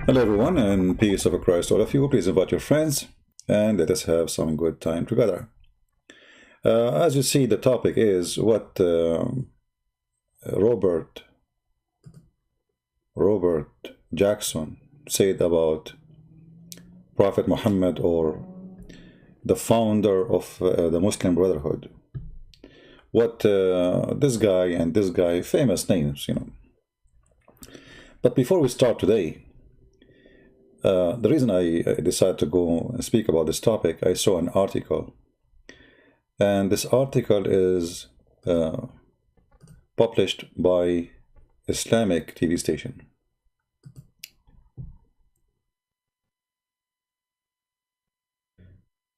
Hello everyone, and peace of Christ all of you. Please invite your friends and let us have some good time together. As you see, the topic is what Robert Jackson said about Prophet Muhammad, or the founder of the Muslim Brotherhood. What this guy and this guy, famous names, you know. But before we start today, the reason I decided to go and speak about this topic, I saw an article, and this article is published by Islamic TV station.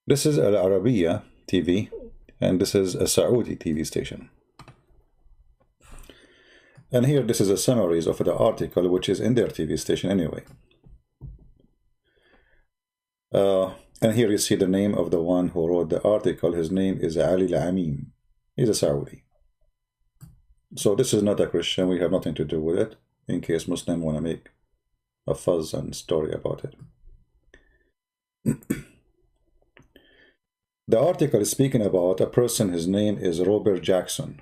This is Al Arabiya TV, and this is a Saudi TV station. And here, this is a summary of the article, which is in their TV station anyway. And here you see the name of the one who wrote the article. His name is Ali Al-Amin. He's a Saudi. So this is not a Christian. We have nothing to do with it, in case Muslims want to make a fuzz and story about it. The article is speaking about a person. His name is Robert Jackson.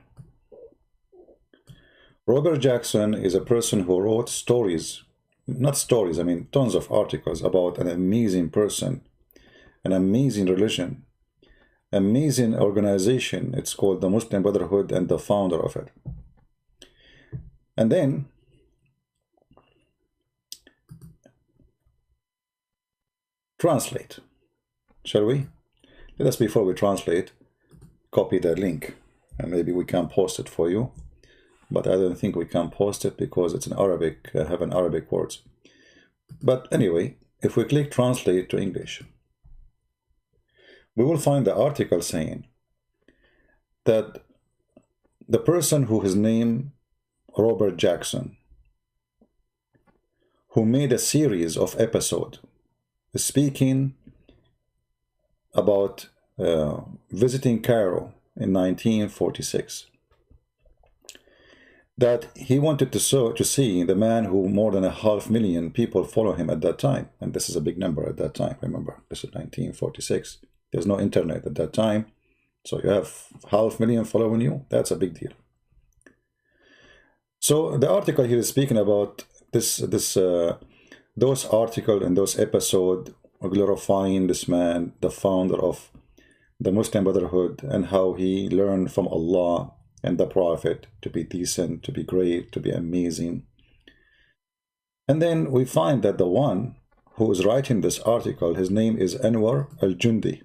Robert Jackson is a person who wrote stories, not stories, I mean tons of articles about an amazing person, an amazing religion, amazing organization. It's called the Muslim Brotherhood, and the founder of it. And then translate, shall we? Let us, before we translate, copy that link, and maybe we can post it for you. But I don't think we can post it because it's in Arabic, have an Arabic words. But anyway, if we click translate to English, we will find the article saying that the person who is named Robert Jackson, who made a series of episodes speaking about visiting Cairo in 1946, that he wanted to see the man who more than 500,000 people follow him at that time. And this is a big number at that time. Remember, this is 1946. There's no internet at that time. So you have 500,000 following you. That's a big deal. So the article here is speaking about those articles and those episodes glorifying this man, the founder of the Muslim Brotherhood, and how he learned from Allah and the Prophet to be decent, to be great, to be amazing. And then we find that the one who is writing this article, his name is Anwar al-Jundi,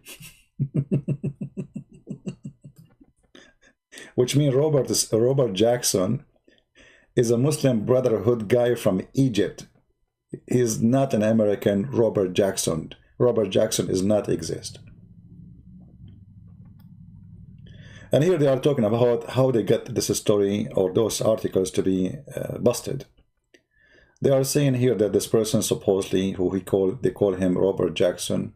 which means Robert Jackson is a Muslim Brotherhood guy from Egypt. He is not an American Robert Jackson. Robert Jackson does not exist. And here they are talking about how they get this story or those articles to be busted. They are saying here that this person, supposedly, they call him Robert Jackson,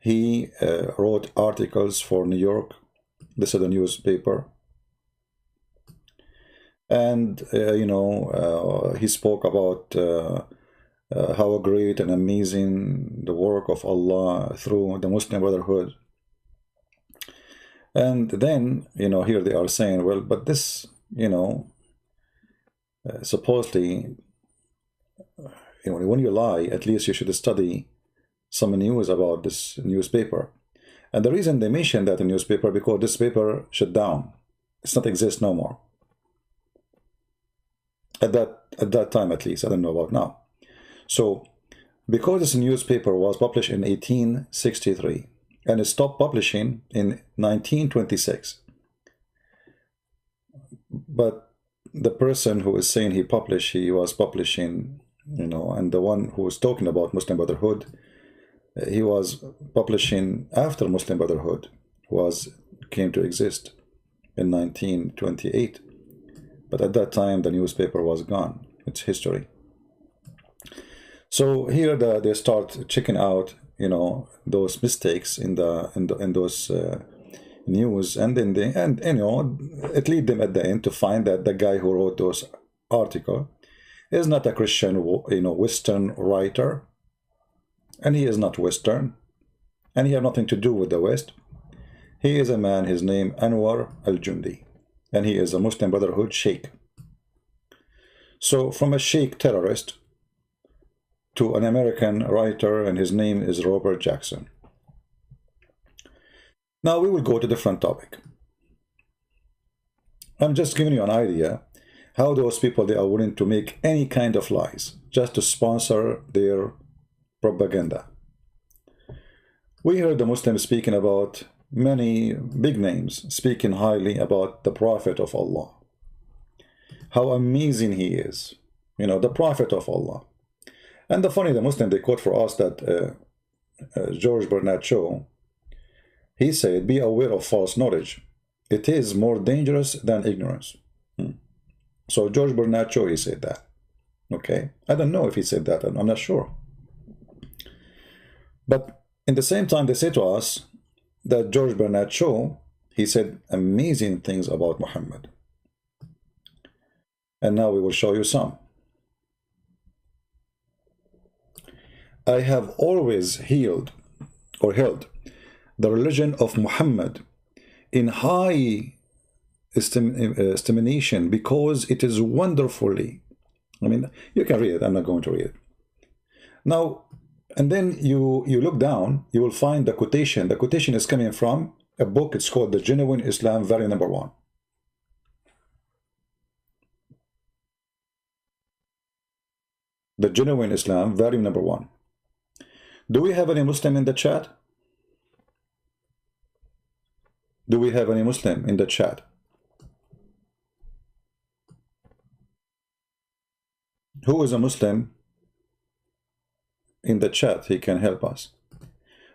he wrote articles for New York. This is a newspaper. And, he spoke about how great and amazing the work of Allah through the Muslim Brotherhood. And then, here they are saying, well, but this, supposedly, when you lie, at least you should study some news about this newspaper. And the reason they mentioned that in newspaper, because this paper shut down. It's not exist no more. At that time, at least. I don't know about now. So, because this newspaper was published in 1863, and it stopped publishing in 1926. But the person who is saying he was publishing, and the one who was talking about Muslim Brotherhood, he was publishing after Muslim Brotherhood came to exist in 1928. But at that time, the newspaper was gone. It's history. So here they start checking out, those mistakes in those news, and then it lead them at the end to find that the guy who wrote those article is not a Christian, Western writer, and he is not Western, and he has nothing to do with the West. He is a man, his name Anwar al-Jundi, and he is a Muslim Brotherhood sheikh. So from a sheikh terrorist to an American writer, and his name is Robert Jackson. Now we will go to a different topic. I'm just giving you an idea how those people, they are willing to make any kind of lies just to sponsor their propaganda. We heard the Muslims speaking about many big names, speaking highly about the Prophet of Allah, how amazing he is, the Prophet of Allah. And the Muslim, they quote for us that George Bernard Shaw, he said, be aware of false knowledge. It is more dangerous than ignorance. So George Bernard Shaw, he said that. Okay, I don't know if he said that, I'm not sure. But in the same time, they say to us that George Bernard Shaw, he said amazing things about Muhammad. And now we will show you some. I have always held the religion of Muhammad in high estimation because it is wonderfully, you can read it, I'm not going to read it. Now, and then you look down, you will find the quotation. The quotation is coming from a book, it's called The Genuine Islam, volume number 1. The Genuine Islam, volume number 1. Do we have any Muslim in the chat? Do we have any Muslim in the chat? Who is a Muslim in the chat? He can help us.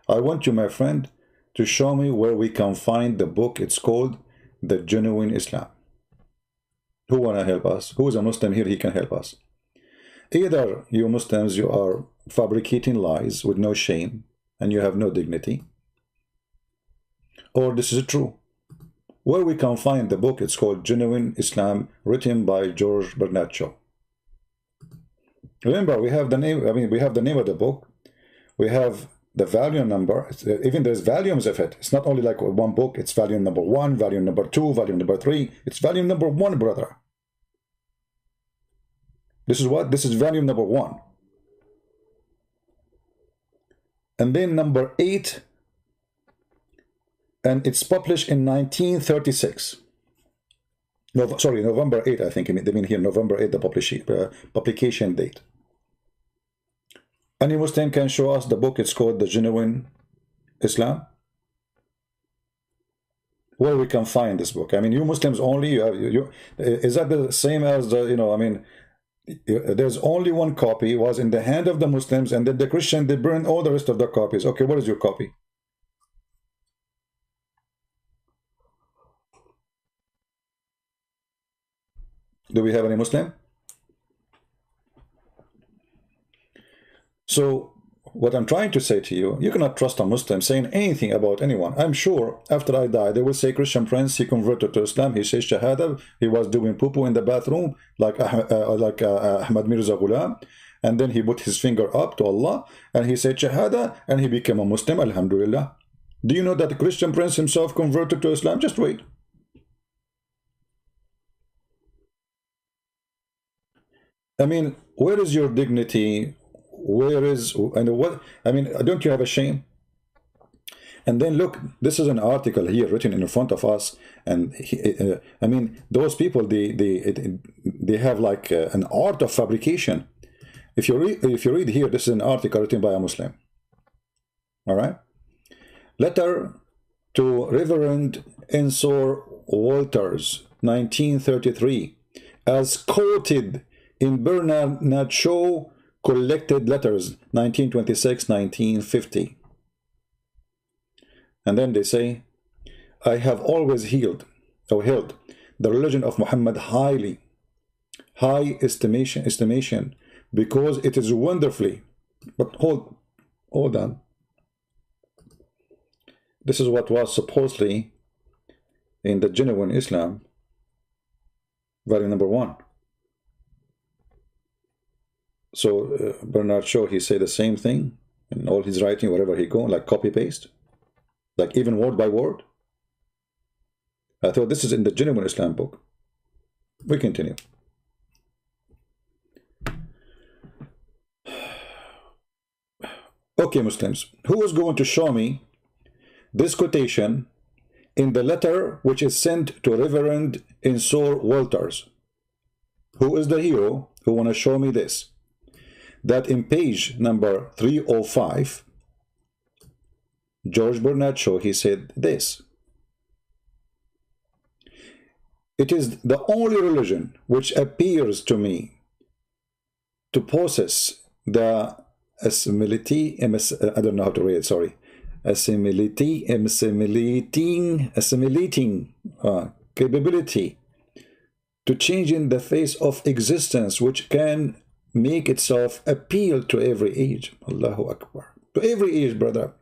I want you, my friend, to show me where we can find the book. It's called The Genuine Islam. Who want to help us? Who is a Muslim here? He can help us. Either you Muslims, you are fabricating lies with no shame and you have no dignity, or this is true. Where we can find the book, it's called Genuine Islam, written by George Bernard Shaw. Remember, we have the name, we have the name of the book, we have the volume number, even there's volumes of it. It's not only like one book, it's volume number 1, volume number 2, volume number 3, it's volume number 1, brother. This is what? This is volume number 1. And then number 8, and it's published in 1936. No, sorry, November 8, I think. They mean here November 8, the publication date. Any Muslim can show us the book. It's called The Genuine Islam. Where we can find this book? You Muslims only. Is that the same as the? There's only one copy. It was in the hand of the Muslims, and then the Christian, they burned all the rest of the copies. Okay, what is your copy? Do we have any Muslim? So what I'm trying to say to you, you cannot trust a Muslim saying anything about anyone. I'm sure after I die, they will say Christian Prince, he converted to Islam, he says Shahada, he was doing poo-poo in the bathroom like Ahmad Mirza Ghulam, and then he put his finger up to Allah, and he said Shahada, and he became a Muslim, Alhamdulillah. Do you know that the Christian Prince himself converted to Islam? Just wait. Where is your dignity? Where is, and what, don't you have a shame? And then look, this is an article here written in front of us, and those people, they have like an art of fabrication. If you read here, this is an article written by a Muslim. All right, letter to Reverend Ensor Walters, 1933, as quoted in Bernard Shaw Collected Letters, 1926-1950. And then they say, I have always held the religion of Muhammad high estimation because it is wonderfully, but hold on. This is what was supposedly in the Genuine Islam, volume number 1. So Bernard Shaw, he say the same thing in all his writing, wherever he go, like copy-paste, like even word by word. I thought this is in the Genuine Islam book. We continue. Okay, Muslims, who is going to show me this quotation in the letter which is sent to Reverend Ensor Walters? Who is the hero who want to show me this? That in page number 305, George Bernard Shaw, he said this: it is the only religion which appears to me to possess the assimilating, I don't know how to read it, sorry, assimilating capability to change in the face of existence, which can make itself appeal to every age. Allahu Akbar. To every age, brother.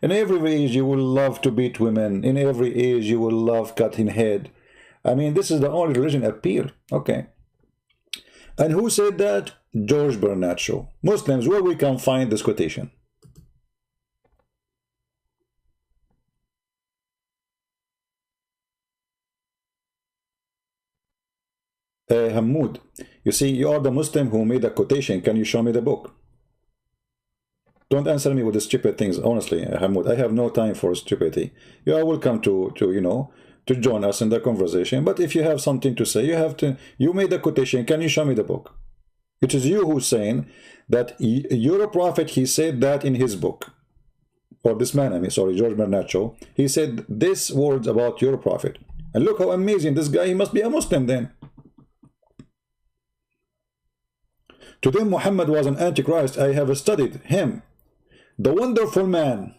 In every age you will love to beat women. In every age you will love cutting head. I mean, this is the only religion appeal. Okay. And who said that? George Bernard Shaw. Muslims, where we can find this quotation? Hamoud, you see, you are the Muslim who made a quotation. Can you show me the book? Don't answer me with the stupid things. Honestly, Hamoud, I have no time for stupidity. You are welcome to you know, to join us in the conversation. But if you have something to say, you have to. You made a quotation. Can you show me the book? It is you who's saying that your prophet, he said that in his book. Or this man, I mean, sorry, George Bernard Shaw. He said this words about your prophet. And look how amazing this guy, he must be a Muslim then. To them, Muhammad was an antichrist. I have studied him. The wonderful man.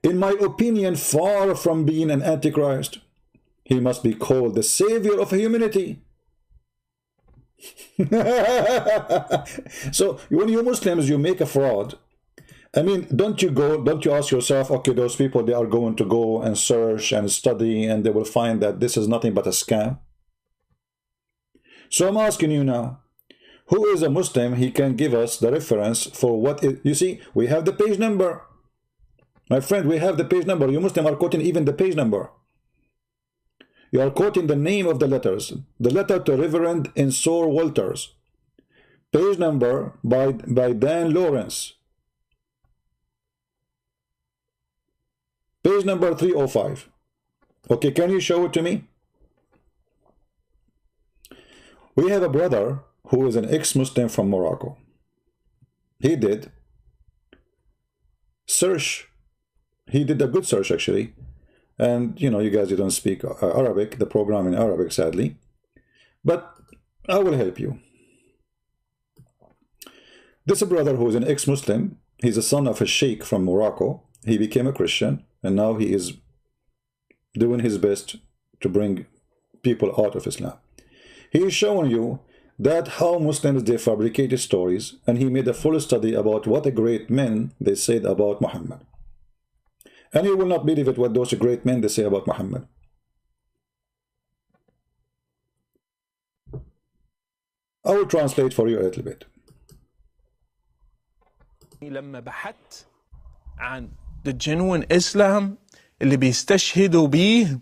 In my opinion, far from being an antichrist. He must be called the savior of humanity. So when you Muslims, you make a fraud. I mean, don't you ask yourself, okay, those people, they are going to go and search and study and they will find that this is nothing but a scam. So I'm asking you now, who is a Muslim? He can give us the reference for what it, you see, we have the page number. My friend, we have the page number. You Muslim are quoting even the page number. You are quoting the name of the letters. The letter to Reverend Ensor Walters. Page number by Dan Lawrence. Page number 305. Okay, can you show it to me? We have a brother who is an ex-Muslim from Morocco. He did search. He did a good search, actually. And, you know, you guys, you don't speak Arabic, the program in Arabic, sadly. But I will help you. This brother who is an ex-Muslim, he's a son of a sheikh from Morocco. He became a Christian, and now he is doing his best to bring people out of Islam. He is showing you that how Muslims, they fabricated stories, and he made a full study about what a great men they said about Muhammad. And you will not believe it what those great men they say about Muhammad. I will translate for you a little bit. لما بحثت عن the genuine Islam اللي بيستشهدوا بيه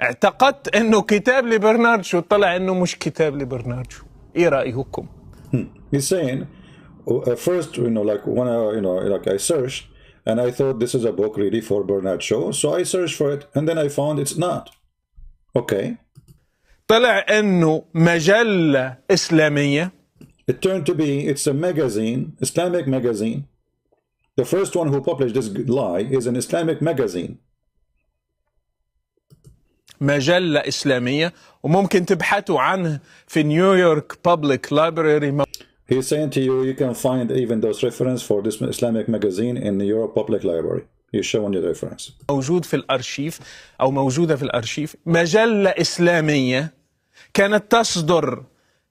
اعتقدت انه كتاب لبرنارد شو، طلع انه مش كتاب لبرنارد شو. ايه رأيكم؟ He's saying, first, you know, like when I, you know, like I searched, and I thought this is a book really for Bernard Shaw, so I searched for it, and then I found it's not. Okay. طلع انه مجلة إسلامية. It turned to be, it's a magazine, Islamic magazine. The first one who published this lie is an Islamic magazine. مجلة إسلامية وممكن تبحثوا عنه في نيويورك Public Library. He's saying to you, you can find even those reference for this Islamic magazine in the Europe Public Library. He's showing you the reference. موجود في الأرشيف أو موجودة في الأرشيف. مجلة إسلامية كانت تصدر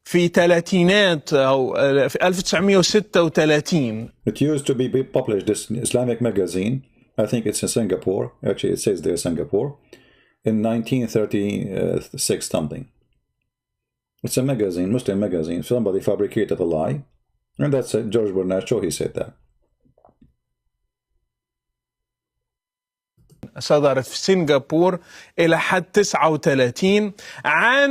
في ثلاثينات أو في 1936. It used to be published, this Islamic magazine. I think it's in Singapore. Actually, it says there Singapore. In 1936 something. It's a magazine, Muslim magazine. Somebody fabricated a lie And that's George Bernard Shaw, he said that. صدرت في سنغافور إلى حد 39 عن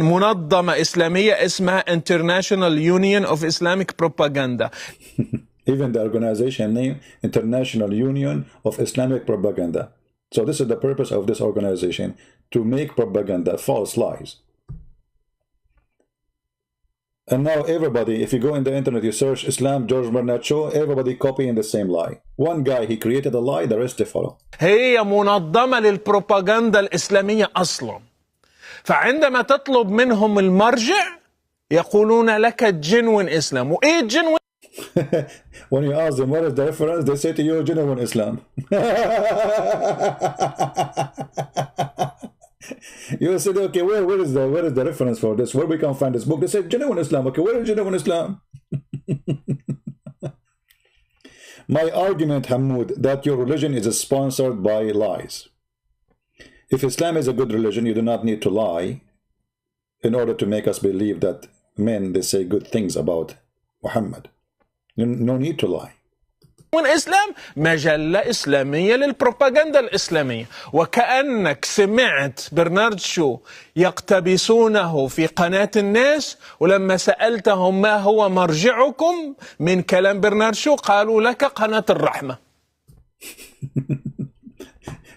منظمة إسلامية اسمها International Union of Islamic Propaganda. Even the organization name, International Union of Islamic Propaganda. So this is the purpose of this organization, to make propaganda, false lies. And now everybody, if you go in the internet, you search Islam, George Bernard Shaw, everybody copying the same lie. One guy, he created a lie, the rest they follow. هي منظمة للبروباغندا الإسلامية أصلا. فعندما تطلب منهم المرجع يقولون لك genuine Islam. وإيه genuine؟ When you ask them what is the reference, they say to you genuine Islam. You said, okay, where is the reference for this? Where we can find this book? They say genuine Islam. Okay, where is genuine Islam? My argument, Hamoud, that your religion is sponsored by lies. If Islam is a good religion, you do not need to lie in order to make us believe that men, they say good things about Muhammad. No need to lie. الإسلام مجلة إسلامية للبروباغندا الإسلامية. وكأنك سمعت برنارد شو يقتبسونه في قناة الناس، ولما سألتهم ما هو مرجعكم من كلام برنارد شو قالوا لك قناة الرحمة.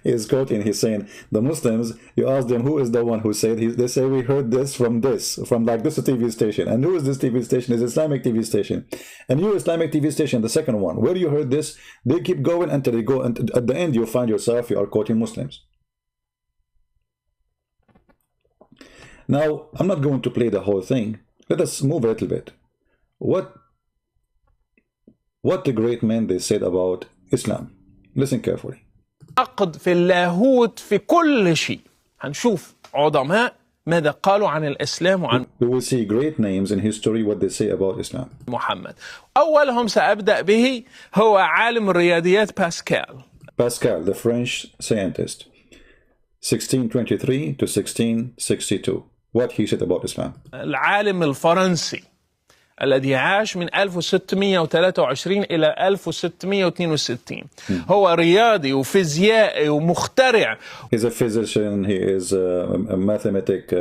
He's quoting, he's saying, the Muslims, you ask them who is the one who said, they say we heard this, from like this TV station. And who is this TV station? It's Islamic TV station. And you Islamic TV station, the second one, where you heard this, they keep going until they go, and at the end you find yourself, you are quoting Muslims. Now, I'm not going to play the whole thing. Let us move a little bit. What the great men they said about Islam. Listen carefully. عقد في اللاهوت في كل شيء. هنشوف عظماء ماذا قالوا عن الإسلام وعن We will see great names in history what they say about Islam. محمد. أولهم سأبدأ به هو عالم الرياضيات باسكال. Pascal, the French scientist, 1623 to 1662. What he said about Islam. العالم الفرنسي الذي عاش من 1623 إلى 1662. هو رياضي وفيزيائي ومخترع. He's a physician, he is a mathematic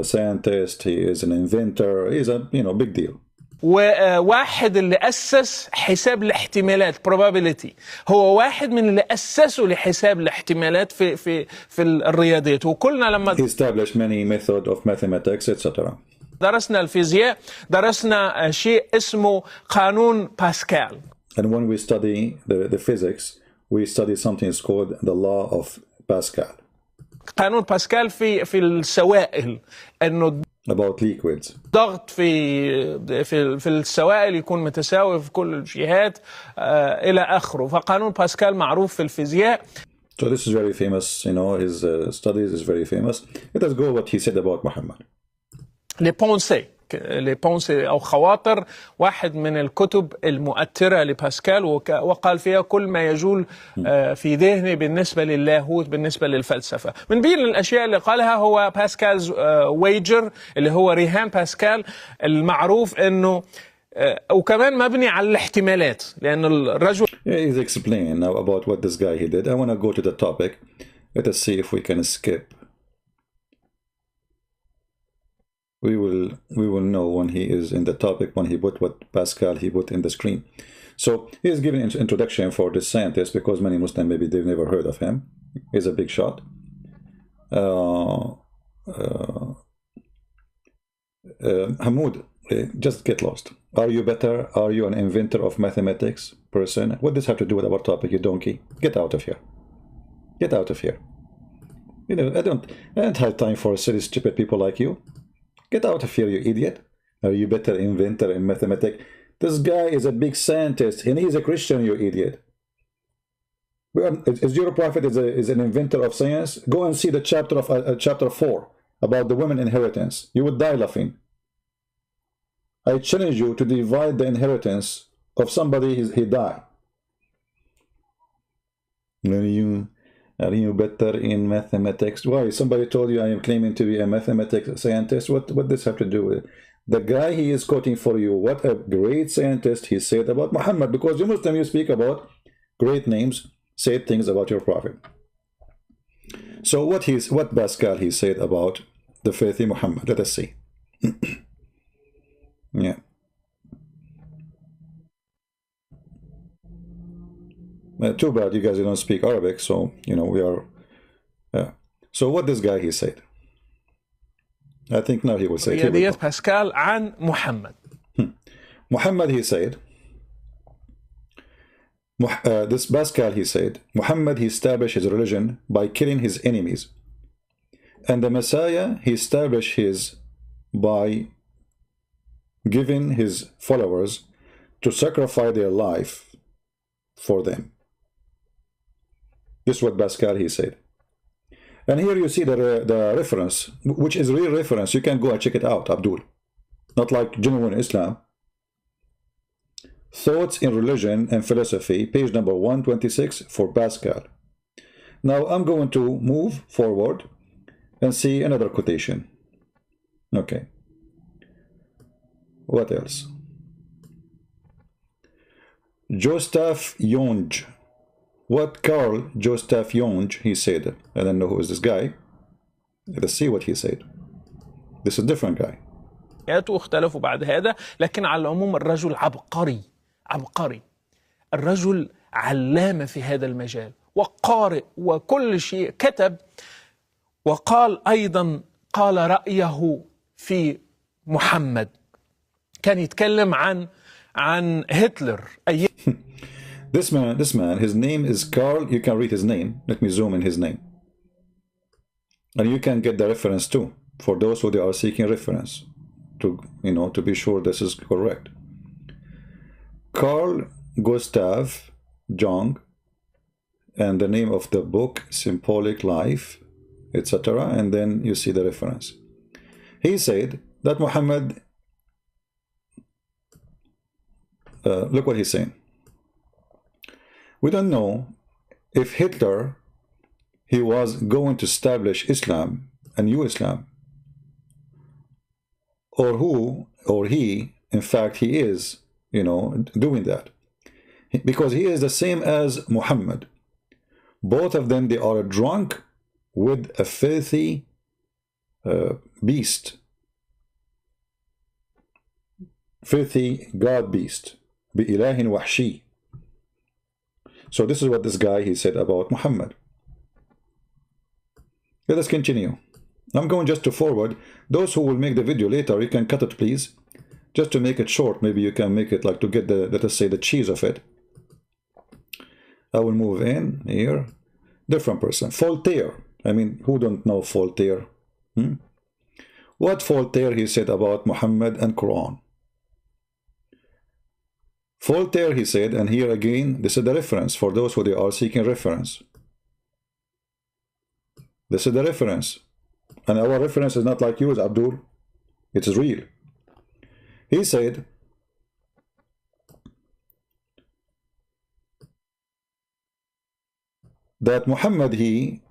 scientist, he is an inventor, he's a big deal. وواحد اللي أسس حساب الاحتمالات probability. هو واحد من اللي أسسوا لحساب الاحتمالات في الرياضيات. وكلنا لما He established many methods of mathematics, etc. درسنا الفيزياء درسنا شيء اسمه قانون باسكال. And when we study the physics, we study something called the law of Pascal. قانون باسكال في السوائل انه about liquids. ضغط في السوائل يكون متساوي في كل الجهات الى اخره. فقانون باسكال معروف في الفيزياء. So this is very famous, his studies is very famous. Let us go what he said about Muhammad. لي بونسي أو خواطر، واحد من الكتب المؤثرة لباسكال، وقال فيها كل ما يجول في ذهني بالنسبة للاهوت، بالنسبة للفلسفة. من بين الأشياء اللي قالها هو باسكالز ويجر، اللي هو رهان باسكال المعروف أنه وكمان مبني على الاحتمالات، لأن الرجل He's explaining now about what this guy he did. I want to go to the topic. Let us see if we can skip. We will know when he is in the topic, when he put what Pascal he put in the screen. So he is giving an introduction for this scientist because many Muslims maybe they've never heard of him. He's a big shot. Hamoud, just get lost. Are you better? Are you an inventor of mathematics person? What does this have to do with our topic, you donkey? Get out of here. Get out of here. I don't have time for silly, stupid people like you. Get out of here, you idiot. Are you better inventor in mathematics? This guy is a big scientist and he's a Christian, you idiot. Is your prophet is an inventor of science? Go and see the chapter 4 about the women inheritance. You would die laughing. I challenge you to divide the inheritance of somebody he died. Are you better in mathematics? Why? Somebody told you I am claiming to be a mathematics scientist. What does this have to do with The guy he is quoting for you, what a great scientist he said about Muhammad, because you Muslim, you speak about great names, say things about your prophet. So what Pascal he said about the faithy Muhammad? Let us see. Yeah. Too bad you guys don't speak Arabic, so you know we are. So what this guy he said? I think now he will say. رياضيات باسكال عن محمد. Muhammad he said. This Pascal he said, Muhammad he established his religion by killing his enemies, and the Messiah he established his by giving his followers to sacrifice their life for them. This is what Pascal he said. And here you see the reference, which is real reference. You can go and check it out, Abdul. Not like genuine Islam. Thoughts in Religion and Philosophy, page number 126 for Pascal. Now I'm going to move forward and see another quotation. Okay. What else? Gustav Jung. What Carl Gustav Jung he said. I don't know who is this guy. Let's see what he said. This is a different guy. واختلفوا بعد هذا، لكن على العموم الرجل عبقري عبقري. الرجل علامة في هذا المجال وقارئ وكل شيء، كتب وقال أيضا قال رأيه في محمد. كان يتكلم عن هتلر. This man, his name is Carl. You can read his name. Let me zoom in his name. And you can get the reference too, for those who they are seeking reference, to, you know, to be sure this is correct. Carl Gustav Jung, and the name of the book, Symbolic Life, etc. And then you see the reference. He said that Muhammad, look what he's saying. We don't know if Hitler, he was going to establish Islam, a new Islam, or he, in fact, he is, you know, doing that. Because he is the same as Muhammad. Both of them, they are drunk with a filthy beast. Filthy God beast. بِإِلَهٍ وَحْشِي. So this is what this guy, he said about Muhammad. Let us continue. I'm going just to forward. Those who will make the video later, you can cut it, please. Just to make it short. Maybe you can make it like to get the, let us say, the cheese of it. I will move in here. Different person. Voltaire. I mean, who don't know Voltaire? What Voltaire, he said about Muhammad and Quran. Voltaire, he said, and here again, this is the reference for those who they are seeking reference. This is the reference. And our reference is not like yours, Abdul. It is real. He said, that Muhammad, he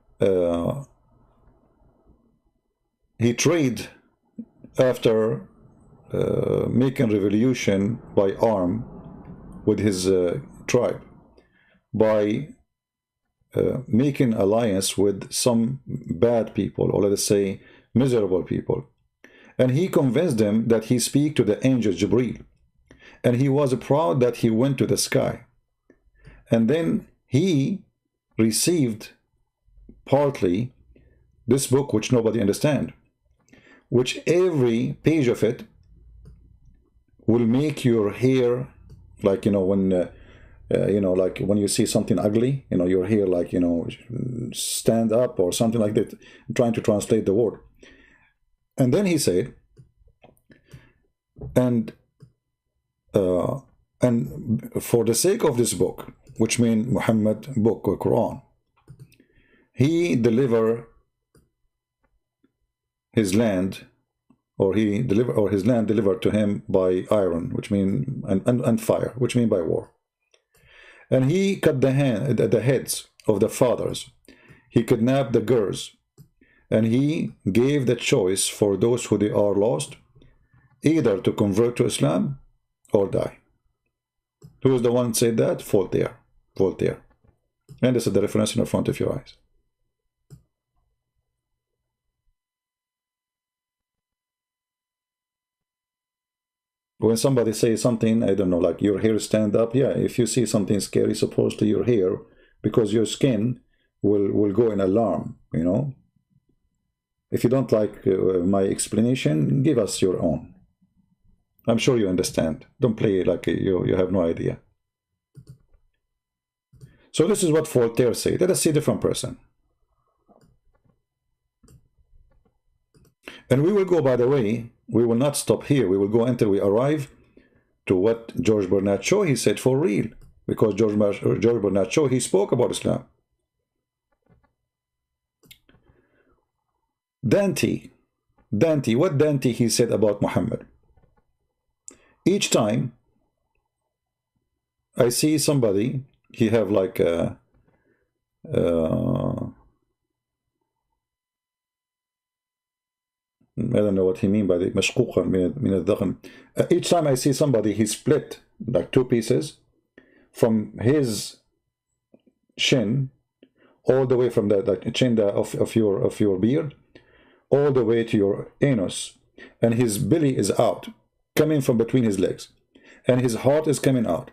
tried after making revolution by arm with his tribe, by making alliance with some bad people, or let us say miserable people, and he convinced them that he speak to the angel Jibreel, and he was proud that he went to the sky, and then he received partly this book which nobody understand, which every page of it will make your hair, like, you know, when you know, like when you see something ugly, you know, your hair, like, you know, stand up or something like that. I'm trying to translate the word. And then he said, and for the sake of this book, which means Muhammad book or Quran, he deliver his land, or his land delivered to him by iron, which mean and fire, which mean by war. And he cut the heads of the fathers. He kidnapped the girls, and he gave the choice for those who they are lost, either to convert to Islam or die. Who is the one said that? Voltaire. Voltaire. And this is the reference in front of your eyes. When somebody says something, I don't know, like your hair stand up, yeah, if you see something scary supposed to your hair, because your skin will go in alarm, you know. If you don't like my explanation, give us your own. I'm sure you understand. Don't play like you have no idea. So this is what Voltaire said. Let us see a different person. And we will go, by the way, we will not stop here. We will go until we arrive to what George Bernard Shaw, he said for real. Because George Bernard Shaw, he spoke about Islam. Dante, what Dante he said about Muhammad? Each time I see somebody, he have like a I don't know what he mean by the مشقوقا من الذقن. Each time I see somebody, he split like two pieces from his chin all the way from the like, chin of your beard all the way to your anus, and his belly is out, coming from between his legs, and his heart is coming out,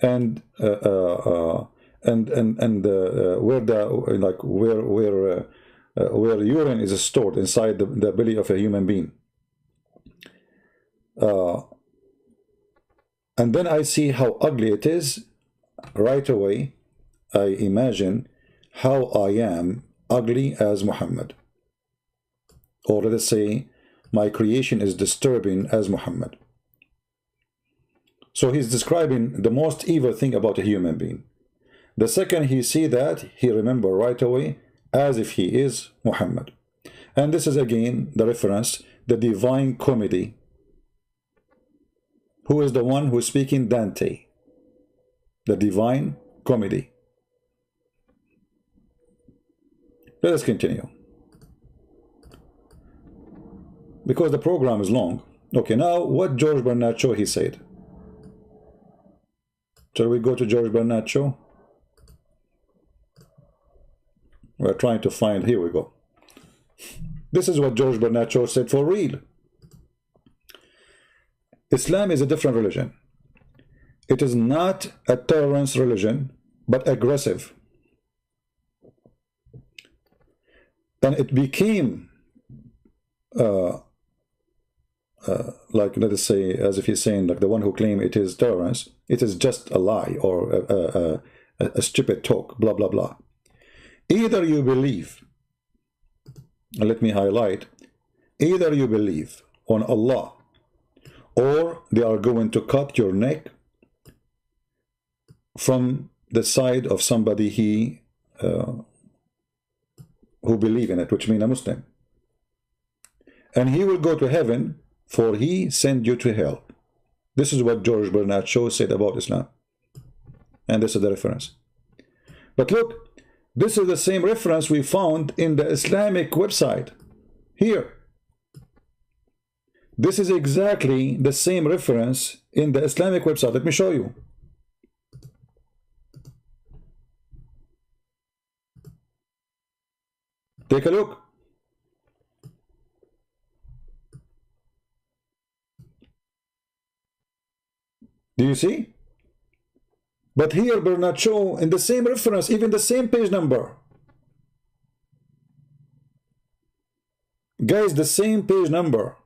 and where the like where urine is stored inside the belly of a human being. And then I see how ugly it is. Right away, I imagine how I am ugly as Muhammad. Or let us say, my creation is disturbing as Muhammad. So he's describing the most evil thing about a human being. The second he see that, he remember right away as if he is Muhammad. And this is again the reference, the Divine Comedy. Who is the one who is speaking? Dante. The Divine Comedy. Let us continue, because the program is long. Okay, now what George Bernard Shaw he said. Shall we go to George Bernard Shaw? We're trying to find, here we go. This is what George Bernard Shaw said for real. Islam is a different religion. It is not a tolerance religion, but aggressive. And it became like, let us say, as if he's saying, like the one who claims it is tolerance, it is just a lie or a stupid talk, blah, blah, blah. Either you believe, and let me highlight, either you believe on Allah, or they are going to cut your neck from the side of somebody who believe in it, which means a Muslim. And he will go to heaven, for he sent you to hell. This is what George Bernard Shaw said about Islam. And this is the reference. But look, this is the same reference we found in the Islamic website. Here. This is exactly the same reference in the Islamic website. Let me show you. Take a look. Do you see? But here Bernard Shaw, in the same reference, even the same page number. Guys, the same page number.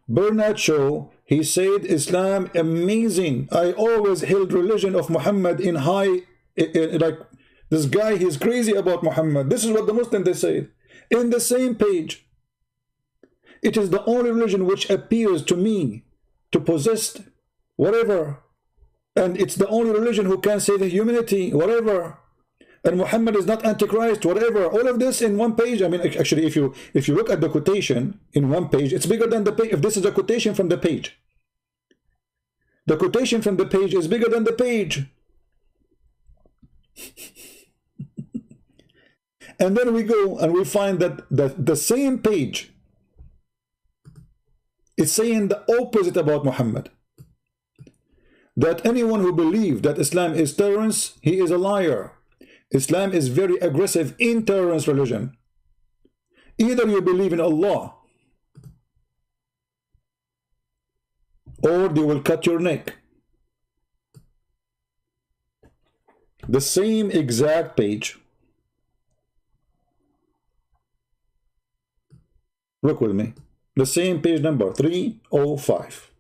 Bernard Shaw, he said, Islam amazing. I always held religion of Muhammad in high, like this guy, he's crazy about Muhammad. This is what the Muslims, they said. In the same page. It is the only religion which appears to me to possess whatever. And it's the only religion who can save humanity, whatever. And Muhammad is not Antichrist, whatever. All of this in one page. I mean, actually, if you look at the quotation in one page, it's bigger than the page. If this is a quotation from the page, the quotation from the page is bigger than the page. And then we go and we find that the same page It's saying the opposite about Muhammad. That anyone who believes that Islam is tolerance, he is a liar. Islam is very aggressive, intolerance religion. Either you believe in Allah, or they will cut your neck. The same exact page. Look with me. The same page number 305.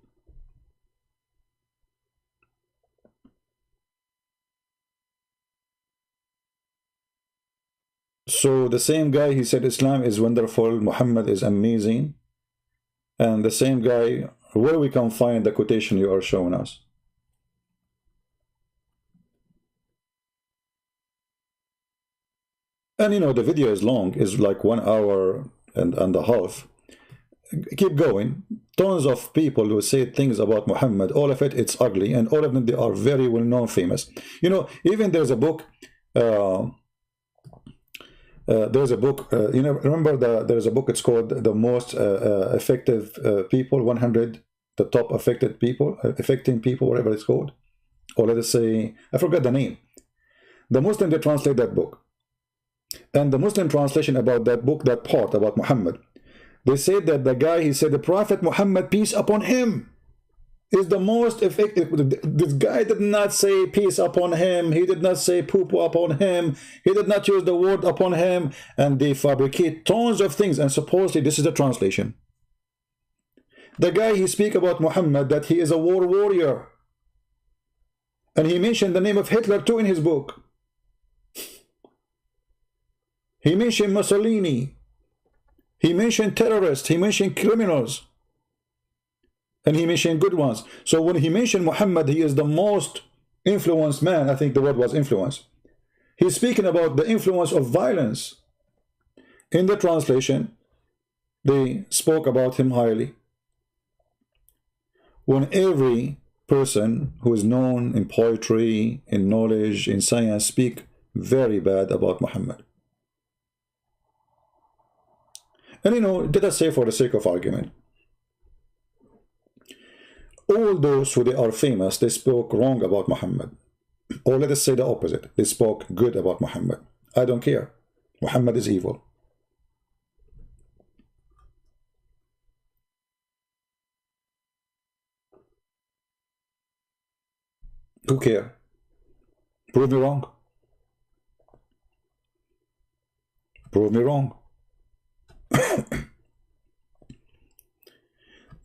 So the same guy, he said Islam is wonderful, Muhammad is amazing. And the same guy, where we can find the quotation you are showing us? And you know, the video is long, is like 1 hour and a half. Keep going. Tons of people who say things about Muhammad, all of it, it's ugly, and all of them, they are very well known, famous. You know, even there's a book, you know, remember there's a book, it's called The Most Effective People, 100, the top affected people, affecting people, whatever it's called. Or let us say, I forgot the name. The Muslim, they translate that book. And the Muslim translation about that book, that part about Muhammad, they said that the guy, he said the Prophet Muhammad, peace upon him, is the most effective. This guy did not say peace upon him. He did not say poo-poo upon him. He did not use the word upon him. And they fabricate tons of things. And supposedly this is the translation. The guy, he speak about Muhammad, that he is a war warrior. And he mentioned the name of Hitler too in his book. He mentioned Mussolini. He mentioned terrorists. He mentioned criminals. And he mentioned good ones. So when he mentioned Muhammad, he is the most influenced man. I think the word was influence. He's speaking about the influence of violence. In the translation, they spoke about him highly. When every person who is known in poetry, in knowledge, in science, speak very bad about Muhammad. And you know, let us say for the sake of argument, all those who they are famous, they spoke wrong about Muhammad. Or let us say the opposite. They spoke good about Muhammad. I don't care. Muhammad is evil. Who cares? Prove me wrong. Prove me wrong.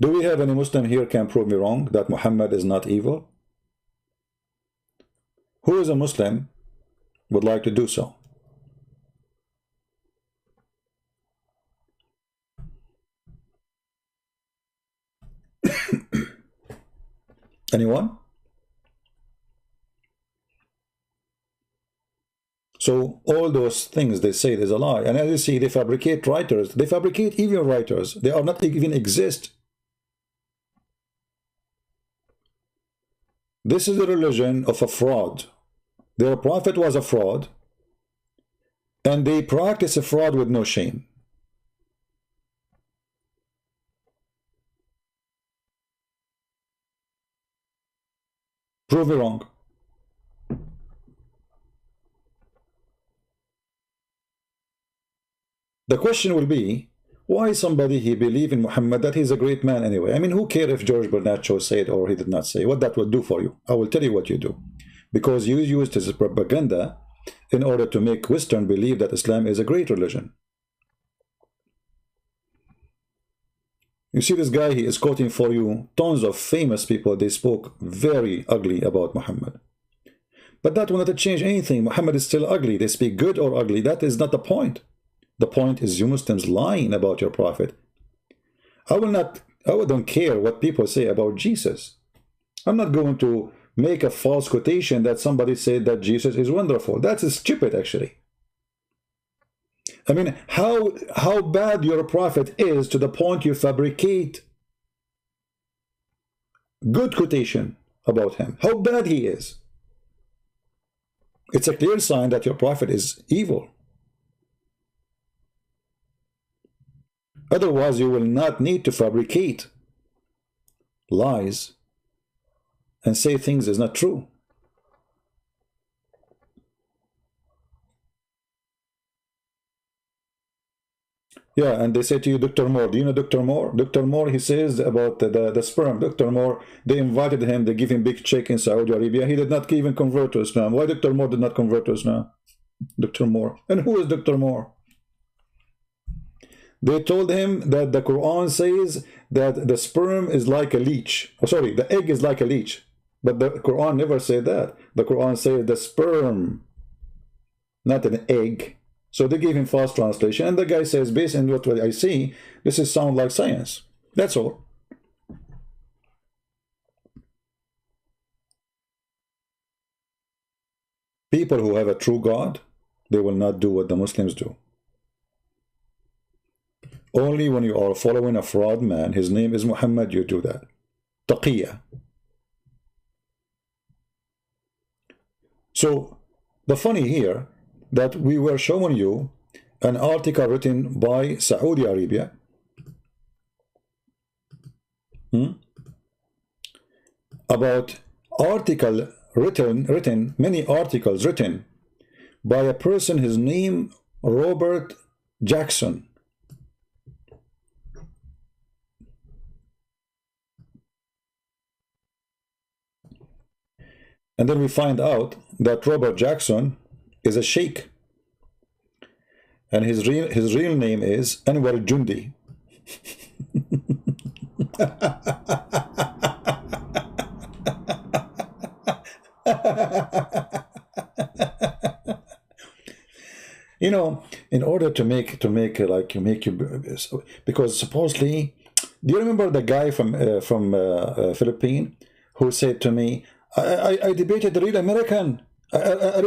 Do we have any Muslim here can prove me wrong that Muhammad is not evil? Who is a Muslim would like to do so? Anyone? So all those things they say is a lie. And as you see, they fabricate writers. They fabricate even writers. They are not even exist. This is the religion of a fraud. Their prophet was a fraud. And they practice a fraud with no shame. Prove me wrong. The question will be, why somebody he believe in Muhammad that he's a great man anyway? I mean, who cares if George Bernard Shaw said or he did not say? What that will do for you? I will tell you what you do. Because you used this propaganda in order to make Western believe that Islam is a great religion. You see this guy, he is quoting for you tons of famous people. They spoke very ugly about Muhammad. But that will not change anything. Muhammad is still ugly. They speak good or ugly. That is not the point. The point is you Muslims lying about your prophet. I wouldn't care what people say about Jesus. I'm not going to make a false quotation that somebody said that Jesus is wonderful. That's stupid, actually. I mean, how bad your prophet is to the point you fabricate good quotation about him. How bad he is. It's a clear sign that your prophet is evil. Otherwise, you will not need to fabricate lies and say things is not true. Yeah, and they say to you, Dr. Moore, do you know Dr. Moore? Dr. Moore, he says about the sperm. Dr. Moore, they invited him, they give him big check in Saudi Arabia. He did not even convert to Islam. Why Dr. Moore did not convert to Islam? Dr. Moore. And who is Dr. Moore? They told him that the Quran says that the sperm is like a leech. Oh, sorry, the egg is like a leech. But the Quran never said that. The Quran says the sperm, not an egg. So they gave him false translation. And the guy says, based on what I see, this is sound like science. That's all. People who have a true God, they will not do what the Muslims do. Only when you are following a fraud man, his name is Muhammad, you do that. Taqiyya. So, the funny here, that we were showing you an article written by Saudi Arabia about many articles written by a person, his name Robert Jackson. And then we find out that Robert Jackson is a sheikh, and his real name is Anwar Jundi. You know, in order to make you, because supposedly, do you remember the guy from Philippines who said to me, I debated a real American, a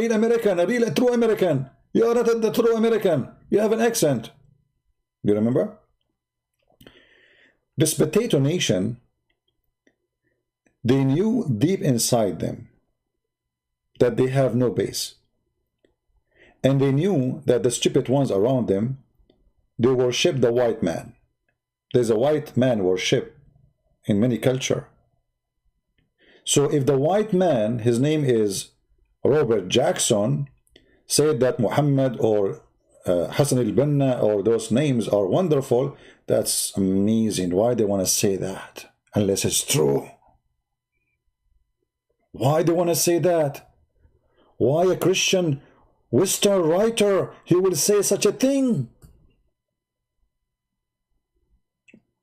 true American. You are not the true American. You have an accent. Do you remember? This potato nation, they knew deep inside them that they have no base. And they knew that the stupid ones around them, they worship the white man. There's a white man worship in many cultures. So if the white man, his name is Robert Jackson, said that Muhammad or Hassan al-Banna or those names are wonderful, that's amazing. Why they want to say that? Unless it's true. Why they want to say that? Why a Christian Western writer, he will say such a thing?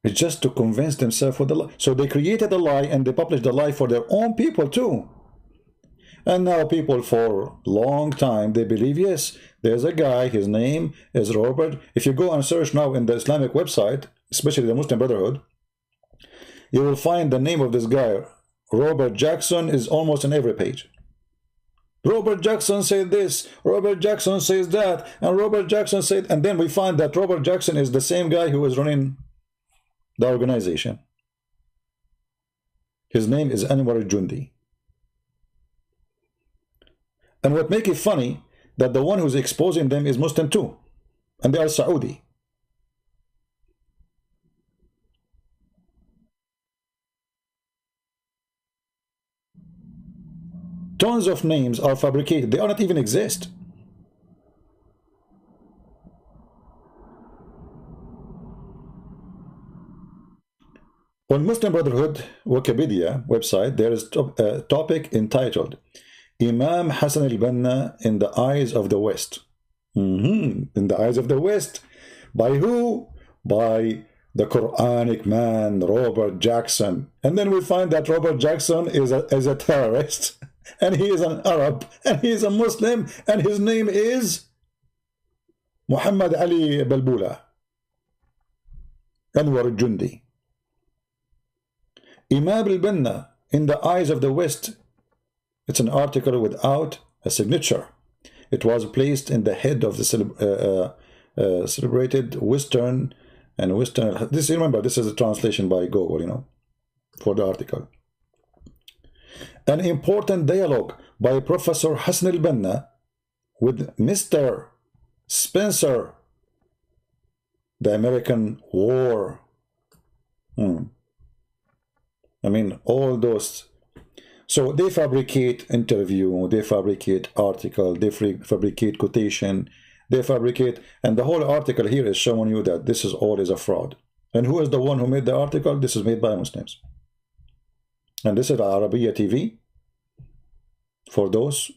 It's just to convince themselves with the lie. So they created a lie and they published the lie for their own people too. And now people for a long time, they believe, yes, there's a guy, his name is Robert. If you go and search now in the Islamic website, especially the Muslim Brotherhood, you will find the name of this guy, Robert Jackson, is almost on every page. Robert Jackson said this, Robert Jackson says that, and Robert Jackson said, and then we find that Robert Jackson is the same guy who is running the organization. His name is Anwar Jundi. And what makes it funny, that the one who's exposing them is Muslim too, and they are Saudi. Tons of names are fabricated. They do not even exist. On Muslim Brotherhood Wikipedia website, there is a topic entitled Imam Hassan al-Banna in the Eyes of the West. In the eyes of the West. By who? By the Quranic man, Robert Jackson. And then we find that Robert Jackson is a terrorist. And he is an Arab. And he is a Muslim. And his name is Muhammad Ali Balbula. Anwar Jundi. Imam al-Banna in the Eyes of the West. It's an article without a signature. It was placed in the head of the celebrated Western and Western. This, remember, this is a translation by Google, you know, for the article. An important dialogue by Professor Hassan al-Banna with Mr. Spencer, the American War. I mean, all those. So they fabricate interview, they fabricate article, they fabricate quotation, they fabricate, and the whole article here is showing you that this is all is a fraud. And who is the one who made the article? This is made by Muslims. And this is Arabiya TV. For those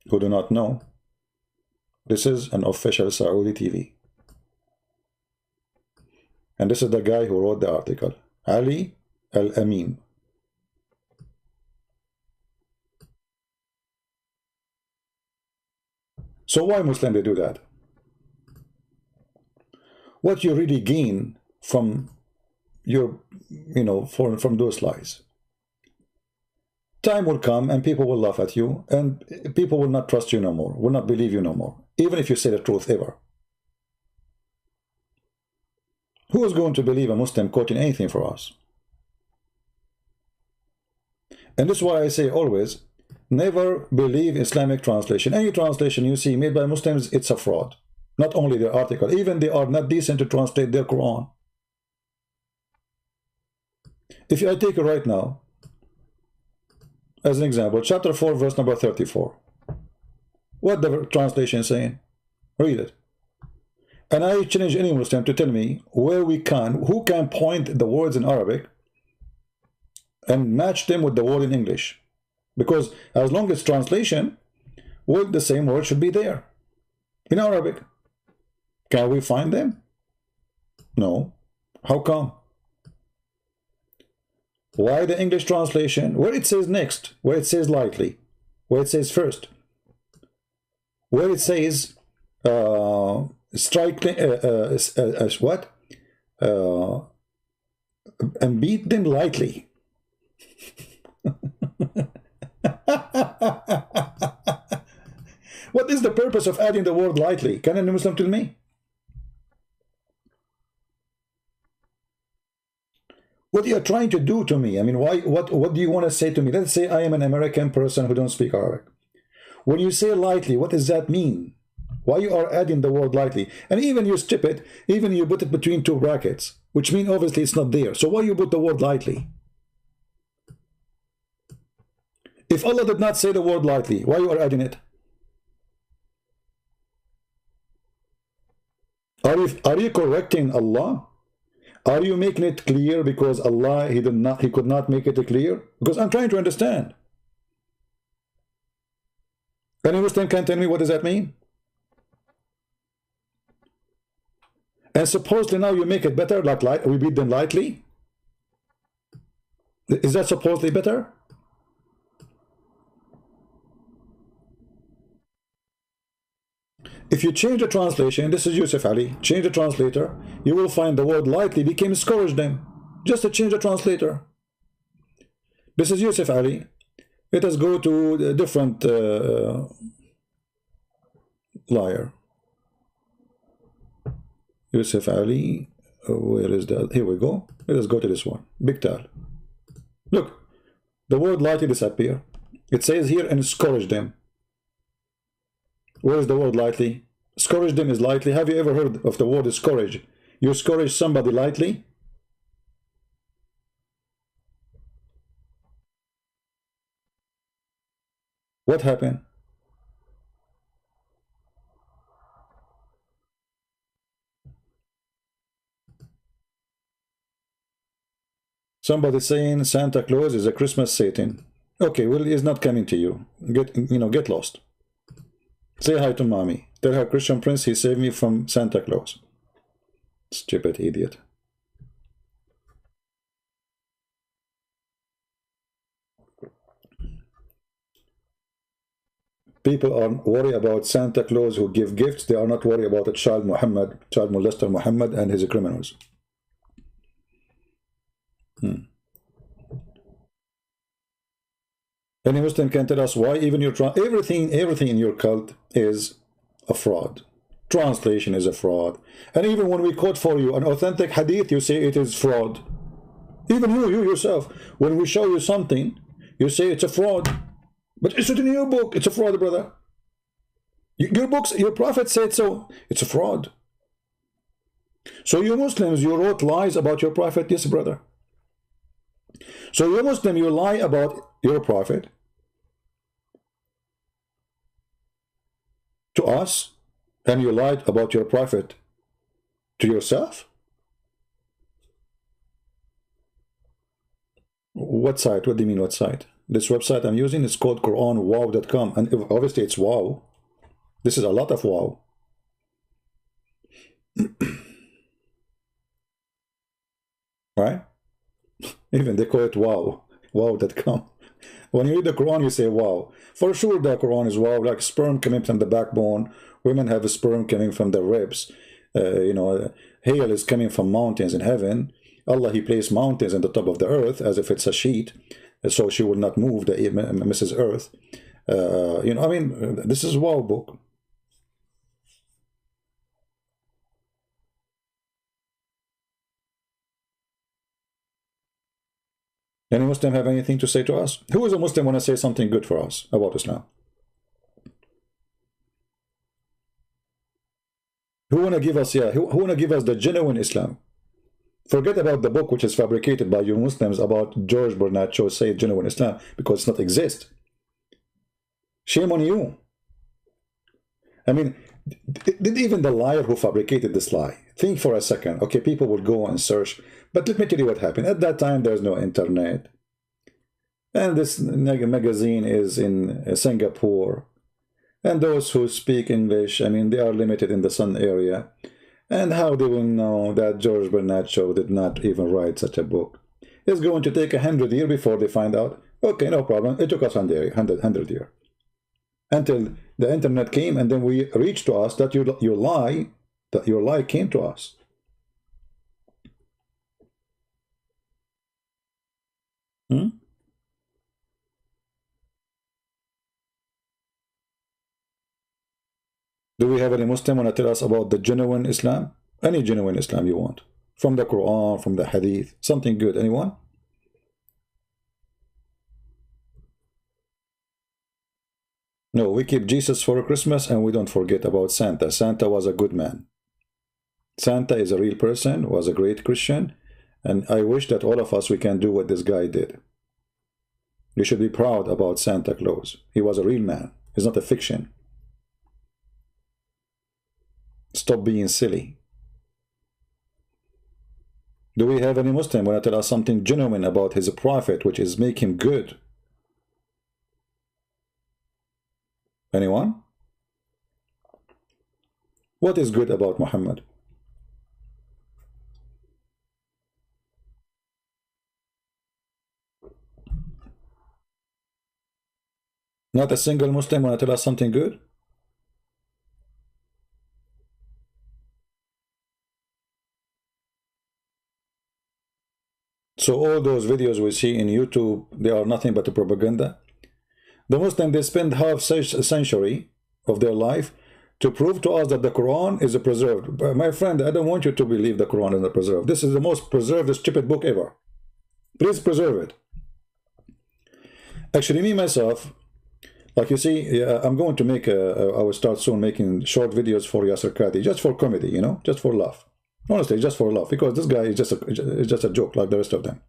who do not know, this is an official Saudi TV. And this is the guy who wrote the article, Ali Al-Amin. So why Muslims they do that? What you really gain from your, from those lies? Time will come and people will laugh at you and people will not trust you no more, will not believe you no more, even if you say the truth ever. Who is going to believe a Muslim quoting anything for us? And this is why I say always, never believe Islamic translation. Any translation you see made by Muslims, it's a fraud. Not only their article, even they are not decent to translate their Quran. If I take it right now, as an example, chapter 4, verse number 34. What the translation is saying? Read it. And I challenge any Muslim to tell me where who can point the words in Arabic and match them with the word in English. Because as long as translation, well, the same word should be there in Arabic. Can we find them? No. How come? Why the English translation? Where it says next, where it says lightly, where it says first, where it says strike, what? And beat them lightly. What is the purpose of adding the word lightly? Can any Muslim tell me? What are you trying to do to me? I mean, why? What do you want to say to me? Let's say I am an American person who don't speak Arabic. When you say lightly, what does that mean? Why you are adding the word lightly? And even you strip it, even you put it between two brackets, which means obviously it's not there. So why you put the word lightly? If Allah did not say the word lightly, why you are adding it? Are you correcting Allah? Are you making it clear because Allah, he could not make it clear? Because I'm trying to understand. Any Muslim can tell me what does that mean? And supposedly now you make it better, like we beat them lightly? Is that supposedly better? If you change the translation, this is Yusuf Ali, change the translator, you will find the word lightly became scourge them. Just to change the translator. This is Yusuf Ali. Let us go to a different liar. Yusuf Ali, where is that? Here we go. Let us go to this one. Big Tal. Look, the word lightly disappear. It says here, and scourge them. Where is the word lightly? Scourge them is lightly. Have you ever heard of the word scourge? You scourge somebody lightly? What happened? Somebody saying Santa Claus is a Christmas Satan. Okay, well, he's not coming to you. Get lost. Say hi to mommy. Tell her Christian Prince he saved me from Santa Claus. Stupid idiot. People are worried about Santa Claus who give gifts. They are not worried about a child molester Muhammad and his criminals. Any Muslim can tell us why even your everything in your cult is a fraud. Translation is a fraud. And even when we quote for you an authentic hadith, you say it is fraud. Even you yourself, when we show you something, you say it's a fraud. But it's written in your book, it's a fraud, brother. Your books, your prophet said so, it's a fraud. So you Muslims, you wrote lies about your prophet? Yes, brother. So you Muslim, you lie about your prophet to us, and you lied about your prophet to yourself? What site? What do you mean, what site? This website I'm using is called QuranWow.com, and obviously it's wow. This is a lot of wow. Right? Even they call it wow. Wow.com. When you read the Quran, you say wow. For sure, the Quran is wow, like sperm coming from the backbone. Women have a sperm coming from their ribs. You know, hail is coming from mountains in heaven. Allah, He placed mountains on the top of the earth as if it's a sheet, so she will not move the Mrs. Earth. You know, I mean, this is wow book. Any Muslim have anything to say to us? Who is a Muslim want to say something good for us about Islam? Who want to give us, who want to give us the genuine Islam? Forget about the book which is fabricated by you Muslims about George Bernard Shaw say genuine Islam, because it's not exist. Shame on you. I mean, did even the liar who fabricated this lie think for a second, okay, people will go and search, but let me tell you what happened. At that time, there's no internet. And this magazine is in Singapore. And those who speak English, I mean, they are limited in the Sun area. And how they will know that George Bernard Shaw did not even write such a book? It's going to take 100 years before they find out. Okay, no problem. It took us 100 years. Until the internet came, and then we reached to us that your lie came to us. Hmm? Do we have any Muslim want to tell us about the genuine Islam? Any genuine Islam you want. From the Quran, from the Hadith. Something good. Anyone? No, we keep Jesus for Christmas and we don't forget about Santa. Santa was a good man. Santa is a real person, was a great Christian. And I wish that all of us, we can do what this guy did. You should be proud about Santa Claus. He was a real man. He's not a fiction. Stop being silly. Do we have any Muslim want to tell us something genuine about his prophet, which is make him good? Anyone? What is good about Muhammad? Not a single Muslim want to tell us something good? So all those videos we see in YouTube, they are nothing but a propaganda. The Muslims, they spend half a century of their life to prove to us that the Quran is preserved. My friend, I don't want you to believe the Quran is not preserved. This is the most preserved, stupid book ever. Please preserve it. Actually, me, myself, like you see, I'm going to make, I will start soon making short videos for Yasser Qadi, just for comedy, you know, just for laugh. Honestly, just for laugh, because this guy is just a joke like the rest of them.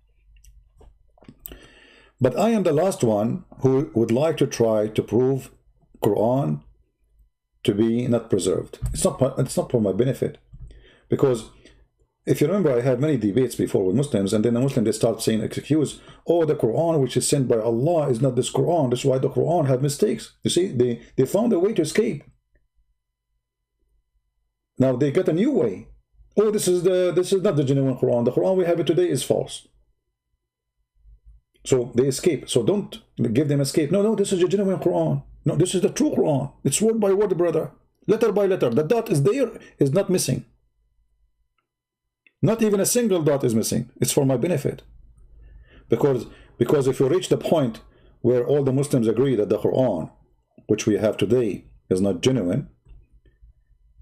But I am the last one who would like to try to prove Quran to be not preserved. It's not for my benefit. Because if you remember, I had many debates before with Muslims, and then the Muslims, they start saying, excuse, oh, the Quran which is sent by Allah is not this Quran. That's why the Quran have mistakes. You see, they found a way to escape. Now they got a new way. Oh, this is not the genuine Quran. The Quran we have today is false. So they escape. So don't give them escape. No, this is the genuine Quran. No, this is the true Quran. It's word by word, brother. Letter by letter. The dot is there, is not missing. Not even a single dot is missing. It's for my benefit. Because if you reach the point where all the Muslims agree that the Quran, which we have today, is not genuine,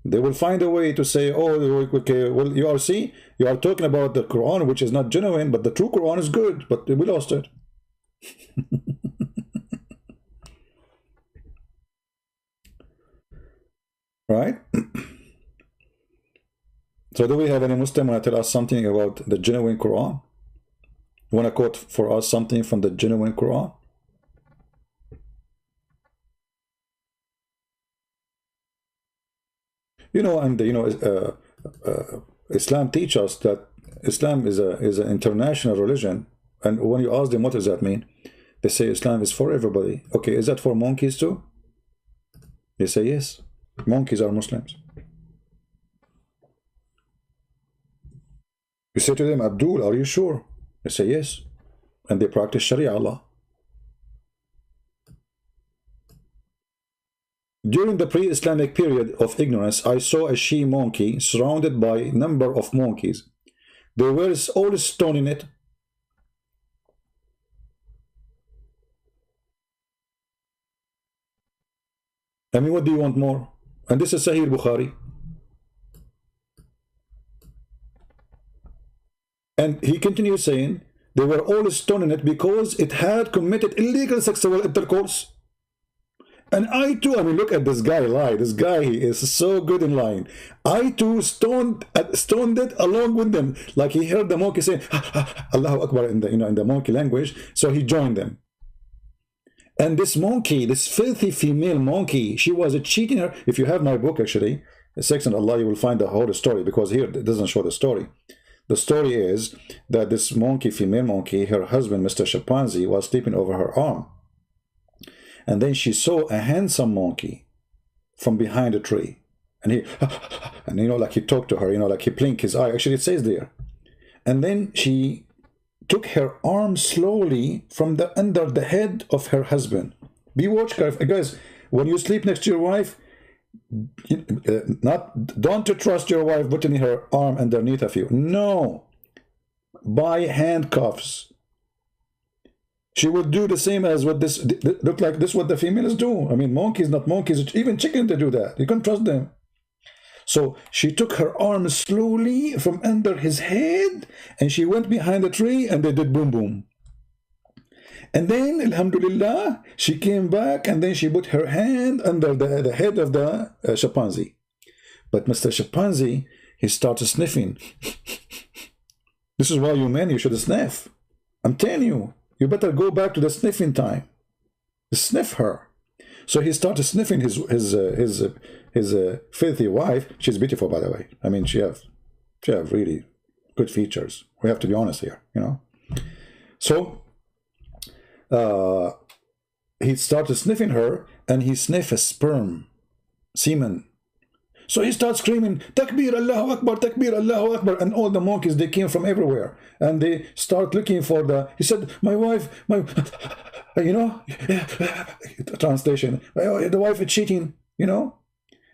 they will find a way to say, oh, okay, well, you are talking about the Quran, which is not genuine, but the true Quran is good, but we lost it. Right? So do we have any Muslim want to tell us something about the genuine Quran? Want to quote for us something from the genuine Quran? You know, and you know, Islam teaches us that Islam is an international religion. And when you ask them what does that mean, they say Islam is for everybody. Okay, is that for monkeys too? They say yes. Monkeys are Muslims. You say to them, Abdul, are you sure? They say yes. And they practice Sharia law. During the pre-Islamic period of ignorance, I saw a she-monkey surrounded by a number of monkeys. They were all stoning it. I mean, what do you want more? And this is Sahih Bukhari. And he continues saying, they were all stoning it because it had committed illegal sexual intercourse. And I too, I mean, look at this guy lie. This guy is so good in lying. I too stoned it along with them. Like he heard the monkey saying, Allahu Akbar in the, in the monkey language. So he joined them. And this monkey, this filthy female monkey, she was cheating her. If you have my book, actually, Sex and Allah, you will find the whole story, because here it doesn't show the story. The story is that this monkey, female monkey, her husband, Mr. Chimpanzee, was sleeping over her arm. And then she saw a handsome monkey from behind a tree. And he, and you know, like he talked to her, you know, like he blinked his eye. Actually, it says there. And then she took her arm slowly from under the head of her husband. Be watch careful, guys. When you sleep next to your wife, don't trust your wife putting her arm underneath of you. No, by handcuffs. She would do the same as what this look like. This is what the females do. I mean, monkeys, not monkeys, even chickens, they do that. You can't trust them. So she took her arm slowly from under his head, and she went behind the tree, and they did boom boom. And then, alhamdulillah, she came back, and then she put her hand under the head of the chimpanzee. But Mr. Chimpanzee, he started sniffing. This is why you men, you should sniff. I'm telling you, you better go back to the sniffing time. Sniff her. So he started sniffing his filthy wife. She's beautiful, by the way. I mean, she have really good features. We have to be honest here, you know. So he started sniffing her, and he sniffed a sperm, semen. So he starts screaming, Takbir, Allahu Akbar, Takbir, Allahu Akbar. And all the monkeys, they came from everywhere. And they start looking for he said, my wife, you know, translation, the wife is cheating, you know.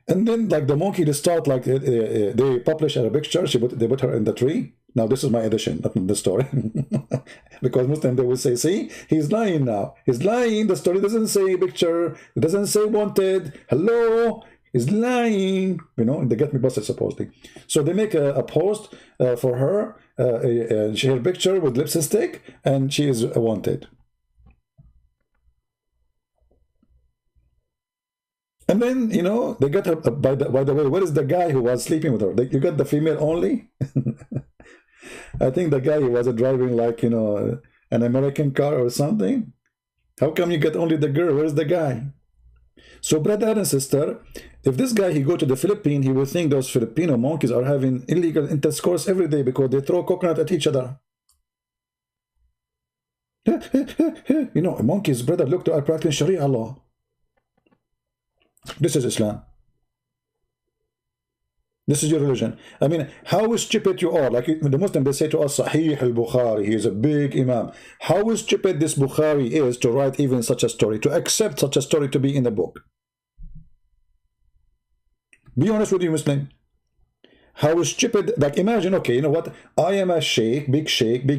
And then, like, the monkey, they start, like, they publish a picture, they put her in the tree. Now, this is my edition, not the story. Because Muslim, they will say, see, he's lying now. He's lying. The story doesn't say picture. It doesn't say wanted. Hello. He's lying. You know, they get me busted, supposedly. So they make a post for her. She had a picture with lipstick, and she is wanted. And then, you know, they got her, by the way, what is the guy who was sleeping with her? You got the female only? I think the guy who was driving, like, you know, an American car or something. How come you get only the girl? Where's the guy? So, brother and sister, if this guy, he go to the Philippines, he will think those Filipino monkeys are having illegal intercourse every day because they throw coconut at each other. You know, monkeys, brother, look, I practice Sharia law. This is Islam. This is your religion. I mean, how stupid you are. Like the Muslim, they say to us, Sahih al-Bukhari, he is a big imam. How stupid this Bukhari is to write even such a story, to accept such a story to be in the book. Be honest with you, Muslim. How stupid, like imagine, okay, you know what? I am a sheikh, big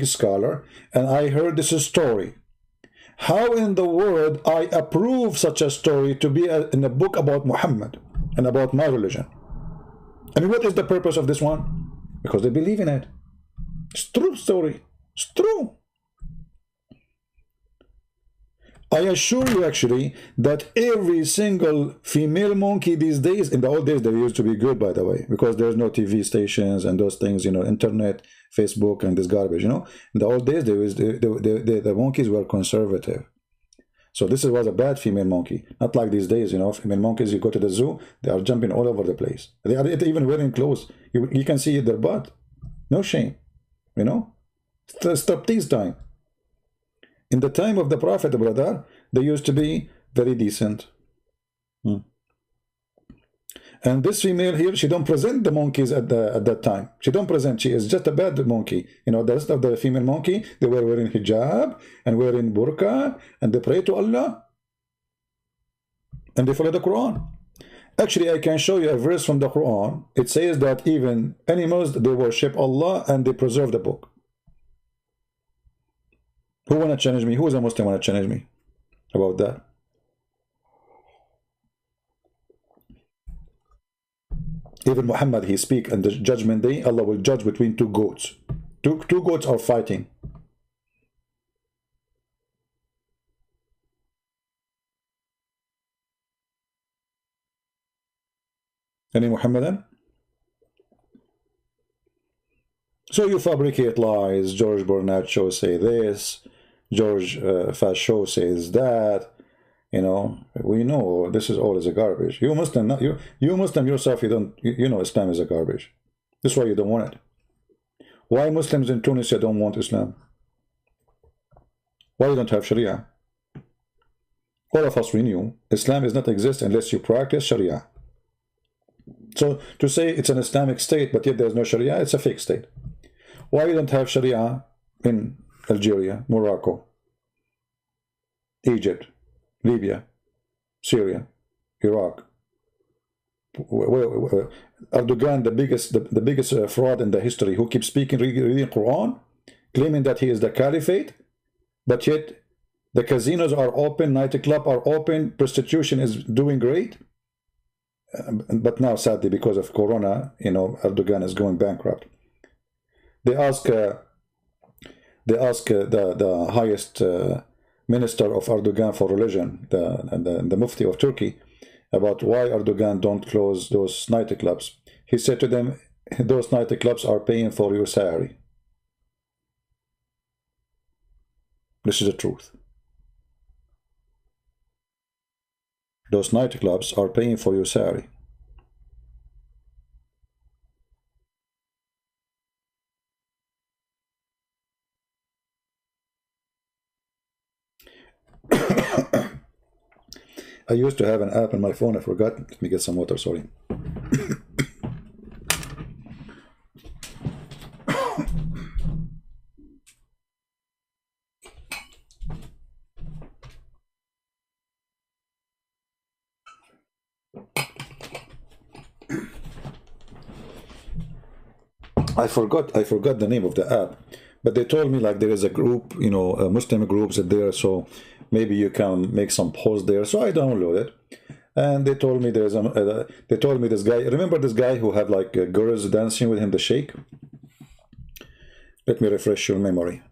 scholar, and I heard this story. How in the world I approve such a story to be in a book about Muhammad and about my religion? I mean, what is the purpose of this one? Because they believe in it. It's true story. It's true. I assure you actually that every single female monkey these days, in the old days they used to be good, by the way, because there's no TV stations and those things, you know, internet, Facebook and this garbage, you know. In the old days the monkeys were conservative. So this was a bad female monkey, not like these days, you know. Female monkeys, you go to the zoo, they are jumping all over the place. They are even wearing clothes. You can see their butt. No shame, you know. Stop this time. In the time of the Prophet, brother, they used to be very decent. And this female here, she don't present the monkeys at that time. She don't present. She is just a bad monkey. You know, the rest of the female monkey, they were wearing hijab and wearing burqa, and they pray to Allah, and they follow the Quran. Actually, I can show you a verse from the Quran. It says that even animals, they worship Allah and they preserve the book. Who want to challenge me? Who is a Muslim want to challenge me about that? Even Muhammad, he speak on the judgment day, Allah will judge between two goats. Two goats are fighting. Any Muhammadan? So you fabricate lies. George Bernard Shaw say this. George Fasho says that. You know, we know this is all is a garbage. You Muslim, not you Muslim yourself, you know Islam is a garbage. That's why you don't want it. Why Muslims in Tunisia don't want Islam? Why you don't have Sharia? All of us, we knew Islam does not exist unless you practice Sharia. So to say it's an Islamic state, but yet there's no Sharia, it's a fake state. Why you don't have Sharia in Algeria, Morocco, Egypt, Libya, Syria, Iraq? Erdogan, the biggest fraud in the history, who keeps speaking, reading Quran, claiming that he is the caliphate, but yet the casinos are open, nightclubs are open, prostitution is doing great. But now, sadly, because of Corona, you know, Erdogan is going bankrupt. They ask the highest minister of Erdogan for religion, the Mufti of Turkey, about why Erdogan don't close those nightclubs. He said to them, those nightclubs are paying for your salary. This is the truth. Those nightclubs are paying for your salary. I used to have an app on my phone. I forgot. Let me get some water. Sorry. I forgot the name of the app, but they told me like there is a group, you know, Muslim groups there, so maybe you can make some posts there. So I downloaded it, and they told me there's they told me this guy. Remember this guy who had like girls dancing with him, the sheikh? Let me refresh your memory.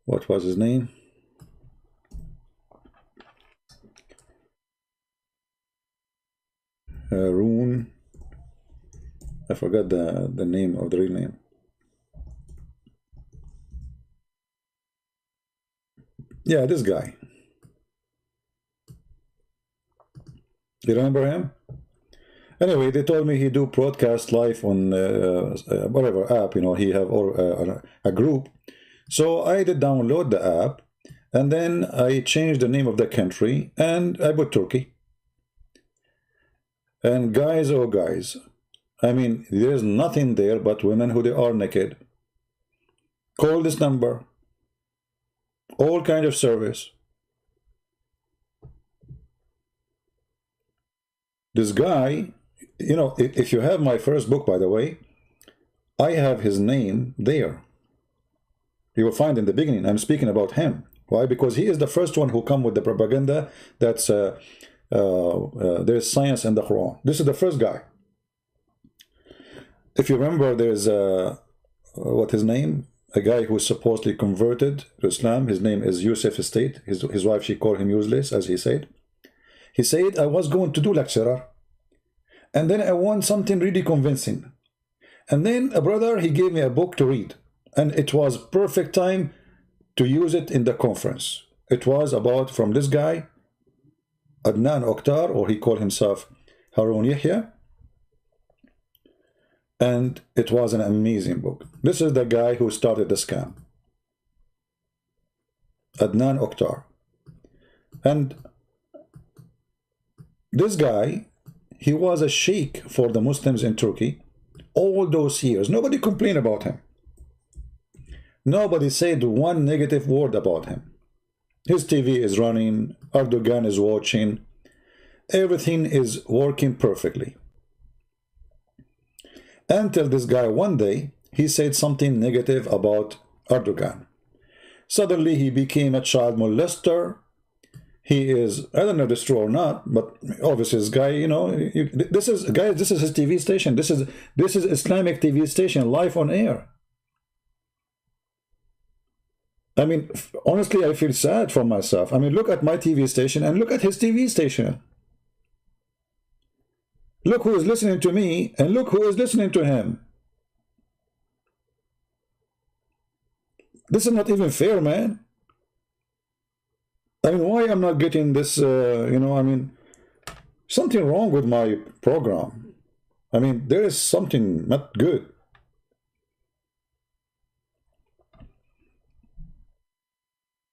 What was his name? Rune. I forgot the name of the real name. Yeah, this guy. You remember him? Anyway, they told me he do broadcast live on whatever app, you know, he have a group. So I did download the app, and then I changed the name of the country, and I put Turkey. And guys, oh guys, I mean, there's nothing there but women who they are naked. Call this number. All kind of service. This guy, you know, if you have my first book, by the way, I have his name there. You will find in the beginning, I'm speaking about him. Why? Because he is the first one who come with the propaganda that's there's science in the Quran. This is the first guy. If you remember, there's what his name? A guy who supposedly converted to Islam. His name is Yusuf Estate. His wife, she called him useless, as he said. He said, I was going to do lecturer, and then I want something really convincing. And then a brother, he gave me a book to read, and it was perfect time to use it in the conference. It was about, from this guy, Adnan Oktar, or he called himself Harun Yahya, and it was an amazing book. This is the guy who started the scam, Adnan Oktar. And this guy, he was a sheikh for the Muslims in Turkey all those years. Nobody complained about him. Nobody said one negative word about him. His TV is running, Erdogan is watching, everything is working perfectly. Until this guy one day, he said something negative about Erdogan. Suddenly he became a child molester. He is, I don't know if it's true or not, but obviously this guy, you know, this is his TV station. This is Islamic TV station, live on air. I mean, honestly, I feel sad for myself. I mean, look at my TV station and look at his TV station. Look who is listening to me and look who is listening to him. This is not even fair, man. I mean, why I'm not getting this, you know, I mean, something wrong with my program. I mean, there is something not good.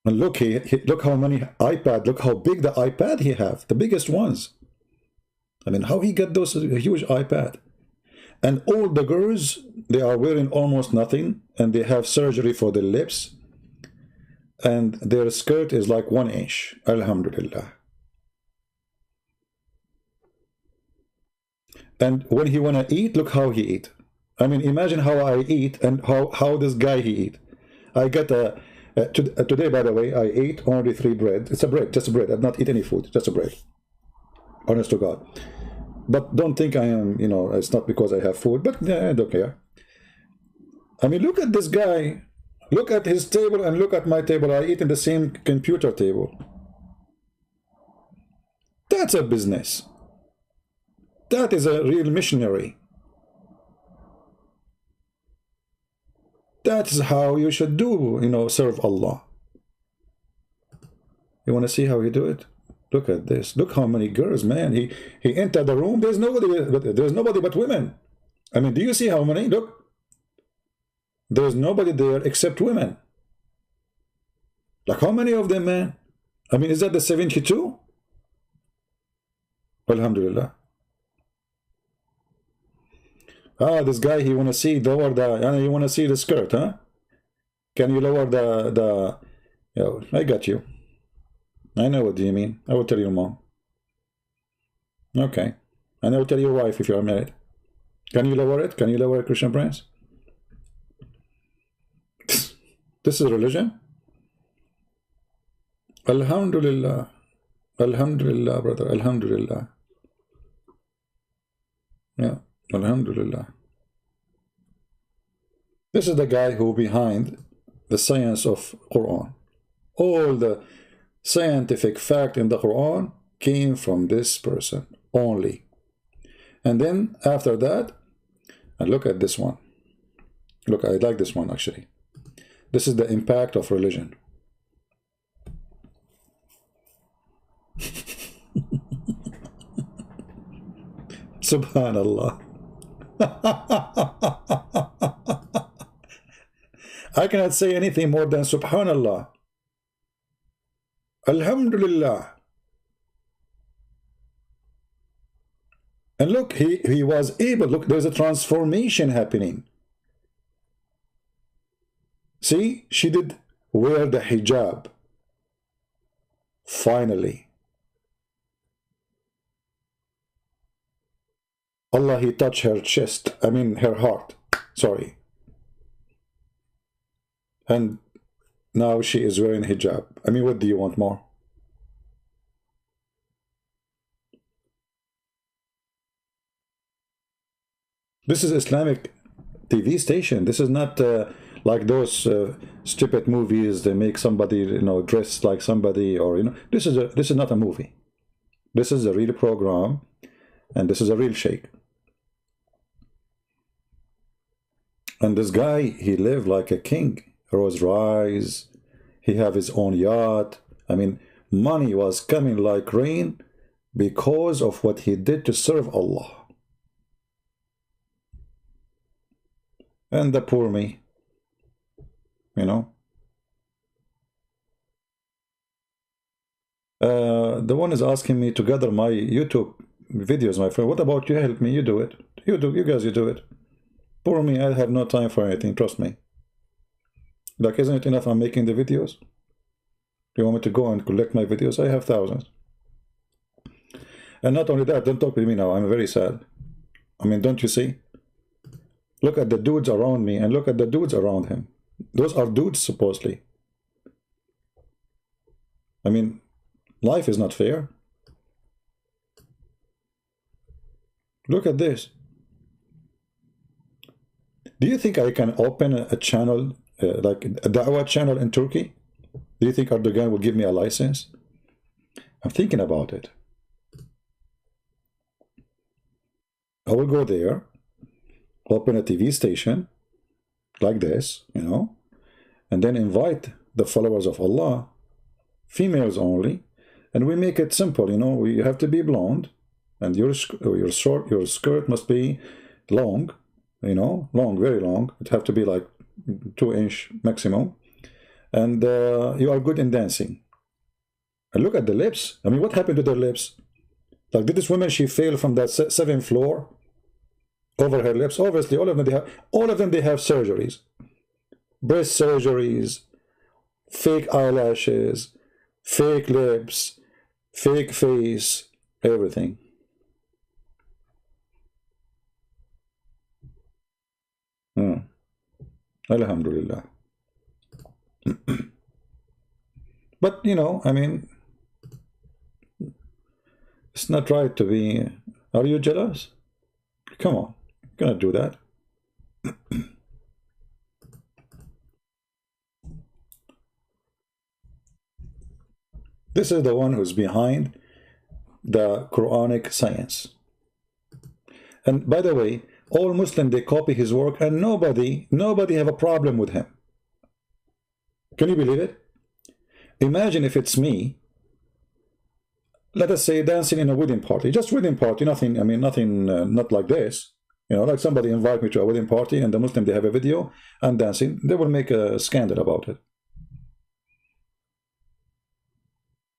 And look, look how many iPad, look how big the iPad he have, the biggest ones. I mean, how he got those huge iPad? And all the girls, they are wearing almost nothing, and they have surgery for their lips, and their skirt is like 1 inch. Alhamdulillah. And when he wanna eat, look how he eat. I mean, imagine how I eat and how this guy he eat. I got a today, by the way, I ate only 3 bread. It's a bread, just a bread. I did not eat any food, just a bread. Honest to God. But don't think I am, you know, it's not because I have food, but yeah, I don't care. I mean, look at this guy. Look at his table and look at my table. I eat in the same computer table. That's a business. That is a real missionary. That is how you should do, you know, serve Allah. You want to see how you do it? Look at this. Look how many girls, man. He entered the room. There's nobody but women. I mean, do you see how many? Look. There's nobody there except women. Like how many of them, man? I mean, is that the 72? Alhamdulillah. Ah, this guy, he want to see lower the, you want to see the skirt, huh? Can you lower the, I got you. I know what do you mean. I will tell your mom. Okay. And I will tell your wife if you are married. Can you lower it? Can you lower it, Christian Prince? This is religion? Alhamdulillah. Alhamdulillah, brother. Alhamdulillah. Yeah. Alhamdulillah. This is the guy who behind the science of Quran. All the scientific fact in the Quran came from this person only. And then after that, and look at this one. Look, I like this one actually. This is the impact of religion. Subhanallah. I cannot say anything more than Subhanallah. Alhamdulillah. And look, he was able, look, there's a transformation happening. See, she did wear the hijab. Finally. Allah, he touched her chest, I mean her heart, sorry. And now she is wearing hijab. I mean, what do you want more? This is Islamic TV station. This is not like those stupid movies. They make somebody, you know, dress like somebody, or you know. This is not a movie. This is a real program, and this is a real sheikh. And this guy, he lived like a king. Rolls Royce. He have his own yacht. I mean, money was coming like rain because of what he did to serve Allah. And the poor me, you know. The one is asking me to gather my YouTube videos, my friend. What about you? Help me. You do it. You guys, you do it. Poor me, I have no time for anything. Trust me. Like, isn't it enough I'm making the videos? You want me to go and collect my videos? I have thousands. And not only that, don't talk with me now. I'm very sad. I mean, don't you see? Look at the dudes around me and look at the dudes around him. Those are dudes, supposedly. I mean, life is not fair. Look at this. Do you think I can open a channel, like a da'wah channel in Turkey? Do you think Erdogan will give me a license? I'm thinking about it. I will go there, open a TV station like this, you know, and then invite the followers of Allah, females only, and we make it simple, you know. You have to be blonde, and your skirt must be long, you know, long, very long. It have to be like 2-inch maximum, and you are good in dancing. And look at the lips. I mean, what happened to their lips? Like, did this woman, she fell from that 7th floor over her lips? Obviously, all of them they have surgeries, breast surgeries, fake eyelashes, fake lips, fake face, everything. Alhamdulillah. But you know, I mean, it's not right to be. Are you jealous? Come on, you cannot do that. This is the one who's behind the Quranic science. And by the way, all Muslims, they copy his work, and nobody have a problem with him. Can you believe it? Imagine if it's me, let us say, dancing in a wedding party, just wedding party, nothing, I mean, nothing, not like this, you know, like somebody invite me to a wedding party and the Muslim, they have a video, I'm dancing, they will make a scandal about it.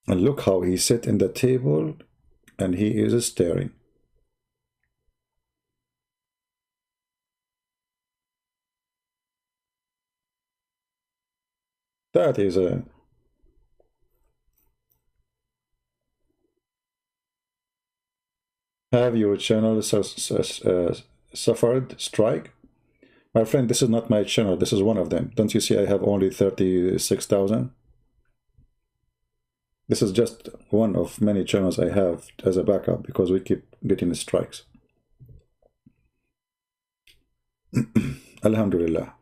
And look how he sat in the table and he is staring. That is a... Have your channel suffered strike? My friend, this is not my channel. This is one of them. Don't you see I have only 36,000? This is just one of many channels I have as a backup because we keep getting strikes. Alhamdulillah.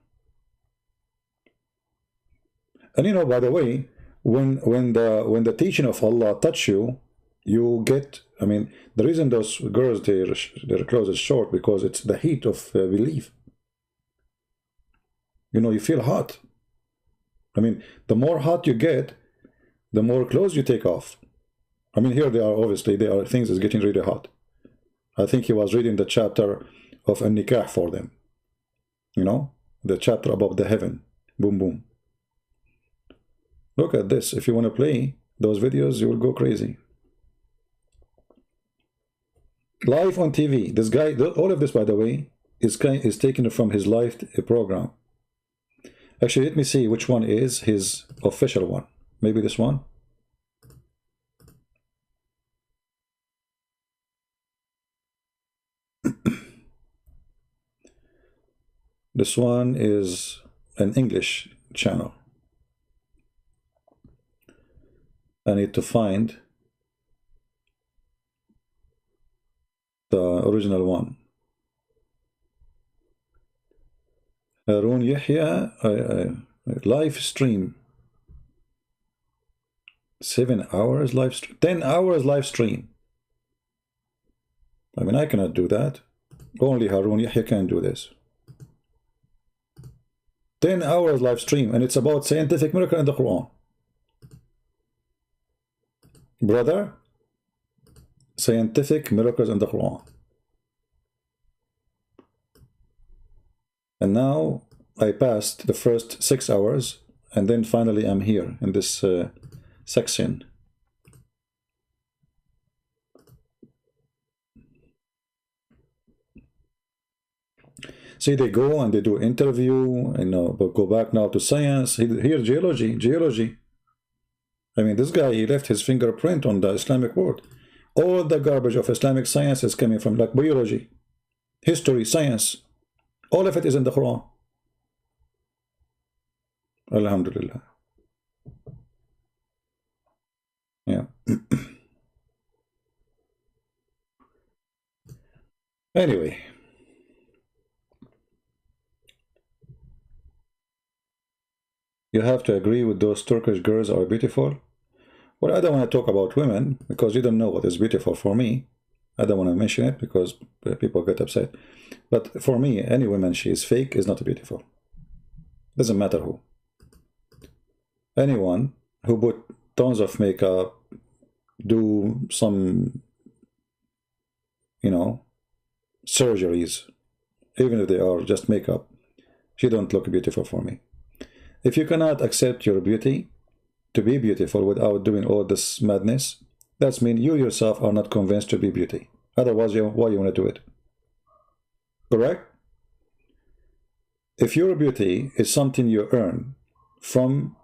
And you know, by the way, when the teaching of Allah touch you, you get, I mean, the reason those girls, their clothes is short, because it's the heat of belief. You know, you feel hot. I mean, the more hot you get, the more clothes you take off. I mean, here they are, obviously, there are things that's getting really hot. I think he was reading the chapter of An-Nikah for them. You know, the chapter above the heaven. Boom, boom. Look at this. If you want to play those videos, you will go crazy. Live on TV. This guy, all of this, by the way, is taken from his live program. Actually, let me see which one is his official one. Maybe this one. This one is an English channel. I need to find the original one. Harun Yahya live stream. 7 hours live stream. 10 hours live stream. I mean, I cannot do that. Only Harun Yahya can do this. 10 hours live stream, and it's about scientific miracle in the Quran. Brother, scientific miracles in the Quran. And now I passed the first 6 hours, and then finally I'm here in this section. See, they go and they do interview, but go back now to science. Here, geology. I mean, this guy, he left his fingerprint on the Islamic world. All the garbage of Islamic science is coming from like biology, history, science. All of it is in the Quran. Alhamdulillah. Yeah. Anyway. You have to agree with those Turkish girls are beautiful. Well, I don't want to talk about women because you don't know what is beautiful for me. I don't want to mention it because people get upset. But for me, any woman she is fake is not beautiful. Doesn't matter who. Anyone who put tons of makeup, do some, surgeries, even if they are just makeup, she don't look beautiful for me. If you cannot accept your beauty to be beautiful without doing all this madness, that means you yourself are not convinced to be beauty. Otherwise, why you want to do it? Correct? If your beauty is something you earn from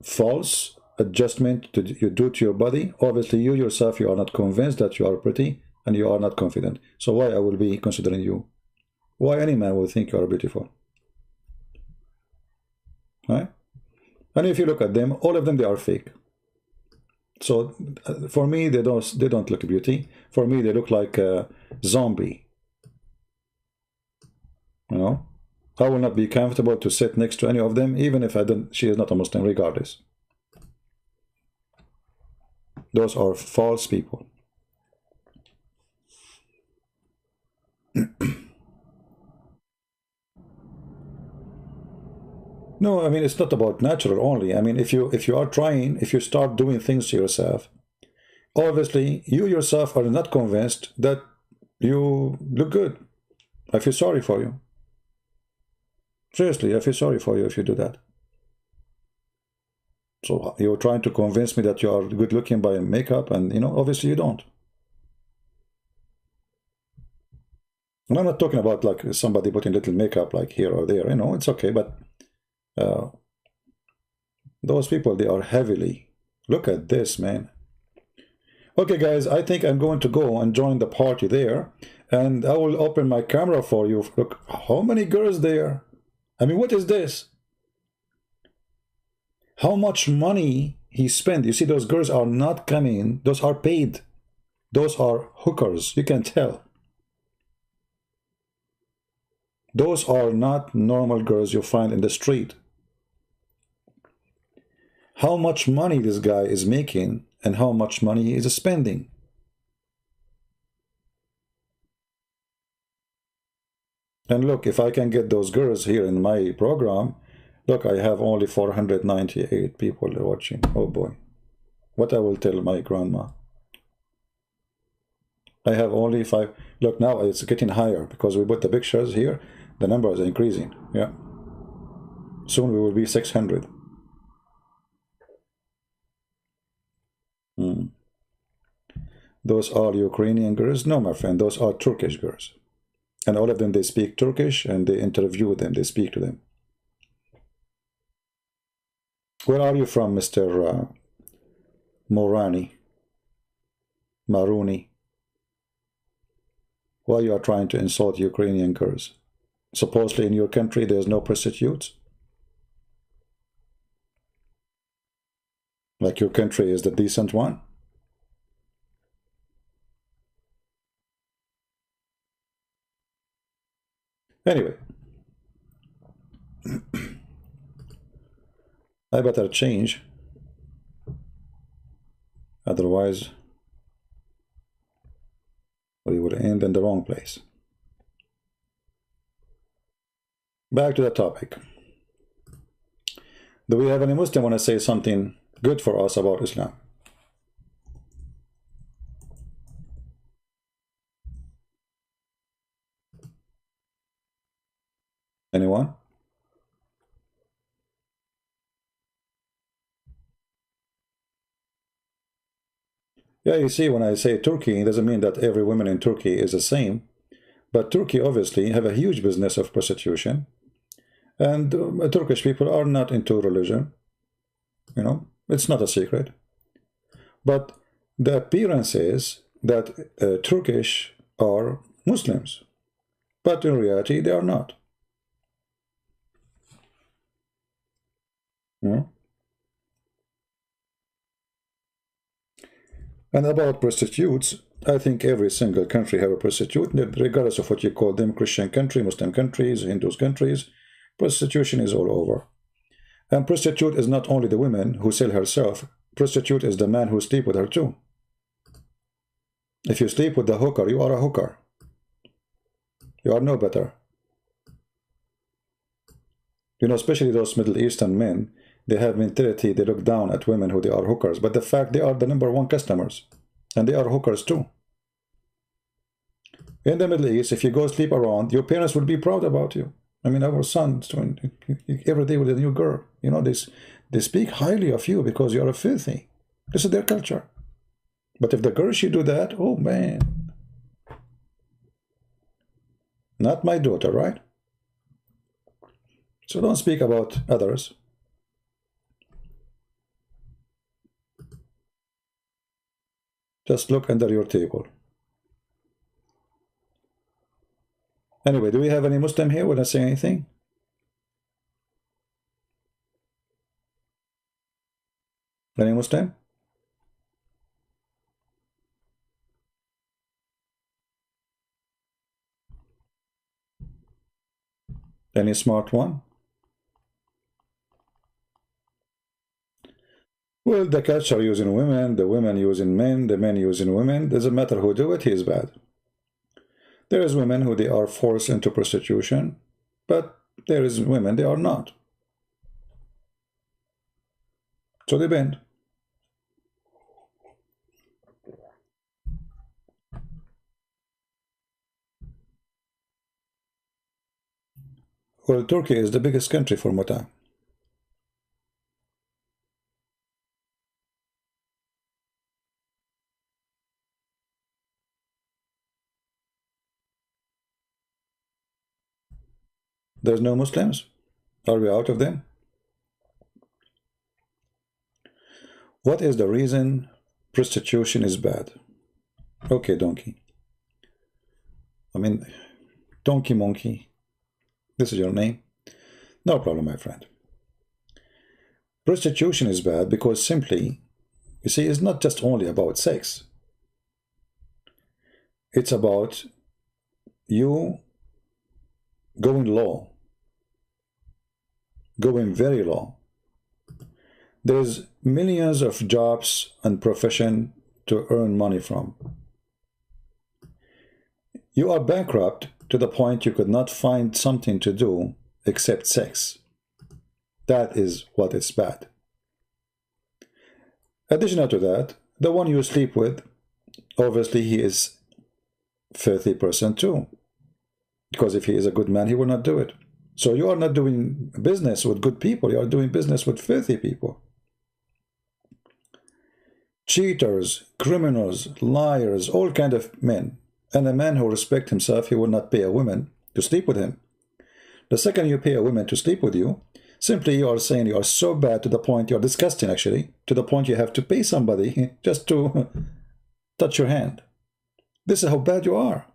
false adjustment you do to your body, obviously you yourself, you are not convinced that you are pretty and you are not confident. So why I will be considering you? Why any man will think you are beautiful? Right? And if you look at them, all of them, they are fake. So for me, they don't look beauty. For me, they look like a zombie. I will not be comfortable to sit next to any of them, even if she is not a Muslim, regardless. Those are false people. No, I mean, it's not about natural only. I mean, if you start doing things to yourself, obviously you yourself are not convinced that you look good. I feel sorry for you. Seriously, I feel sorry for you if you do that. So you're trying to convince me that you are good looking by makeup, and obviously you don't. And I'm not talking about like somebody putting little makeup like here or there, it's okay, but those people, they are heavily. Look at this, man. Okay, guys, I think I'm going to go and join the party there, and I will open my camera for you. Look, how many girls there? I mean, what is this? How much money he spent? You see, those girls are not coming. Those are paid. Those are hookers. You can tell. Those are not normal girls you find in the street. How much money this guy is making and how much money he is spending. And look, if I can get those girls here in my program, look, I have only 498 people watching. Oh boy. What I will tell my grandma. I have only 5. Look, now it's getting higher because we put the pictures here. The number is increasing. Yeah. Soon we will be 600. Those are Ukrainian girls? No, my friend, those are Turkish girls. And all of them, they speak Turkish and they interview them, they speak to them. Where are you from, Mr. Maruni? Why you are trying to insult Ukrainian girls? Supposedly in your country there's no prostitutes? Like your country is the decent one? Anyway, I better change, otherwise we will end in the wrong place. Back to the topic. Do we have any Muslim want to say something good for us about Islam? Anyone? Yeah, you see, when I say Turkey, it doesn't mean that every woman in Turkey is the same. But Turkey obviously have a huge business of prostitution. And Turkish people are not into religion. You know, it's not a secret. But the appearance is that Turkish are Muslims. But in reality, they are not. Hmm? And about prostitutes, I think every single country have a prostitute, regardless of what you call them, Christian country, Muslim countries, Hindu countries. Prostitution is all over. And prostitute is not only the woman who sell herself. Prostitute is the man who sleep with her too. If you sleep with the hooker, you are a hooker. You are no better. You know, especially those Middle Eastern men, they have mentality, they look down at women who they are hookers. But the fact they are the #1 customers. And they are hookers too. In the Middle East, if you go sleep around, your parents will be proud about you. I mean, our sons doing every day with a new girl. You know, they speak highly of you because you are filthy. This is their culture. But if the girl should do that, oh man. Not my daughter, right? So don't speak about others. Just look under your table. Anyway, do we have any Muslim here? Want to say anything? Any Muslim? Any smart one? Well, the culture using women, the women using men, the men using women. Doesn't matter who do it, he is bad. There is women who they are forced into prostitution, but there is women they are not. So they bend. Well, Turkey is the biggest country for Muta. There's no Muslims? Are we out of them? What is the reason prostitution is bad? Okay, donkey. I mean, donkey monkey. This is your name? No problem, my friend. Prostitution is bad because simply, you see, it's not just only about sex. It's about you going low. Going very low. There's millions of jobs and profession to earn money from. You are bankrupt to the point you could not find something to do except sex. That is what is bad. Additional to that, the one you sleep with, obviously he is a filthy person too. Because if he is a good man, he will not do it. So you are not doing business with good people, you are doing business with filthy people. Cheaters, criminals, liars, all kind of men. And a man who respects himself, he will not pay a woman to sleep with him. The second you pay a woman to sleep with you, simply you are saying you are so bad to the point, you are disgusting actually, to the point you have to pay somebody just to touch your hand. This is how bad you are.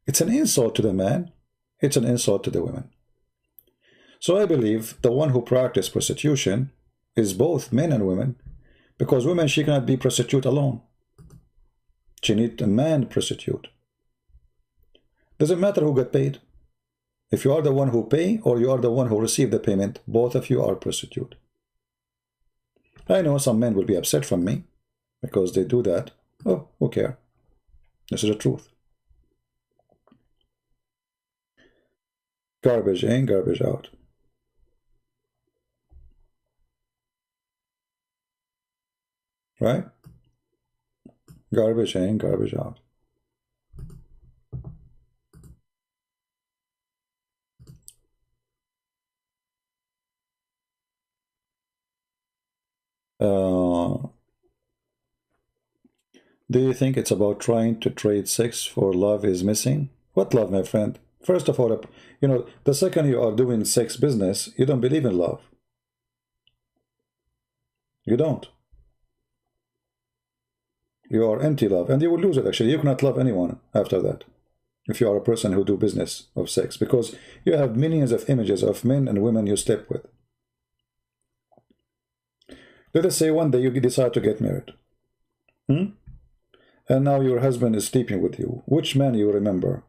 It's an insult to the man. It's an insult to the women. So I believe the one who practices prostitution is both men and women, because women, she cannot be prostitute alone. She needs a man prostitute. Doesn't matter who got paid. If you are the one who pay or you are the one who receive the payment, both of you are prostitute. I know some men will be upset from me because they do that. Oh, who cares? This is the truth. Garbage in, garbage out. Right? Garbage in, garbage out. Do you think it's about trying to trade sex for love is missing? What love, my friend? First of all, you know, the second you are doing sex business, you don't believe in love. You don't. You are anti-love, and you will lose it, actually. You cannot love anyone after that, if you are a person who do business of sex, because you have millions of images of men and women you sleep with. Let us say one day you decide to get married. And now your husband is sleeping with you. Which man you remember?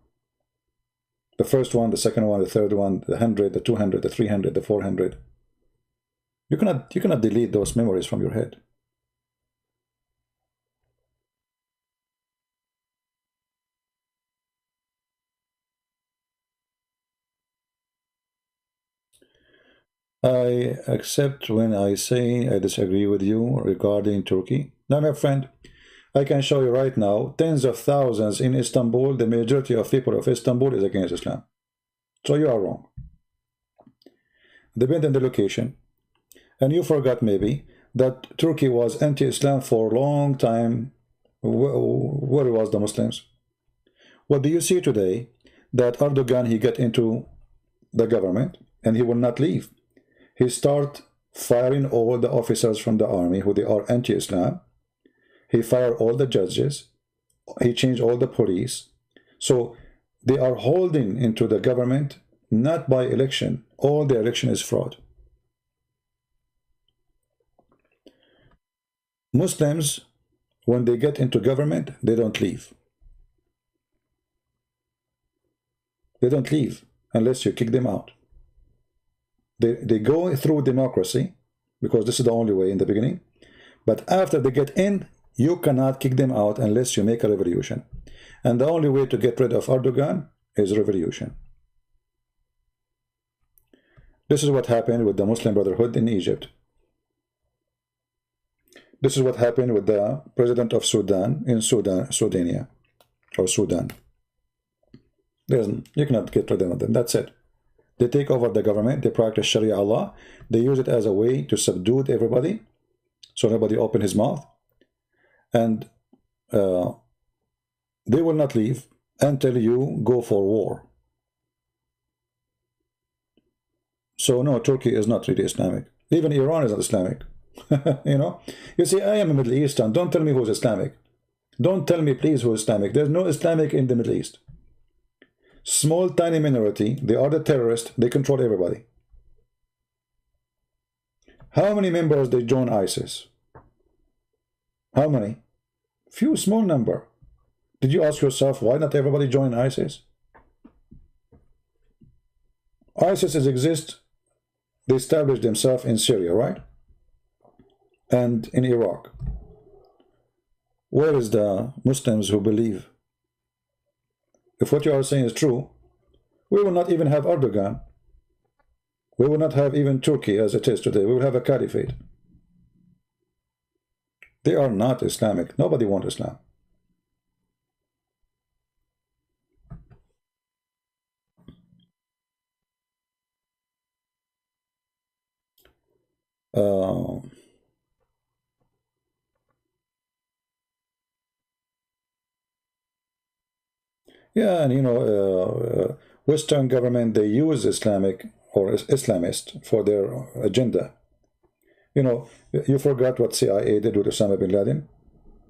The first one, the second one, the third one, the 100, the 200, the 300, the 400. You cannot delete those memories from your head. I accept when I say I disagree with you regarding Turkey. Now, my friend, I can show you right now, tens of thousands in Istanbul, the majority of people of Istanbul is against Islam. So you are wrong. Depends on the location. And you forgot maybe that Turkey was anti-Islam for a long time. Where was the Muslims? What do you see today? That Erdogan, he get into the government and he will not leave. He start firing all the officers from the army who they are anti-Islam. He fired all the judges. He changed all the police. So they are holding into the government not by election. All the election is fraud. Muslims, when they get into government, they don't leave. They don't leave unless you kick them out. They go through democracy, because this is the only way in the beginning. But after they get in, you cannot kick them out unless you make a revolution. And the only way to get rid of Erdogan is revolution. This is what happened with the Muslim Brotherhood in Egypt. This is what happened with the president of Sudan in Sudan. You cannot get rid of them. That's it. They take over the government. They practice Sharia law. They use it as a way to subdue everybody, so nobody open his mouth. And they will not leave until you go for war. So no, Turkey is not really Islamic. Even Iran is not Islamic. You know, you see, I am a Middle Eastern. Don't tell me who's Islamic. Don't tell me, please, who's Islamic. There's no Islamic in the Middle East. Small, tiny minority. They are the terrorists. They control everybody. How many members they join ISIS? How many? Few, small number. Did you ask yourself why not everybody join ISIS? ISIS exists. They established themselves in Syria, right? And in Iraq. Where is the Muslims who believe? If what you are saying is true, we will not even have Erdogan. We will not have even Turkey as it is today. We will have a caliphate. They are not Islamic. Nobody wants Islam. Yeah, and you know, Western government, they use Islamic or Islamist for their agenda. You know, you forgot what CIA did with Osama bin Laden?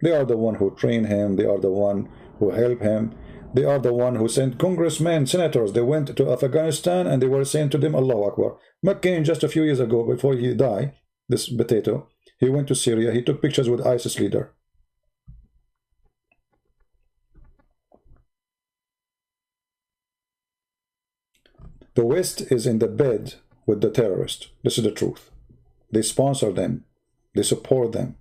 They are the one who trained him. They are the one who helped him. They are the one who sent congressmen, senators. They went to Afghanistan and they were saying to them, Allahu Akbar. McCain, just a few years ago, before he died, this potato, he went to Syria. He took pictures with ISIS leader. The West is in the bed with the terrorists. This is the truth. They sponsor them. They support them.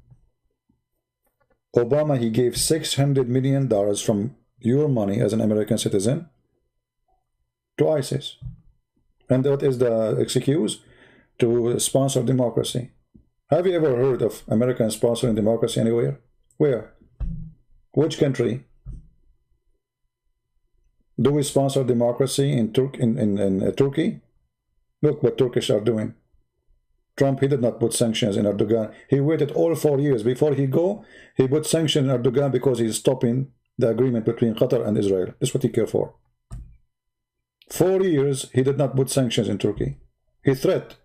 Obama, he gave $600 million from your money as an American citizen to ISIS. And that is the excuse to sponsor democracy. Have you ever heard of American sponsoring democracy anywhere? Where? Which country? Do we sponsor democracy in Turkey? Look what Turkish are doing. Trump, he did not put sanctions in Erdogan. He waited all 4 years before he go. He put sanctions in Erdogan because he's stopping the agreement between Qatar and Israel. That's what he cared for. 4 years, he did not put sanctions in Turkey. He threat.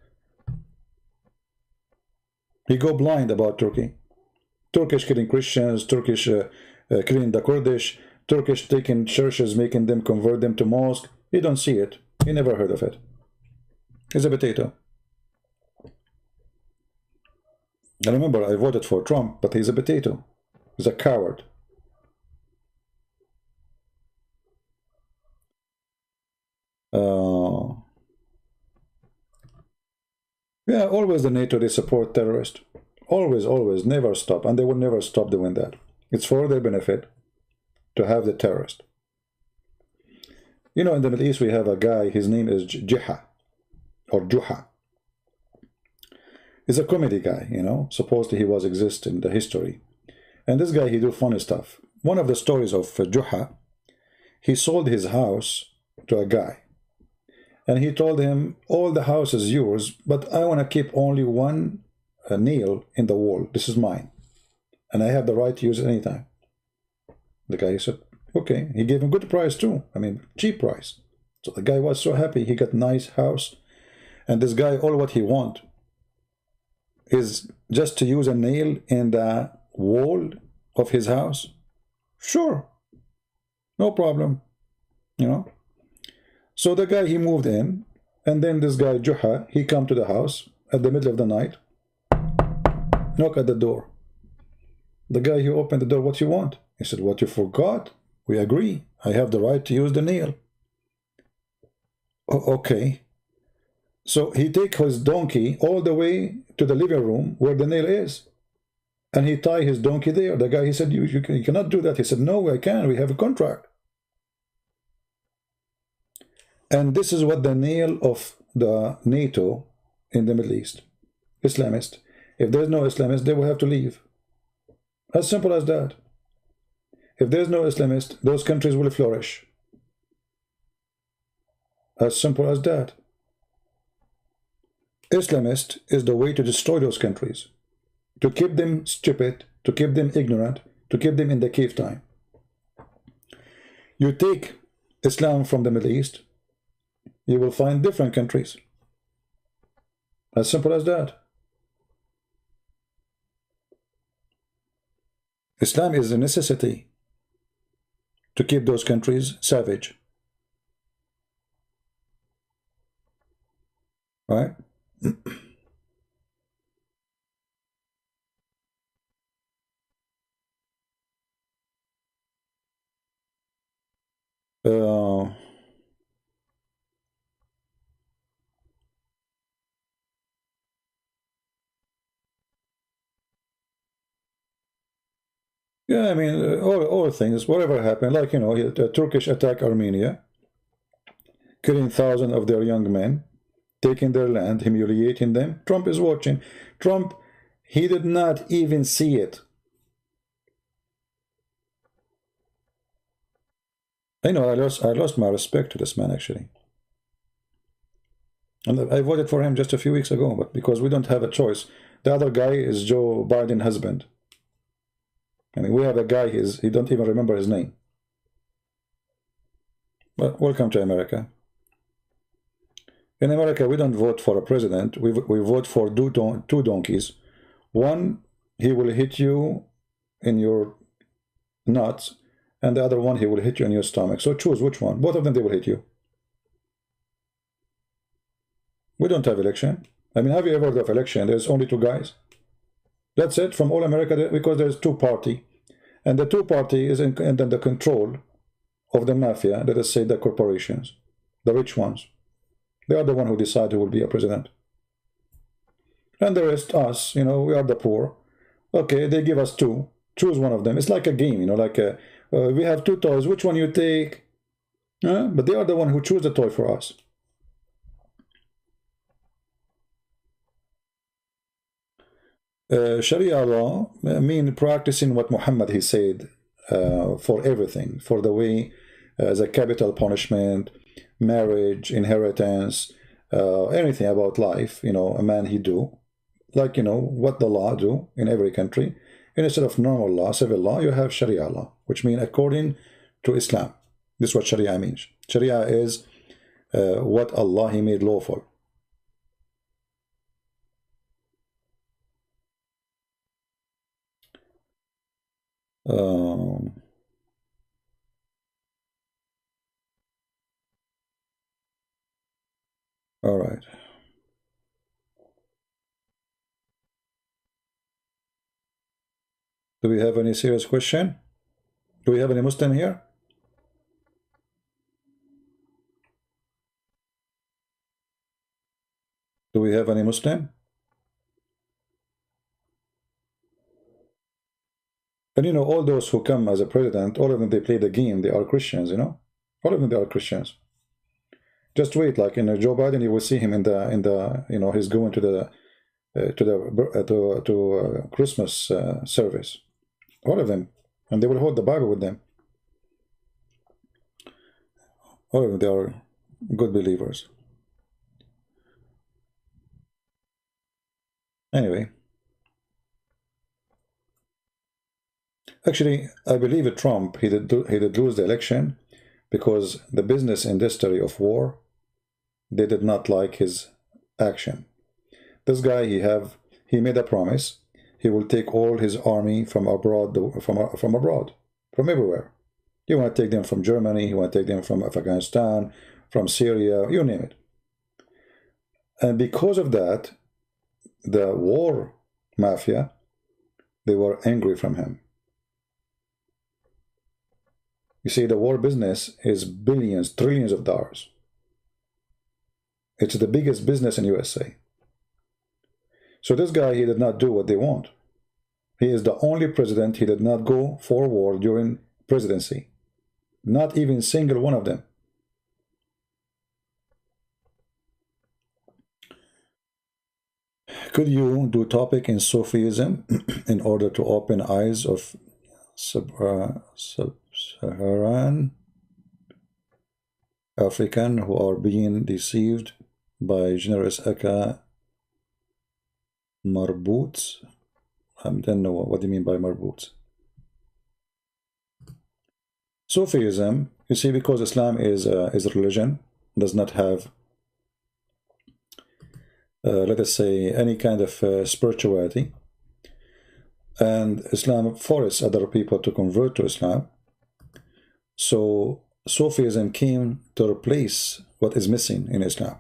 He go blind about Turkey. Turkish killing Christians, Turkish killing the Kurdish, Turkish taking churches, making them convert them to mosque. He don't see it. He never heard of it. He's a potato. I remember I voted for Trump, but he's a potato. He's a coward. Yeah, always the NATO, they support terrorists. Always, always, never stop. And they will never stop doing that. It's for their benefit to have the terrorist. You know, in the Middle East, we have a guy, his name is Jiha, or Juha. He's a comedy guy, you know, supposedly he was exist in the history. And this guy, he do funny stuff. One of the stories of Juha, he sold his house to a guy. And he told him, all the house is yours, but I want to keep only one nail in the wall. This is mine. And I have the right to use it anytime. The guy said, okay. He gave him good price too. I mean, cheap price. So the guy was so happy. He got nice house. And this guy, all what he want is just to use a nail in the wall of his house. Sure. No problem. You know. So the guy, he moved in. And then this guy, Juha, he come to the house at the middle of the night. Knock at the door. The guy, he opened the door. What you want? He said, what you forgot? We agree. I have the right to use the nail. Okay. So he take his donkey all the way to the living room where the nail is. And he tie his donkey there. The guy, he said, you cannot do that. He said, no, I can. We have a contract. And this is what the nail of the NATO in the Middle East. Islamist. If there's no Islamist, they will have to leave. As simple as that. If there's no Islamist, those countries will flourish. As simple as that. Islamist is the way to destroy those countries. To keep them stupid, to keep them ignorant, to keep them in the cave time. You take Islam from the Middle East, you will find different countries. As simple as that. Islam is a necessity to keep those countries savage. Right? Yeah, I mean, all things, whatever happened, like, you know, the Turkish attack Armenia, killing thousands of their young men, taking their land, humiliating them. Trump is watching. Trump, he did not even see it. I know, I lost my respect to this man, actually. And I voted for him just a few weeks ago, but because we don't have a choice. The other guy is Joe Biden's husband. I mean, we have a guy, he don't even remember his name. But welcome to America. In America, we don't vote for a president. We vote for two donkeys. One, he will hit you in your nuts, and the other one, he will hit you in your stomach. So choose which one. Both of them, they will hit you. We don't have election. I mean, have you ever heard of election? There's only two guys. That's it from all America, because there's two party. And the two party is under the control of the mafia, let us say the corporations, the rich ones. They are the one who decide who will be a president. And the rest, us, you know, we are the poor. Okay, they give us two. Choose one of them. It's like a game, you know, like we have two toys. Which one you take? But they are the one who choose the toy for us. Sharia law mean practicing what Muhammad he said for everything, for the way the capital punishment, marriage, inheritance, anything about life, you know, a man he do, like, you know, what the law do in every country. And instead of normal law, civil law, you have Sharia law, which means according to Islam. This is what Sharia means. Sharia is what Allah he made lawful. All right. Do we have any serious question? Do we have any Muslim here? Do we have any Muslim? And you know, all those who come as a president, all of them, they play the game. They are Christians, you know. All of them, they are Christians. Just wait, like in Joe Biden, you will see him in the you know, he's going to the Christmas service. All of them, and they will hold the Bible with them. All of them, they are good believers. Anyway. Actually, I believe Trump, he did lose the election because the business industry of war, they did not like his action. This guy, he made a promise. He will take all his army from abroad, from everywhere. You want to take them from Germany, you want to take them from Afghanistan, from Syria, you name it. And because of that, the war mafia, they were angry from him. You see, the war business is billions, trillions of dollars. It's the biggest business in USA. So this guy, he did not do what they want. He is the only president, he did not go for war during presidency. Not even single one of them. Could you do topic in Sufism in order to open eyes of Sub-Saharan African who are being deceived by generous Aka Marboots? I don't know what do you mean by Marboots. Sufism, you see, because Islam is a religion, does not have let us say any kind of spirituality, and Islam forces other people to convert to Islam. So Sufism came to replace what is missing in Islam.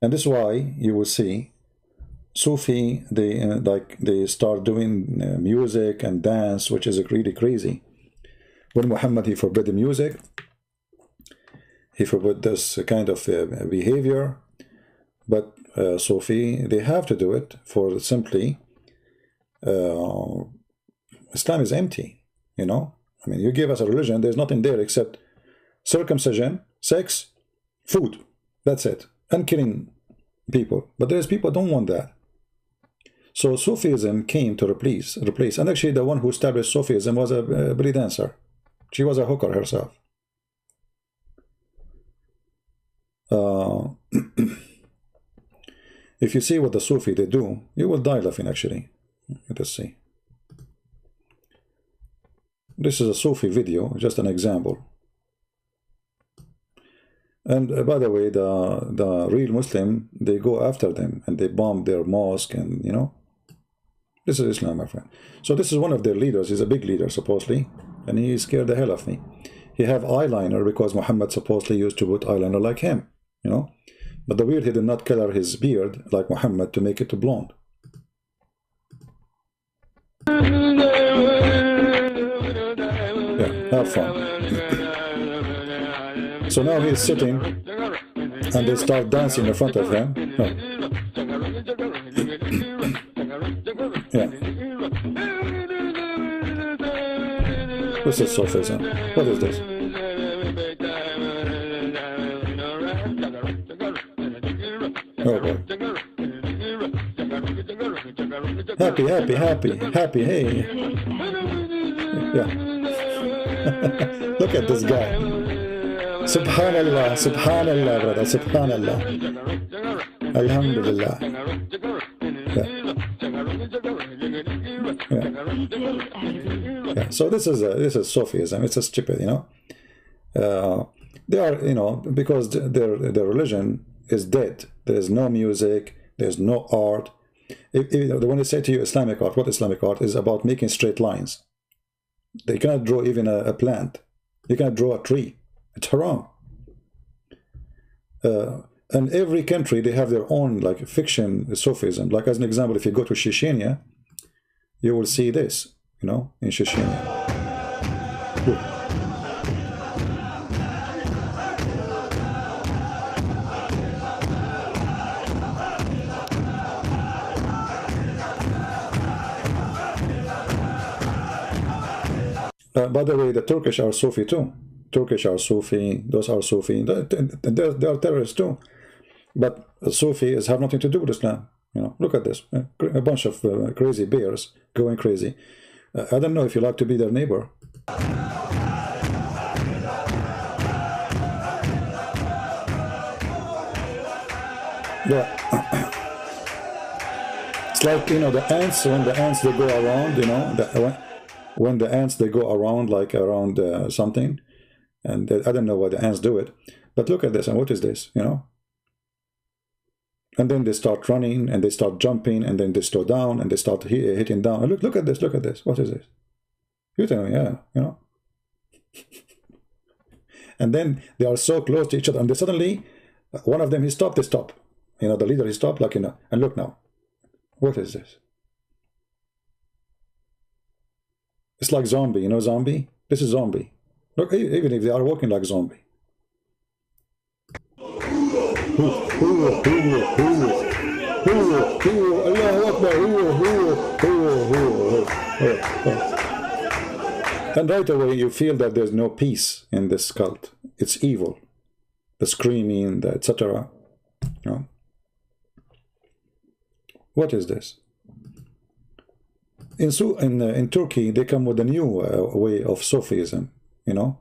And this is why you will see Sufi, they start doing music and dance, which is really crazy. When Muhammad, he forbid the music, he forbid this kind of behavior, but Sufi, they have to do it for simply Islam is empty, you know. I mean, you give us a religion, there's nothing there except circumcision, sex, food. That's it. And killing people. But there's people don't want that. So Sufism came to replace. And actually the one who established Sufism was a belly dancer. She was a hooker herself. If you see what the Sufi they do, you will die laughing actually. Let us see. This is a Sufi video, just an example. And by the way, the real Muslim, they go after them and they bomb their mosque, and you know, This is Islam, my friend. So this is one of their leaders. He's a big leader, supposedly, and he scared the hell of me. He have eyeliner because Muhammad supposedly used to put eyeliner like him, you know. But the weird, he did not color his beard like Muhammad to make it blonde. Yeah, have fun. So now he's sitting, and they start dancing in front of him. Oh. Yeah. This is Sufism. What is this? Oh boy. Happy, happy, happy, happy, hey. Yeah. Look at this guy. Subhanallah, Subhanallah, brother, Subhanallah. Alhamdulillah. Yeah. Yeah. So this is Sufism. It's a stupid, you know. They are, you know, because their religion is dead. There is no music. There's no art. When they say to you Islamic art, what Islamic art is about making straight lines. They cannot draw even a plant. You cannot draw a tree. It's haram. And every country, they have their own like fiction Sufism. Like as an example, if you go to Chechnya, you will see this, you know, in Chechnya. By the way, the Turkish are Sufi too. Turkish are Sufi, those are Sufi. They are terrorists too. But Sufis have nothing to do with Islam. You know, look at this. A bunch of crazy bears going crazy. I don't know if you like to be their neighbor. Yeah. It's like, you know, the ants, when the ants, they go around, you know, when the ants, they go around, like around something, and I don't know why the ants do it, but look at this, and what is this, you know? And then they start running, and they start jumping, and then they slow down, and they start hitting down. And look at this, what is this? You tell me, yeah, you know? And then they are so close to each other, and they suddenly, one of them, he stopped, they stop. You know, the leader, he stopped, like, you know, and look now. What is this? It's like zombie, you know, zombie? This is zombie. Look, even if they are walking like zombie. And right away you feel that there's no peace in this cult. It's evil. The screaming, the etc. You know? What is this? In Turkey, they come with a new way of Sufism, you know,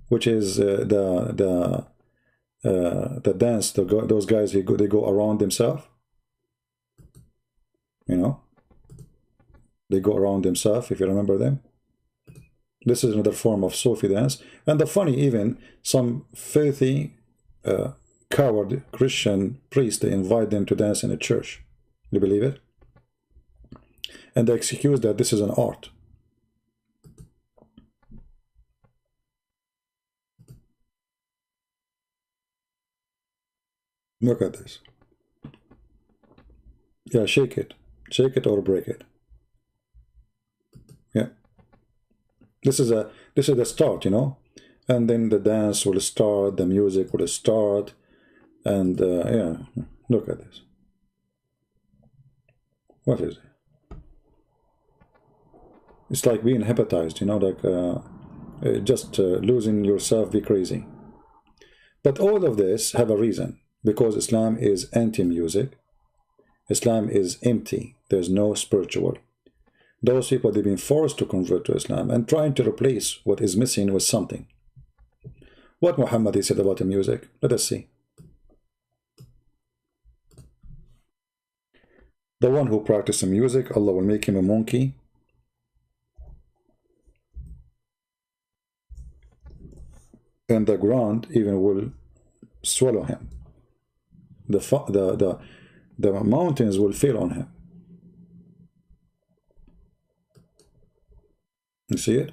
which is the dance. Those guys, they go around themselves, you know. They go around themselves, if you remember them. This is another form of Sufi dance. And the funny, even some filthy, coward Christian priest, they invite them to dance in a church. You believe it? And they excuse that this is an art. Look at this. Yeah, shake it or break it. Yeah. This is the start, you know, and then the dance will start, the music will start, and yeah, look at this. What is it? It's like being hypnotized, you know, like just losing yourself, be crazy. But all of this have a reason, because Islam is anti-music. Islam is empty. There's no spiritual. Those people, they've been forced to convert to Islam and trying to replace what is missing with something. What Muhammad said about the music? Let us see. The one who practices music, Allah will make him a monkey. And the ground even will swallow him. The mountains will fall on him. You see it?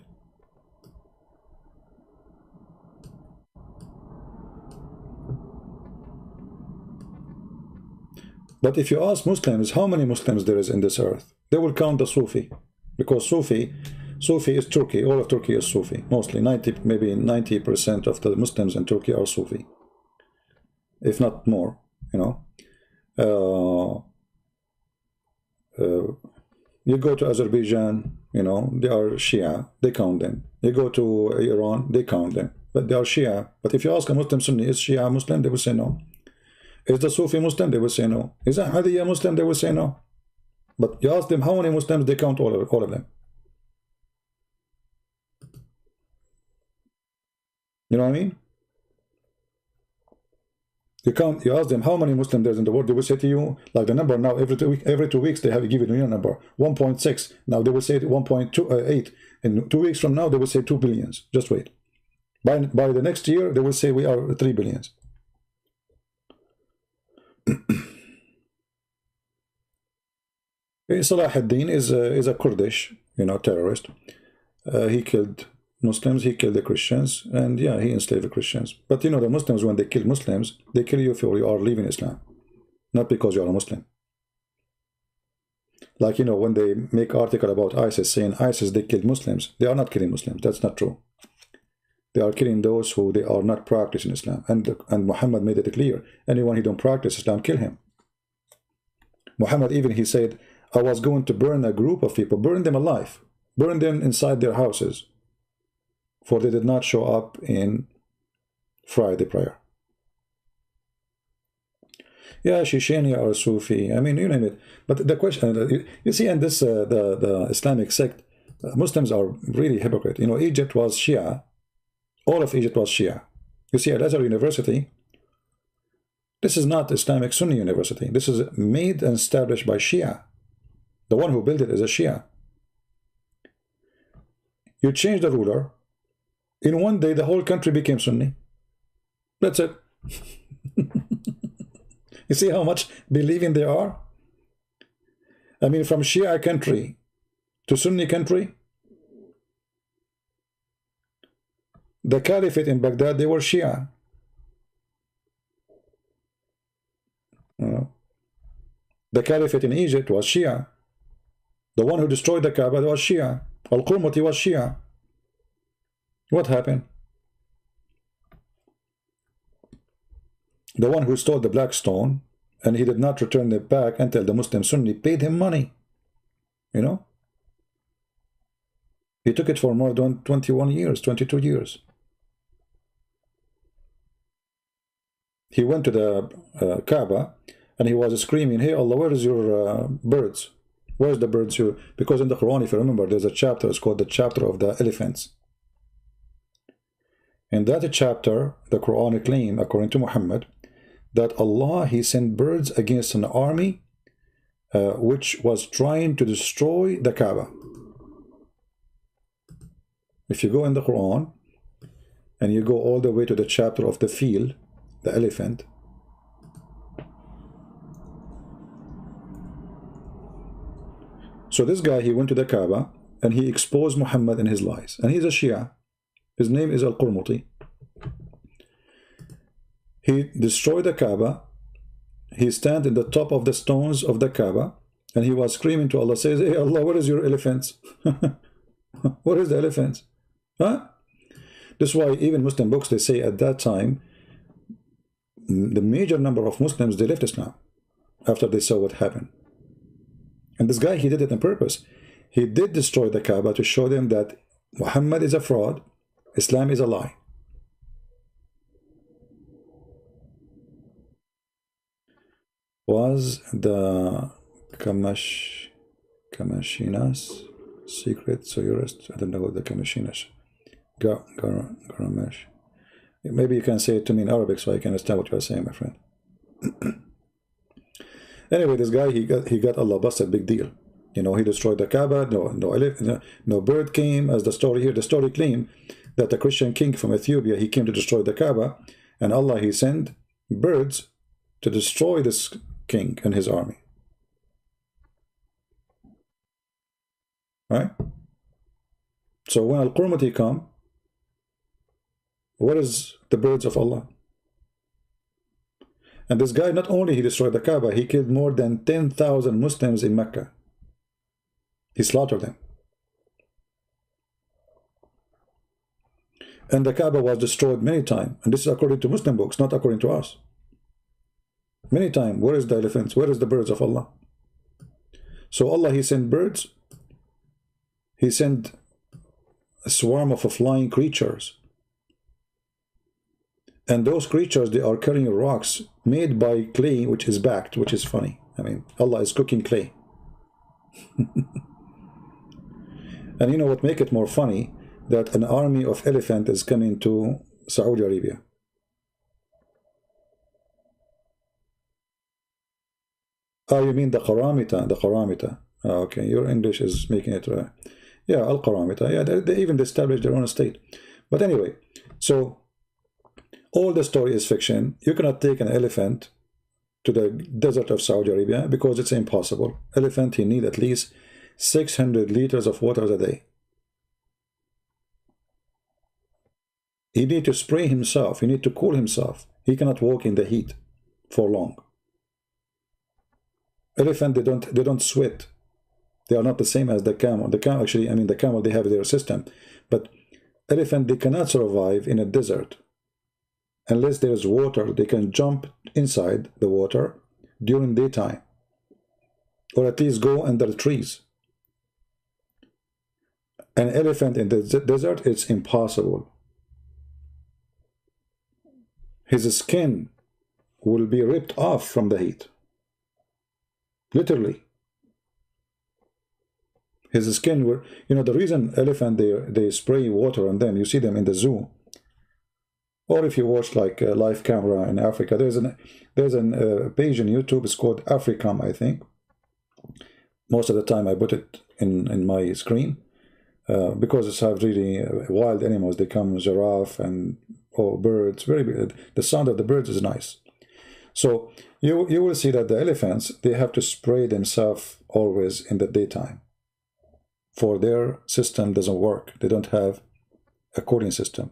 But if you ask Muslims how many Muslims there is in this earth, they will count the Sufi, because Sufi is Turkey. All of Turkey is Sufi. Mostly 90, maybe 90% of the Muslims in Turkey are Sufi, if not more. You know, you go to Azerbaijan, you know, they are Shia. They count them. You go to Iran, they count them, but they are Shia. But if you ask a Muslim Sunni, is Shia Muslim? They will say no. Is the Sufi Muslim? They will say no. Is the Ahmadiyya Muslim? They will say no. But you ask them how many Muslims, they count all of them. You know what I mean? You ask them how many Muslims there's in the world, they will say to you, like the number now, every 2 weeks they have given you a number, 1.6. Now they will say 1.28. In 2 weeks from now, they will say 2 billions. Just wait. By the next year, they will say we are 3 billions. Salah ad-Din is a Kurdish, you know, terrorist. He killed Muslims, he killed the Christians, and yeah, he enslaved the Christians. But you know, the Muslims, when they kill Muslims, they kill you for you are leaving Islam, not because you are a Muslim. Like, you know, when they make article about ISIS saying ISIS, they killed Muslims, they are not killing Muslims. That's not true. They are killing those who they are not practicing Islam. And Muhammad made it clear, anyone who don't practice Islam, kill him. Muhammad even, he said, I was going to burn a group of people, burn them alive, burn them inside their houses, for they did not show up in Friday prayer. Yeah, Shishania or Sufi, I mean, you name it. But the question, you see, in this, the Islamic sect, Muslims are really hypocrite. You know, Egypt was Shia. All of Egypt was Shia. You see, at Azhar University, this is not Islamic Sunni University. This is made and established by Shia. The one who built it is a Shia. You change the ruler, in one day the whole country became Sunni. That's it. You see how much believing they are? I mean, from Shia country to Sunni country. The Caliphate in Baghdad, they were Shia. The Caliphate in Egypt was Shia. The one who destroyed the Kaaba was Shia. Al-Qurmuti was Shia. What happened? The one who stole the black stone, and he did not return it back until the Muslim Sunni paid him money. You know? He took it for more than 21 years, 22 years. He went to the Kaaba, and he was screaming, hey Allah, where is your birds? Where's the birds? Because in the Quran, if you remember, there's a chapter, it's called the chapter of the elephants. In that chapter, the Quran claims, according to Muhammad, that Allah, he sent birds against an army which was trying to destroy the Kaaba. If you go in the Quran, and you go all the way to the chapter of the field, the elephant, so this guy, he went to the Kaaba and he exposed Muhammad in his lies, and he's a Shia. His name is Al-Qurmuti. He destroyed the Kaaba. He stand in the top of the stones of the Kaaba, and he was screaming to Allah, says, hey Allah, where is your elephants? Where is the elephants? Huh? That's why even Muslim books, they say at that time, the major number of Muslims, they left Islam after they saw what happened. And this guy, he did it on purpose. He did destroy the Kaaba to show them that Muhammad is a fraud, Islam is a lie. Was the Kamashinas secret? So you're, I don't know what the Kamashinas. Garamash. Maybe you can say it to me in Arabic so I can understand what you are saying, my friend. Anyway, this guy, he got Allah busted, big deal. You know, he destroyed the Kaaba. No bird came, as the story here. The story claimed that the Christian king from Ethiopia, he came to destroy the Kaaba, and Allah, he sent birds to destroy this king and his army. Right? So when Al-Qurmati come, where is the birds of Allah? And this guy, not only he destroyed the Kaaba, he killed more than 10,000 Muslims in Mecca. He slaughtered them. And the Kaaba was destroyed many times. And this is according to Muslim books, not according to us. Many times. Where is the elephants? Where is the birds of Allah? So Allah, he sent birds. He sent a swarm of flying creatures. And those creatures, they are carrying rocks made by clay, which is backed, which is funny. I mean, Allah is cooking clay. And you know what make it more funny? That an army of elephant is coming to Saudi Arabia. Oh, you mean the Qaramita, the Qaramita. Oh, okay, your English is making it yeah, Al-Qaramita. Yeah, they even established their own state. But anyway, so all the story is fiction. You cannot take an elephant to the desert of Saudi Arabia because it's impossible. Elephant, he need at least 600 liters of water a day. He need to spray himself. He need to cool himself. He cannot walk in the heat for long. Elephant, they don't sweat. They are not the same as the camel. The camel, actually, I mean, the camel, they have their system. But elephant, they cannot survive in a desert unless there is water. They can jump inside the water during daytime, or at least go under the trees. An elephant in the desert, it's impossible. His skin will be ripped off from the heat. Literally. His skin will, you know, the reason elephant, they spray water on them, you see them in the zoo. Or if you watch like a live camera in Africa, there's an page on YouTube, it's called Africam, I think. Most of the time I put it in my screen because it's have really wild animals. They come giraffe and birds, very big. The sound of the birds is nice. So you will see that the elephants, they have to spray themselves always in the daytime. For their system doesn't work. They don't have a cooling system.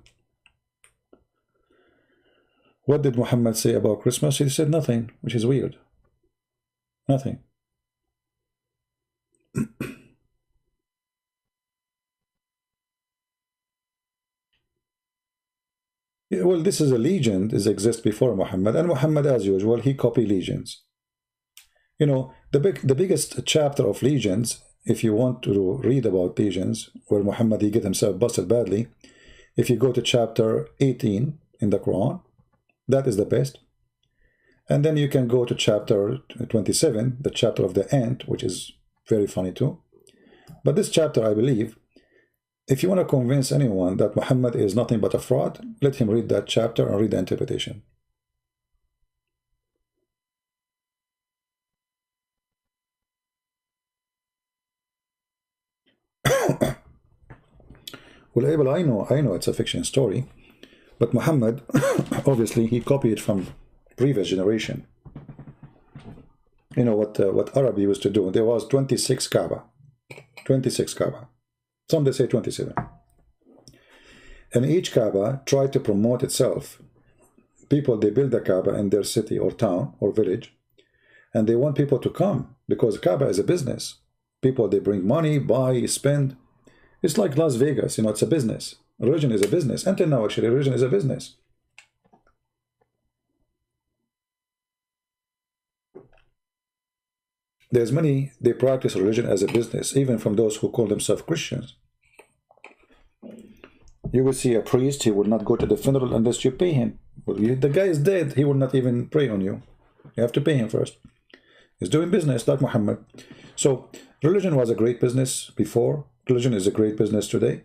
What did Muhammad say about Christmas? He said nothing, which is weird. Nothing. Yeah, well, this is a legend. It exists before Muhammad, and Muhammad, as usual, he copied legends. You know, the biggest chapter of legends, if you want to read about legends, where Muhammad, he get himself busted badly, if you go to chapter 18 in the Quran, that is the best. And then you can go to chapter 27, the chapter of the ant, which is very funny too. But this chapter, I believe, if you want to convince anyone that Muhammad is nothing but a fraud, let him read that chapter and read the interpretation. Well, Abel, I know it's a fiction story, but Muhammad, obviously, he copied from previous generation. You know what Arab used to do? There was 26 Kaaba. 26 Kaaba. Some they say 27. And each Kaaba tried to promote itself. People, they build a Kaaba in their city or town or village, and they want people to come because Kaaba is a business. People, they bring money, buy, spend. It's like Las Vegas, you know, it's a business. Religion is a business. Until now, actually, religion is a business. There's many, they practice religion as a business, even from those who call themselves Christians. You will see a priest, he will not go to the funeral unless you pay him. Well, the guy is dead, he will not even pray on you. You have to pay him first. He's doing business like Muhammad. So, religion was a great business before. Religion is a great business today.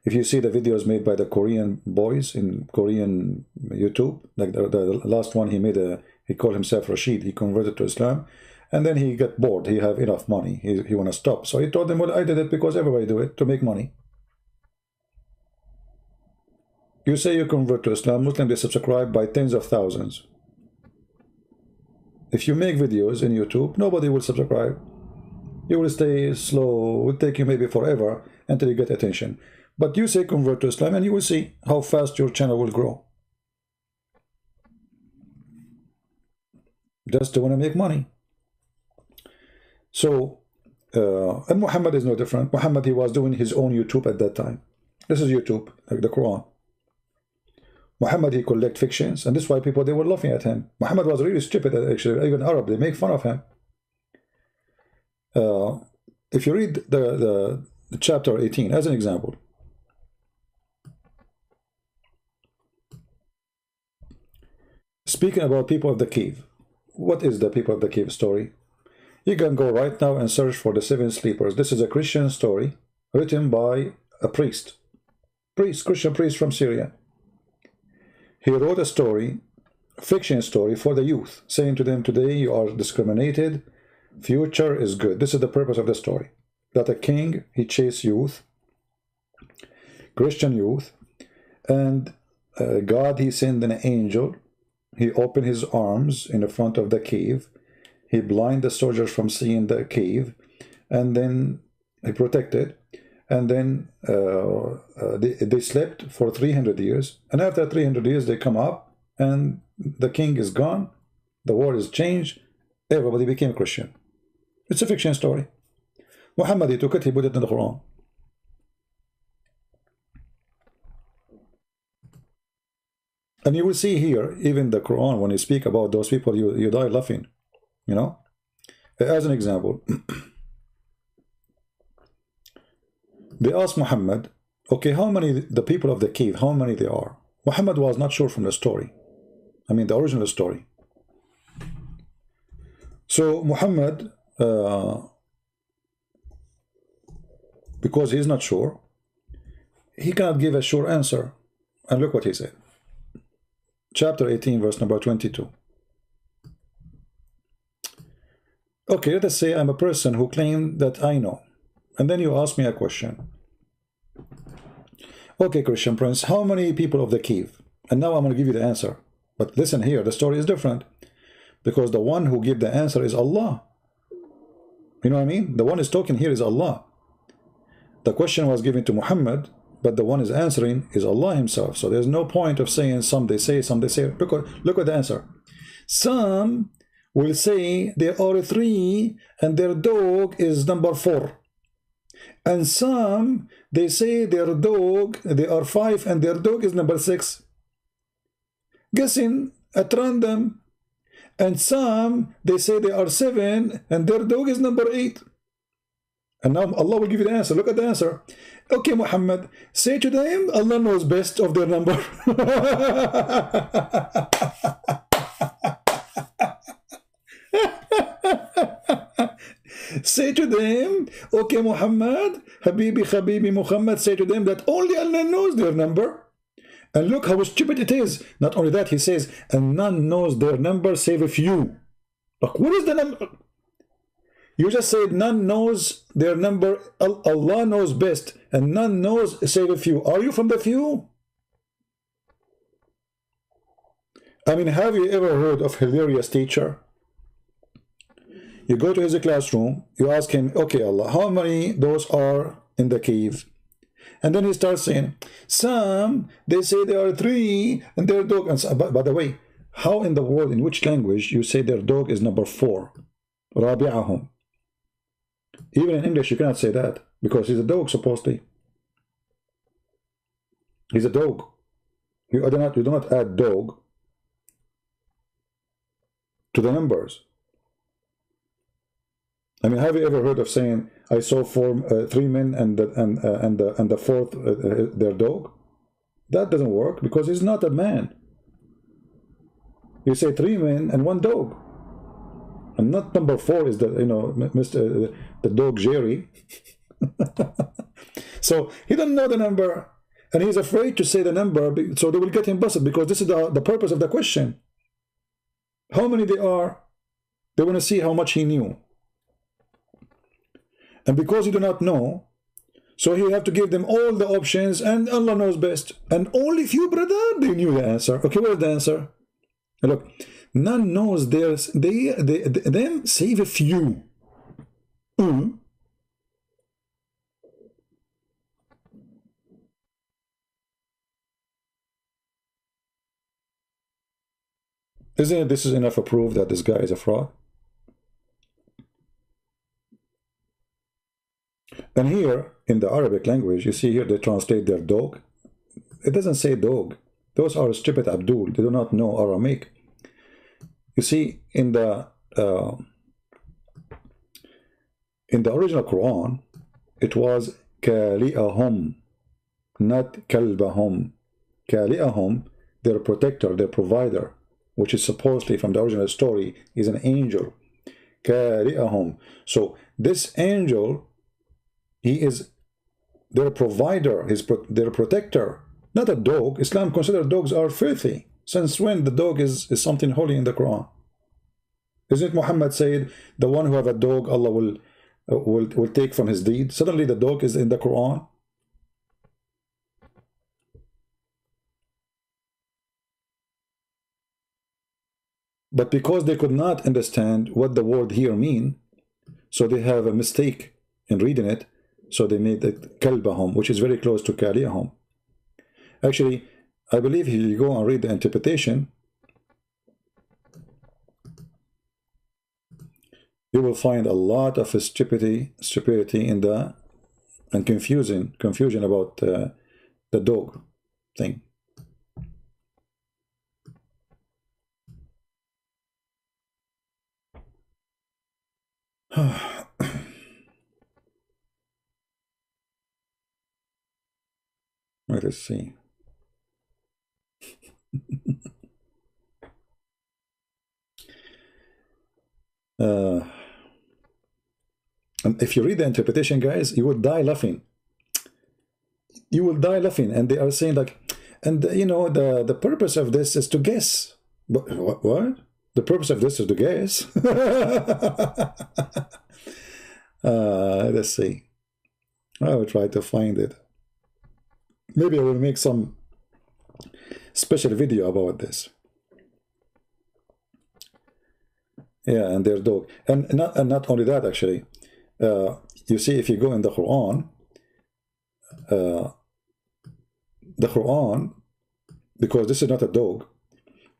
If you see the videos made by the Korean boys in Korean YouTube, like the last one he made, he called himself Rashid, he converted to Islam, and then he got bored, he have enough money, he want to stop. So he told them, well, I did it because everybody do it, to make money. You say you convert to Islam, Muslims, they subscribe by tens of thousands. If you make videos in YouTube, nobody will subscribe. You will stay slow, it will take you maybe forever, until you get attention. But you say convert to Islam and you will see how fast your channel will grow. Just to want to make money. So, and Muhammad is no different. Muhammad, he was doing his own YouTube at that time. This is YouTube, like the Quran. Muhammad, he collect fictions, and this is why people, they were laughing at him. Muhammad was really stupid, actually. Even Arab, they make fun of him. If you read the chapter 18 as an example, speaking about people of the cave. What is the people of the cave story? You can go right now and search for the 7 sleepers. This is a Christian story written by a Christian priest from Syria. He wrote a story, fiction story for the youth, saying to them, today you are discriminated, future is good. This is the purpose of the story. That a king, he chased youth, Christian youth, and God, he sent an angel. He opened his arms in the front of the cave. He blinded the soldiers from seeing the cave, and then he protected. And then they slept for 300 years. And after 300 years, they come up, and the king is gone. The war is changed. Everybody became Christian. It's a fiction story. Muhammad, he took it, he put it in the Quran. And you will see here, even the Quran, when you speak about those people, you die laughing. You know? As an example, they asked Muhammad, okay, how many, the people of the cave, how many they are? Muhammad was not sure from the story. I mean, the original story. So Muhammad, because he's not sure, he cannot give a sure answer. And look what he said. Chapter 18, verse number 22. Okay, let us say I'm a person who claimed that I know. And then you ask me a question. Okay, Christian Prince, how many people of the cave? And now I'm going to give you the answer. But listen here, the story is different. Because the one who gave the answer is Allah. You know what I mean? The one who's talking here is Allah. The question was given to Muhammad, but the one is answering is Allah himself. So there's no point of saying some they say, some they say. Look at the answer. Some will say there are 3 and their dog is number 4. And some, they say their dog, there are 5 and their dog is number 6. Guessing at random. And some, they say they are 7 and their dog is number 8. And now Allah will give you the answer. Look at the answer. Okay, Muhammad, say to them, Allah knows best of their number. Say to them, okay, Muhammad, Habibi, Muhammad, say to them that only Allah knows their number. And look how stupid it is. Not only that, he says, and none knows their number save a few. Look, what is the number? You just said none knows their number. Allah knows best, and none knows save a few. Are you from the few? I mean, have you ever heard of hilarious teacher? You go to his classroom, you ask him, okay, Allah, how many those are in the cave? And then he starts saying, some, they say there are 3, and their dog, and so, by the way, how in the world, in which language, you say their dog is number 4? Rabi'ahum. Even in English, you cannot say that, because he's a dog, supposedly. He's a dog. You do not add dog to the numbers. I mean, have you ever heard of saying, I saw 3 men and the 4th their dog? That doesn't work, because he's not a man. You say 3 men and 1 dog. And not number 4 is the, you know, the dog Jerry. So he doesn't know the number, and he's afraid to say the number, so they will get him busted, because this is the purpose of the question. How many they are? They want to see how much he knew. And because you do not know, so he have to give them all the options, and Allah knows best. And only few, brother, they knew the answer. Okay, what is the answer? Look, none knows theirs, them save a few. Isn't it this is enough to prove that this guy is a fraud? And here, in the Arabic language, you see here they translate their dog. It doesn't say dog. Those are stupid Abdul. They do not know Aramaic. You see, in the original Quran, it was kali'ahum, not kalbahum. Kali'ahum, their protector, their provider, which is supposedly from the original story, is an angel. Kali'ahum. So this angel, he is their provider, their protector, not a dog. Islam considers dogs are filthy. Since when the dog is something holy in the Quran? Isn't Muhammad said the one who have a dog, Allah will take from his deed? Suddenly the dog is in the Quran. But because they could not understand what the word here mean, so they have a mistake in reading it, so they made it kalbahum, which is very close to kaliyahum. Actually, I believe if you go and read the interpretation, you will find a lot of stupidity in the and confusion about the dog thing. Let us see. And if you read the interpretation, guys, you will die laughing. You will die laughing. And they are saying like, and you know, the purpose of this is to guess. But what? The purpose of this is to guess. Let's see. I will try to find it. Maybe I will make some special video about this. Yeah, and their dog. And not only that, actually. You see, if you go in the Quran, because this is not a dog,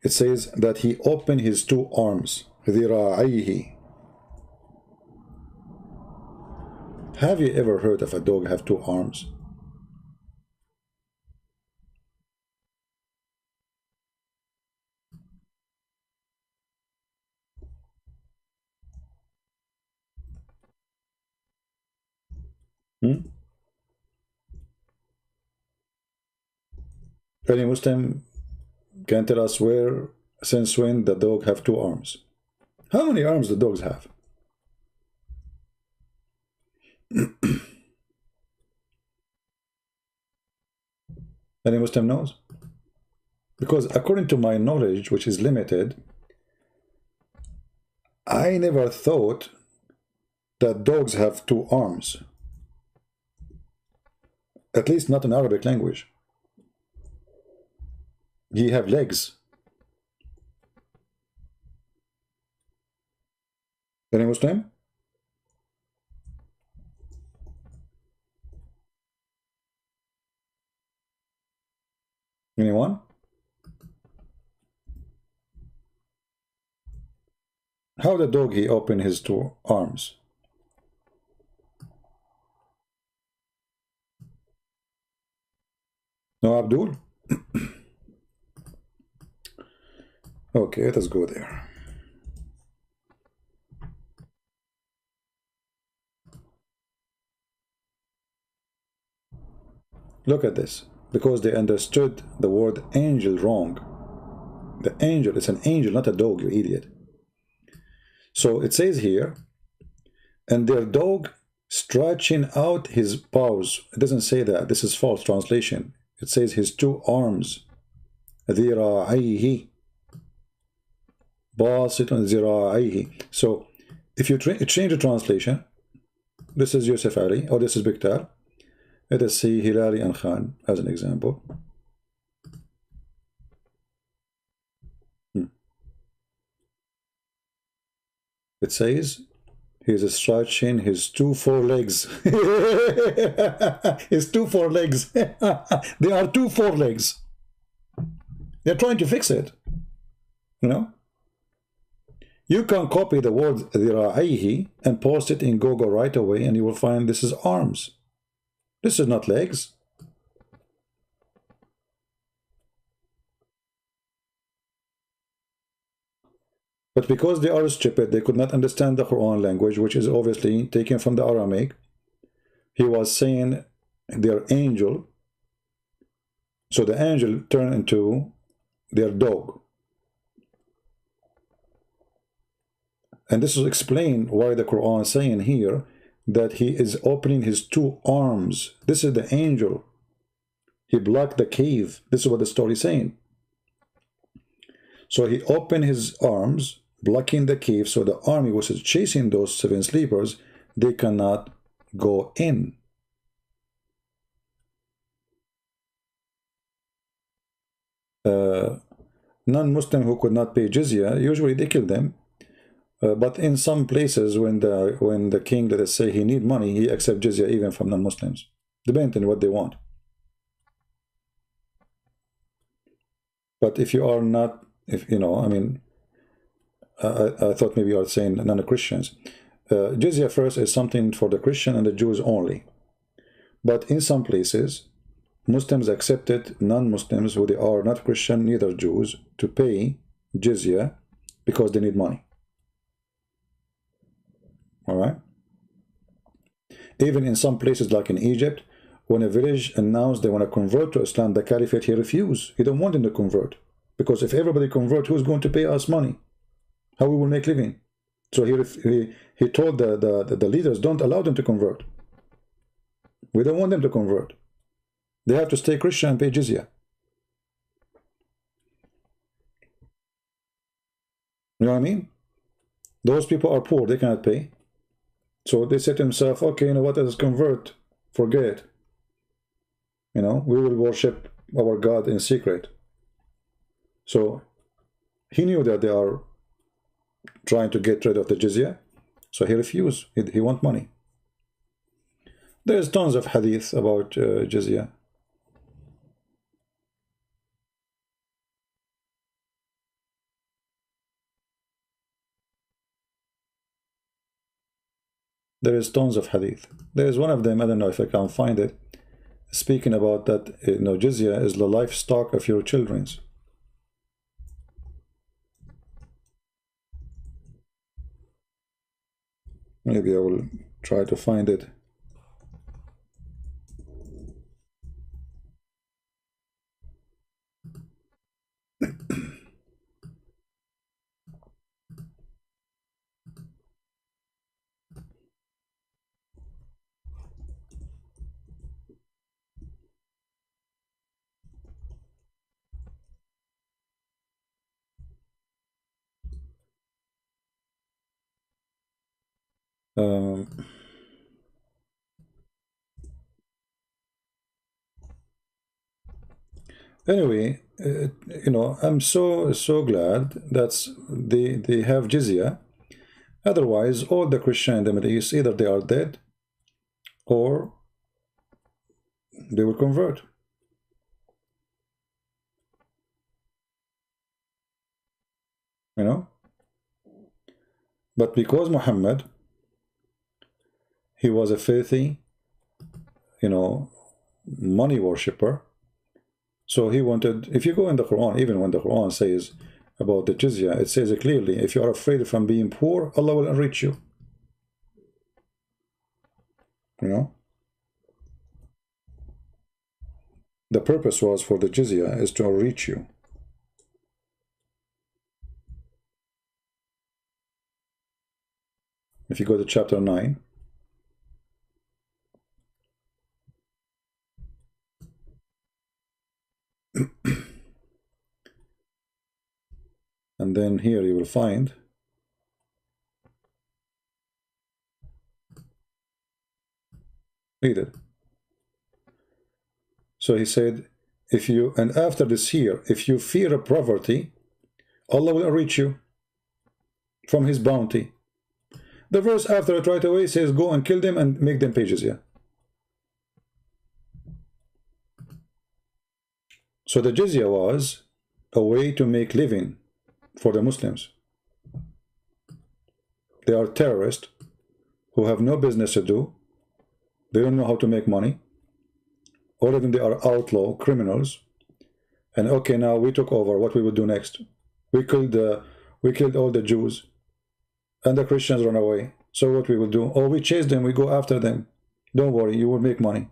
it says that he opened his two arms. ذراعيه. Have you ever heard of a dog have two arms? Any Muslim can tell us where, since when the dog have two arms? How many arms the dogs have? Any Muslim knows? Because according to my knowledge, which is limited, I never thought that dogs have two arms. At least not in Arabic language. He have legs. Any Muslim? Anyone? How the dog he opened his two arms? No, Abdul? Okay, let us go there. Look at this. Because they understood the word angel wrong. The angel is an angel, not a dog, you idiot. So it says here, and their dog stretching out his paws. It doesn't say that. This is false translation. It says his two arms. ذراعيه. باسط ذراعيه. So if you change the translation, this is Yusuf Ali, or this is Biktar. Let us see Hilali and Khan as an example. It says he's stretching his two forelegs. His two forelegs. They are two forelegs. They're trying to fix it. You know? You can copy the word ذراعيه and post it in Google right away, and you will find this is arms. This is not legs. But because they are stupid, they could not understand the Quran language, which is obviously taken from the Aramaic. He was saying their angel, so the angel turned into their dog. And this is explained why the Quran is saying here that he is opening his two arms. This is the angel. He blocked the cave. This is what the story is saying. So he opened his arms, blocking the cave, so the army was chasing those seven sleepers. They cannot go in. Non-Muslim who could not pay jizya, usually they kill them. But in some places, when the king, let us say, he need money, he accepts jizya even from non-Muslims, depending on what they want. But if you are not, if you know, I mean, I thought maybe you are saying non-Christians. Jizya first is something for the Christian and the Jews only. But in some places, Muslims accepted non-Muslims who they are not Christian, neither Jews, to pay jizya because they need money. All right. Even in some places like in Egypt, when a village announced they want to convert to Islam, the caliphate, he refused. He don't want them to convert. Because if everybody convert, who's going to pay us money? How we will make living? So he told the leaders, don't allow them to convert. We don't want them to convert. They have to stay Christian and pay jizya. You know what I mean? Those people are poor, they cannot pay. So they said to themselves, okay, you know what, let us convert, forget it. You know, we will worship our God in secret. So he knew that they are trying to get rid of the jizya, so he refused. He want money. There's tons of hadith about jizya. There is tons of hadith. There is one of them, I don't know if I can find it, speaking about that, you know, jizya is the livestock of your children's. Maybe I will try to find it. Anyway, you know, I'm so glad that they have jizya. Otherwise, all the Christian in the Middle East, either they are dead or they will convert. You know? But because Muhammad, he was a filthy, you know, money worshipper, so he wanted, if you go in the Quran, even when the Quran says about the jizya, it says it clearly, if you are afraid from being poor, Allah will enrich you. You know? The purpose was for the jizya is to enrich you. If you go to chapter 9, and then here you will find read it. So he said, if you, and after this here, if you fear a poverty, Allah will enrich you from his bounty. The verse after it right away says, go and kill them and make them pay jizya. So the jizya was a way to make living for the Muslims. They are terrorists who have no business to do. They don't know how to make money. Or even they are outlaw criminals. And okay, now we took over. What we would do next? We killed all the Jews, and the Christians run away. So what we will do? Oh, we chase them. We go after them. Don't worry, you will make money.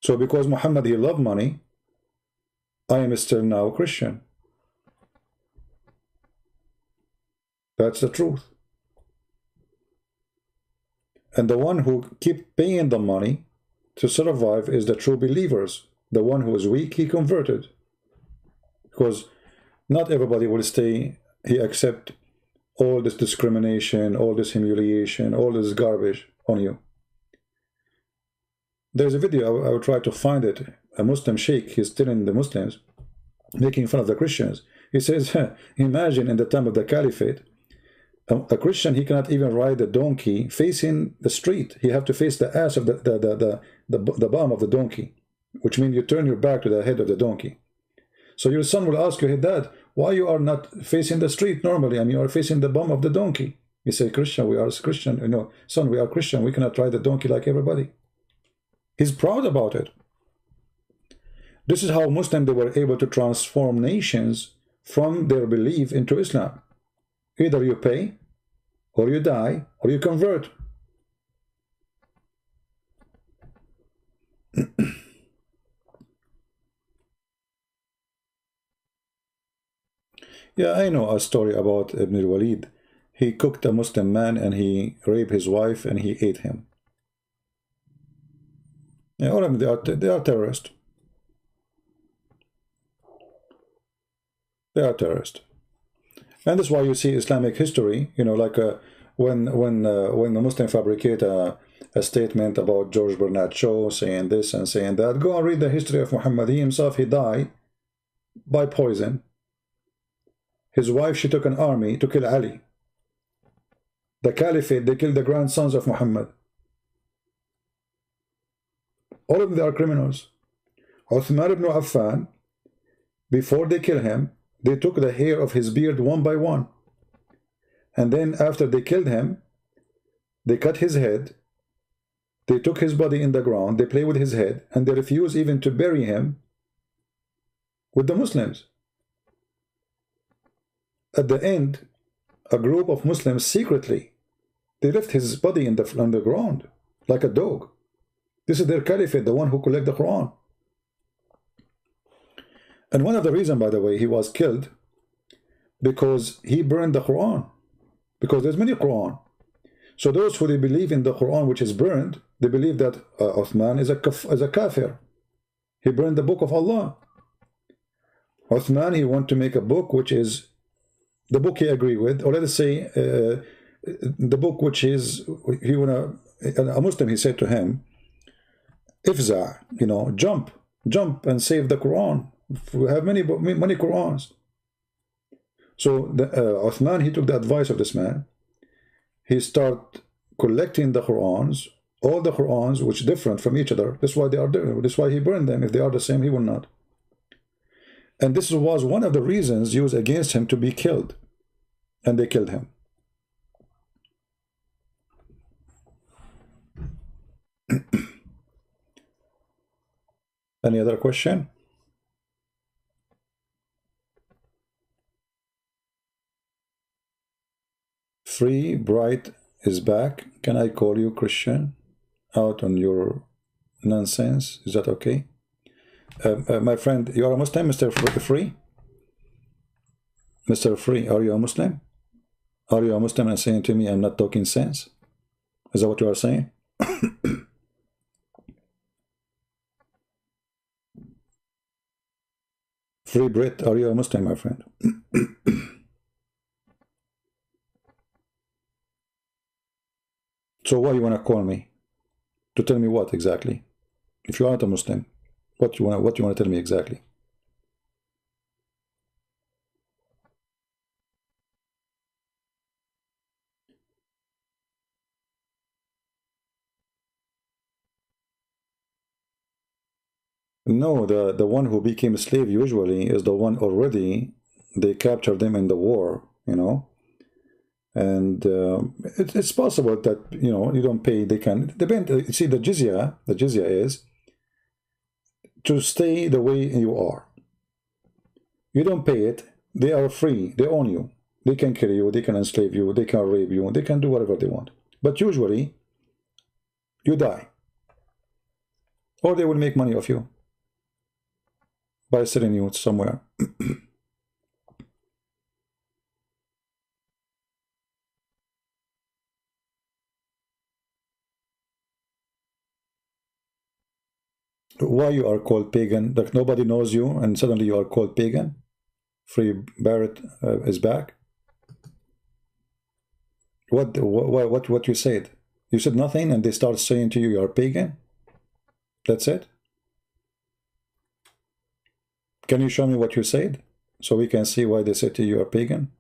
So because Muhammad, he loved money, I am still now Christian. That's the truth. And the one who keep paying the money to survive is the true believers. The one who is weak, he converted. Because not everybody will stay, he accept all this discrimination, all this humiliation, all this garbage on you. There's a video, I will try to find it. A Muslim sheikh, he's telling the Muslims, making fun of the Christians. He says, imagine in the time of the Caliphate, a Christian, he cannot even ride a donkey facing the street. He have to face the ass of the bottom of the donkey, which means you turn your back to the head of the donkey. So your son will ask you, hey dad, why you are not facing the street normally and you are facing the bum of the donkey? You say, Christian, we are Christian. You know, son, we are Christian. We cannot ride the donkey like everybody. He's proud about it. This is how Muslims, they were able to transform nations from their belief into Islam. Either you pay, or you die, or you convert. Yeah, I know a story about Ibn al-Walid. He cooked a Muslim man and he raped his wife and he ate him. Yeah, all of them, they are terrorists. They are terrorists. And that's why you see Islamic history, you know, like when the Muslim fabricate a statement about George Bernard Shaw saying this and saying that, go and read the history of Muhammad. He himself, he died by poison. His wife, she took an army to kill Ali. The Caliphate, they killed the grandsons of Muhammad. All of them, they are criminals. Uthman ibn Affan, before they kill him, they took the hair of his beard one by one. And then after they killed him, they cut his head. They took his body in the ground. They played with his head. And they refused even to bury him with the Muslims. At the end, a group of Muslims secretly, they left his body on the ground like a dog. This is their caliphate, the one who collect the Quran. And one of the reasons, by the way, he was killed because he burned the Quran. Because there's many Quran. So those who they believe in the Quran which is burned, they believe that Uthman is a kafir. He burned the book of Allah. Uthman, he want to make a book which is the book he agree with, or let us say the book which is, a Muslim, he said to him, Ifza, you know, jump and save the Quran. We have many Qurans. So Uthman, he took the advice of this man. He started collecting the Qurans, all the Qurans which are different from each other. That's why they are different. That's why he burned them. If they are the same, he will not. And this was one of the reasons used against him to be killed. And they killed him. Any other question? Free Bright is back. Can I call you Christian? Out on your nonsense. Is that okay? My friend, you are a Muslim, Mr. Free? Mr. Free, are you a Muslim? Are you a Muslim and saying to me I'm not talking sense? Is that what you are saying? Free Brit, are you a Muslim, my friend? So why you want to call me? To tell me what exactly? If you aren't a Muslim, what you want to tell me exactly? No, the one who became a slave usually is the one already they captured them in the war, you know. And it's possible that, you know, you don't pay, they can depend. You see, the jizya is to stay the way you are. You don't pay it, they are free, they own you. They can kill you, they can enslave you, they can rape you, they can do whatever they want. But usually, you die. Or they will make money off you by selling you somewhere. Why you are called pagan? Like nobody knows you and suddenly you are called pagan? Free Barrett is back? What you said? You said nothing and they start saying to you, you are pagan? That's it? Can you show me what you said? So we can see why they said to you, you are pagan?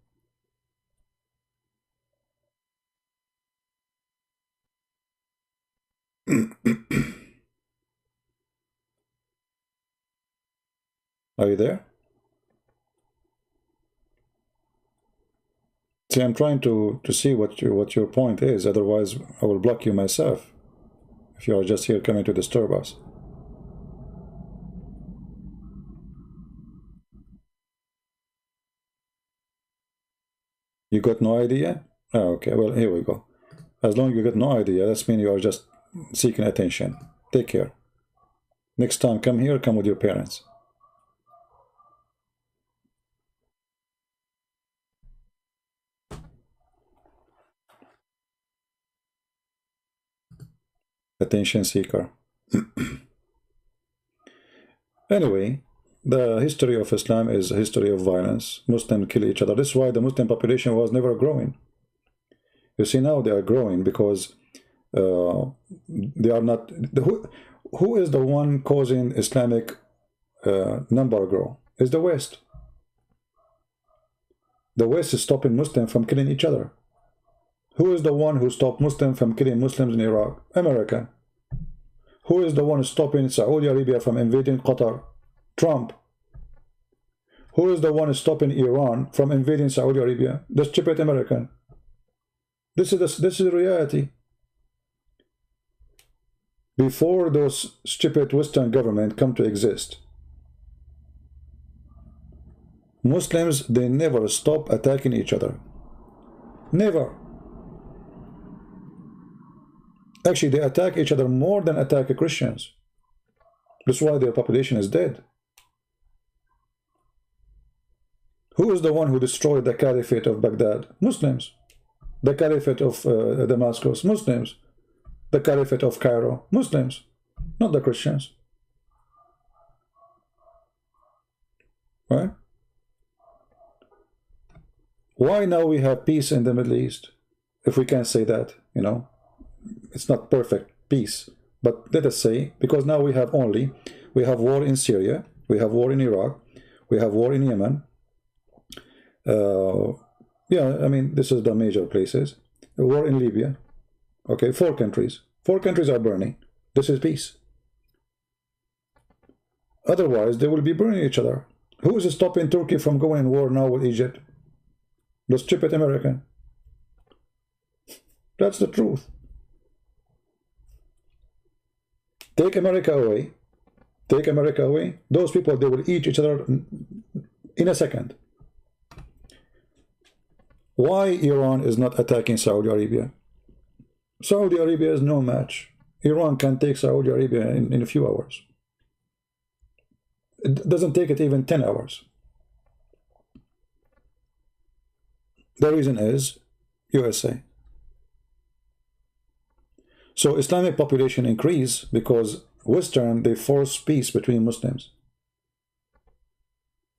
Are you there? See, I'm trying to see what your point is, otherwise I will block you myself if you are just here coming to disturb us. You got no idea? Oh, okay, well, here we go. As long as you got no idea, that means you are just seeking attention. Take care. Next time, come here, come with your parents. Attention seeker. Anyway, the history of Islam is a history of violence. Muslims kill each other. This is why the Muslim population was never growing. You see, now they are growing because they are not... Who is the one causing Islamic number grow? It's the West. The West is stopping Muslims from killing each other. Who is the one who stopped Muslims from killing Muslims in Iraq? America. Who is the one stopping Saudi Arabia from invading Qatar? Trump. Who is the one stopping Iran from invading Saudi Arabia? The stupid American. This is reality. Before those stupid Western governments come to exist, Muslims, they never stop attacking each other. Never. Actually, they attack each other more than attack Christians. That's why their population is dead. Who is the one who destroyed the Caliphate of Baghdad? Muslims. The Caliphate of Damascus? Muslims. The Caliphate of Cairo? Muslims. Not the Christians. Right? Why now we have peace in the Middle East? If we can say that, you know. It's not perfect peace, but let us say, because now we have war in Syria, we have war in Iraq, we have war in Yemen. Yeah, I mean, this is the major places. A war in Libya. Okay, 4 countries. 4 countries are burning. This is peace. Otherwise, they will be burning each other. Who is stopping Turkey from going in war now with Egypt? The stupid American. That's the truth. Take America away. Take America away. Those people, they will eat each other in a second. Why Iran is not attacking Saudi Arabia? Saudi Arabia is no match. Iran can take Saudi Arabia in a few hours. It doesn't take it even 10 hours. The reason is USA. So Islamic population increase because Western, they force peace between Muslims.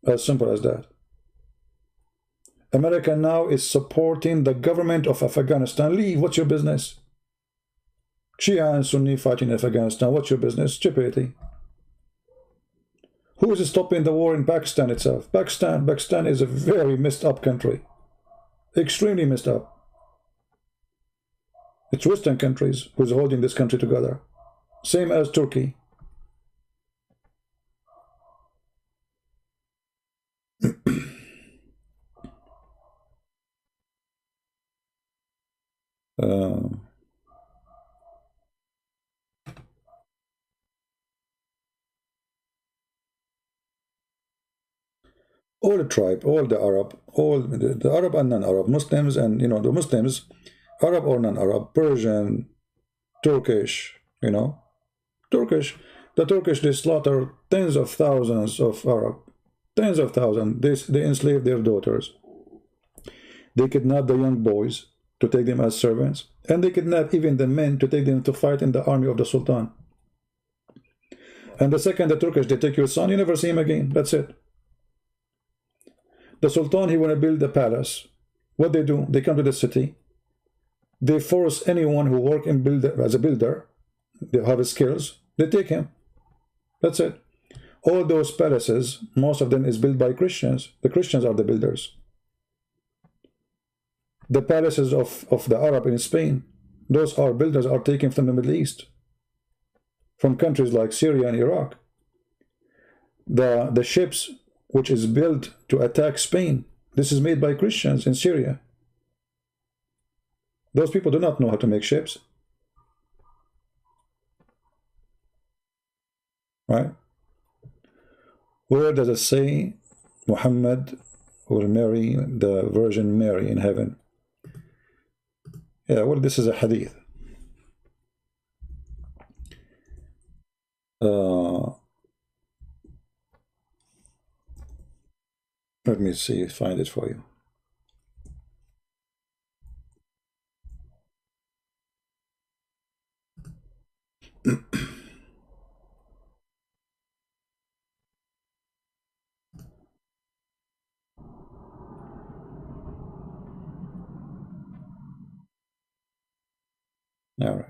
As simple as that. America now is supporting the government of Afghanistan. Leave, what's your business? Shia and Sunni fighting in Afghanistan, what's your business? Stupidity. Who is stopping the war in Pakistan itself? Pakistan is a very messed up country. Extremely messed up. It's Western countries who's holding this country together. Same as Turkey. Uh, all the tribe, all the Arab, all the Arab and non-Arab, Muslims and, you know, the Muslims, Arab or non-Arab, Persian, Turkish, you know, Turkish. The Turkish, they slaughter tens of thousands of Arab, tens of thousands. They enslave their daughters. They kidnap the young boys to take them as servants, and they kidnap even the men to take them to fight in the army of the Sultan. And the second the Turkish, they take your son, you never see him again. That's it. The Sultan, he want to build a palace. What they do? They come to the city. They force anyone who work in as a builder, they have skills, they take him. That's it. All those palaces, most of them is built by Christians. The Christians are the builders. The palaces of the Arab in Spain, those are builders are taken from the Middle East, from countries like Syria and Iraq. The ships which is built to attack Spain, this is made by Christians in Syria. Those people do not know how to make ships. Right? Where does it say Muhammad will marry the Virgin Mary in heaven? Yeah, well, this is a hadith. Let me see, find it for you. All right.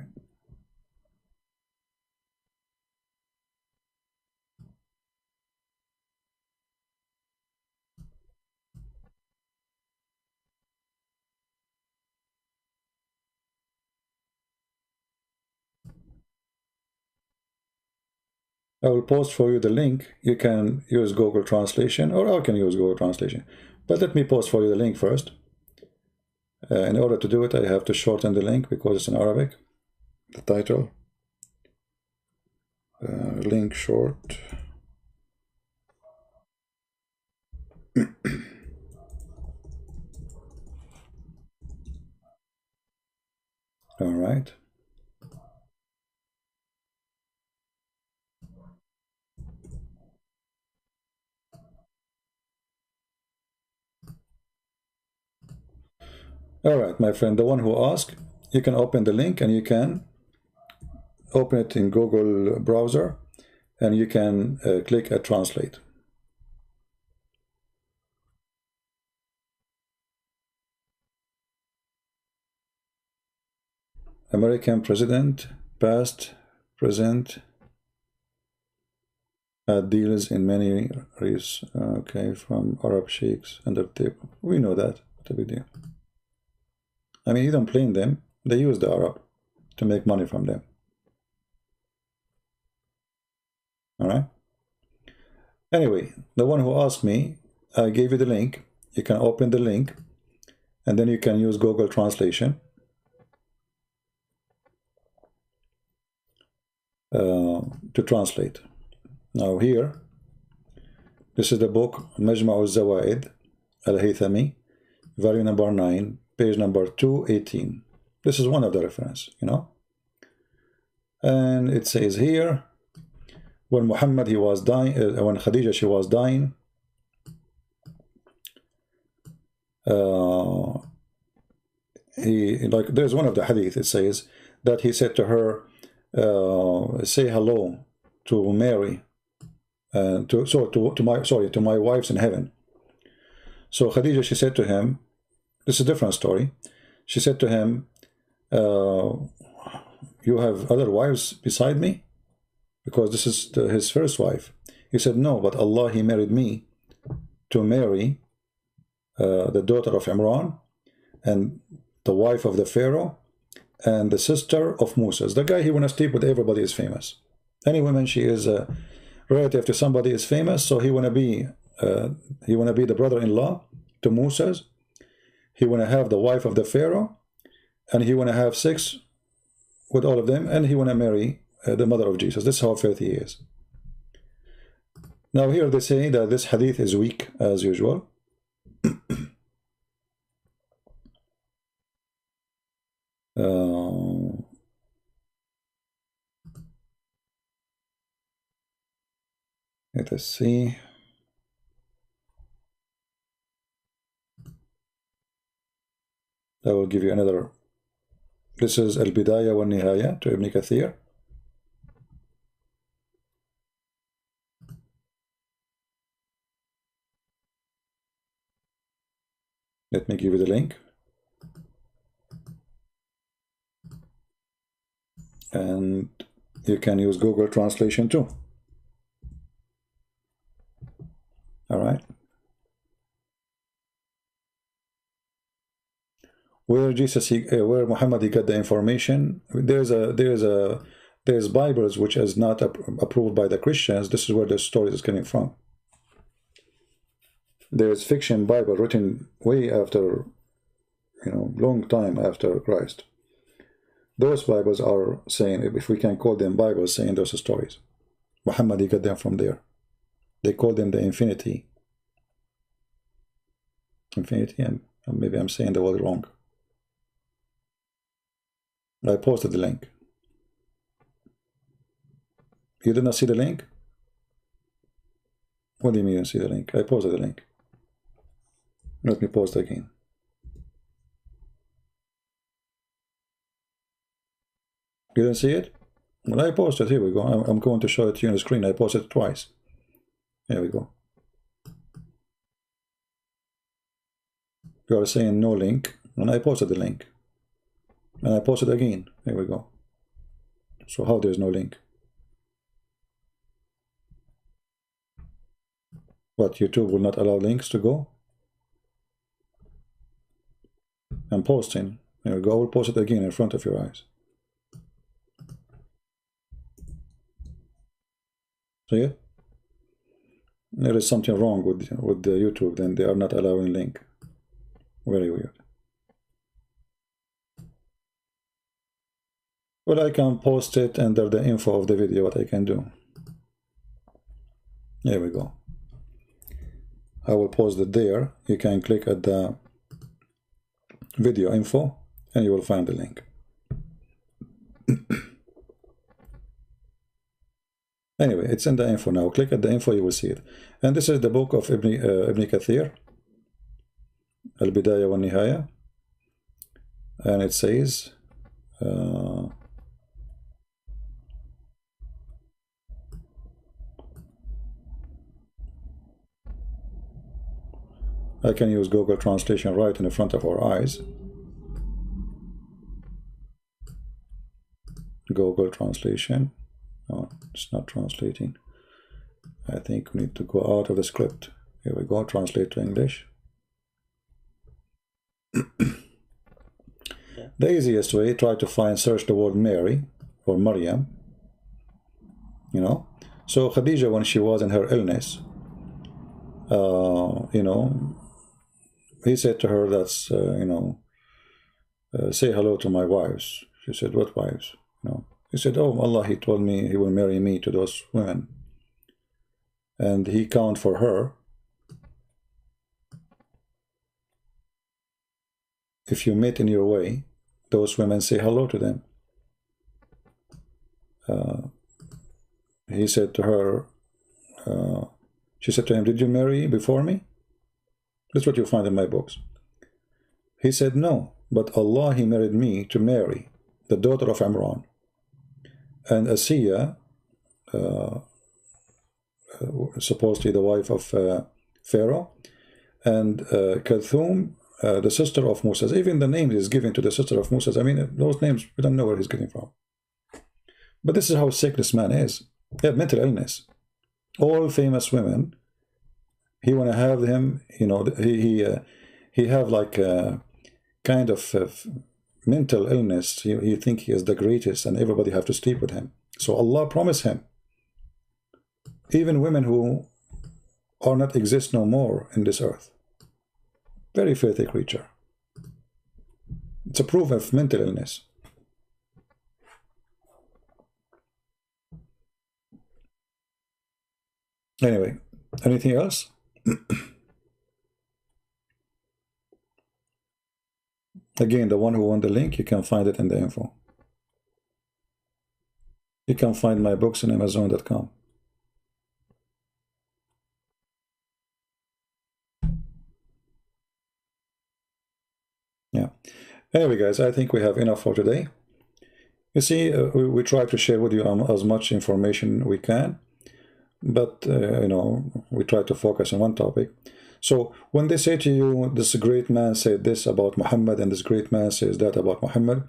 I will post for you the link. You can use Google Translation, or I can use Google Translation. But let me post for you the link first. In order to do it, I have to shorten the link because it's in Arabic. The title. Link short. All right. All right, my friend, the one who asked, you can open the link and you can open it in Google browser and you can click at translate. American president, past, present, had deals in many areas, okay, from Arab sheikhs under the table. We know that, what a big deal. I mean, you don't blame them. They use the Arab to make money from them. All right. Anyway, the one who asked me, I gave you the link. You can open the link, and then you can use Google Translation. To translate. Now here, this is the book Majma' al-Zawaid al-Haythami, volume number 9, page number 218. This is one of the reference, you know. And it says here, when Muhammad, he was dying, when Khadija, she was dying, there's one of the hadith, it says that he said to her, say hello to Mary, to my wives in heaven. So Khadija, she said to him, this is a different story. She said to him, you have other wives beside me? Because this is his first wife. He said, no, but Allah, he married me to Mary, the daughter of Imran, and the wife of the Pharaoh, and the sister of Moses. The guy, he want to sleep with everybody is famous. Any woman, she is a relative to somebody is famous, so he want to be the brother-in-law to Moses. He want to have the wife of the Pharaoh, and he want to have sex with all of them, and he want to marry the mother of Jesus. This is how filthy he is. Now here they say that this hadith is weak as usual. Let us see. I will give you another. This is Al-Bidayah wa Nihaya to Ibn Kathir. Let me give you the link. And you can use Google Translation too. All right. Where where Muhammad he got the information? There's Bibles which is not approved by the Christians. This is where the story is coming from. There's fiction Bible written way after, long time after Christ. Those Bibles are saying, if we can call them Bibles, saying those stories. Muhammad he got them from there. They call them the infinity. Infinity, and maybe I'm saying the word wrong. I posted the link. You did not see the link? What do you mean you didn't see the link? I posted the link. Let me post again. You didn't see it? Well, I posted. Here we go. I'm going to show it to you on the screen. I posted it twice. Here we go. You are saying no link, and I posted the link. And I posted again. Here we go. So how there's no link? What, YouTube will not allow links to go? I'm posting. Here we go. I will post it again in front of your eyes. See it? There is something wrong with the YouTube, then they are not allowing link. Very weird. Well, I can post it under the info of the video, what I can do. Here we go. I will post it there. You can click at the video info and you will find the link. Anyway, it's in the info now. Click at the info, you will see it. And this is the book of Ibn Kathir, Al-Bidayah wa Nihaya. And it says, I can use Google Translation right in the front of our eyes. Google Translation. Oh, it's not translating. I think we need to go out of the script. Here we go, translate to English. The easiest way, try to search the word Mary or Maryam. So Khadija, when she was in her illness, he said to her, that's, say hello to my wives. She said, what wives? He said, oh, Allah, he told me he will marry me to those women. And he count for her. If you meet in your way, those women, say hello to them. He said to her, she said to him, did you marry before me? That's what you find in my books. He said, no, but Allah, he married me to Mary, the daughter of Imran. And Asiya, supposedly the wife of Pharaoh, and Kalthum, the sister of Moses. Even the name is given to the sister of Moses. I mean, those names, we don't know where he's getting from. But this is how sick this man is. He had mental illness. All famous women, he want to have them, he have like a kind of mental illness. He think he is the greatest and everybody have to sleep with him. So Allah promised him, even women who are not exist no more in this earth. Very filthy creature. It's a proof of mental illness. Anyway, anything else? Again, the one who won the link, you can find it in the info. You can find my books on Amazon.com. Yeah. Anyway, guys, I think we have enough for today. You see, we try to share with you as much information we can, but you know, we try to focus on one topic. So when they say to you, this great man said this about Muhammad and this great man says that about Muhammad,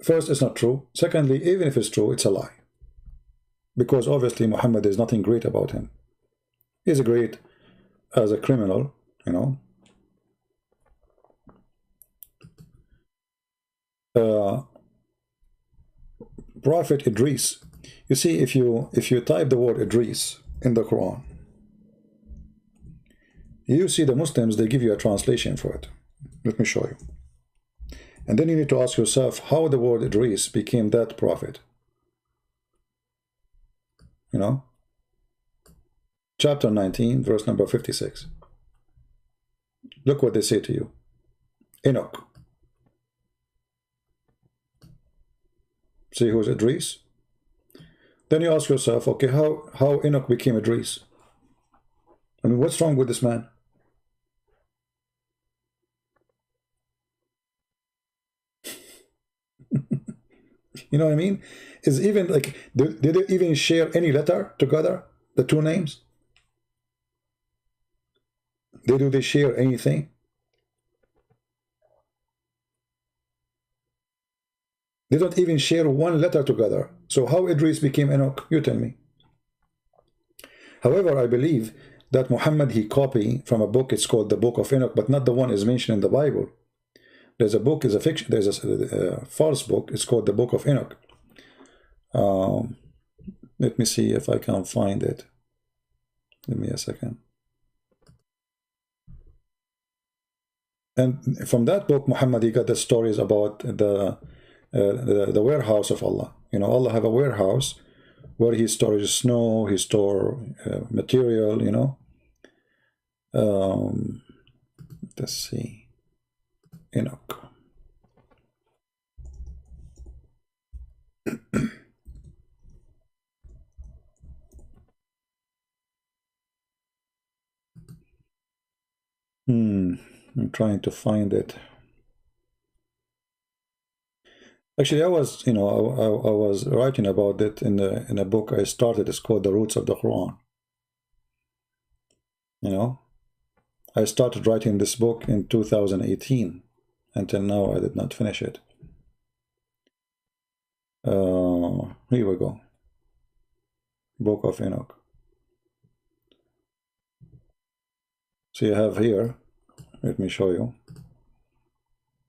first, it's not true. Secondly, even if it's true, it's a lie. Because obviously Muhammad, there's nothing great about him. He's great as a criminal, you know. Prophet Idris. You see, if you type the word Idris in the Quran, you see the Muslims, they give you a translation for it. Let me show you. And then you need to ask yourself how the word Idris became that prophet. You know? Chapter 19, verse number 56. Look what they say to you. Enoch. See who's Idris? Then you ask yourself, okay, how Enoch became Idris? I mean, what's wrong with this man? You know what I mean? Is even like, did they even share any letter together, the two names? Do they share anything? They don't even share one letter together. So how Idris became Enoch? You tell me. However, I believe that Muhammad, he copied from a book, it's called the Book of Enoch, but not the one is mentioned in the Bible. There's a book, is a fiction, there's a false book, it's called the Book of Enoch. Let me see if I can find it. Give me a second. And from that book, Muhammad, he got the stories about the warehouse of Allah. You know, Allah have a warehouse where he stores snow, he store material, you know. Let's see. Enoch. I'm trying to find it. Actually, I was, you know, I was writing about it in a book I started. It's called The Roots of the Quran. You know, I started writing this book in 2018. Until now, I did not finish it. Here we go. Book of Enoch. So you have here, let me show you.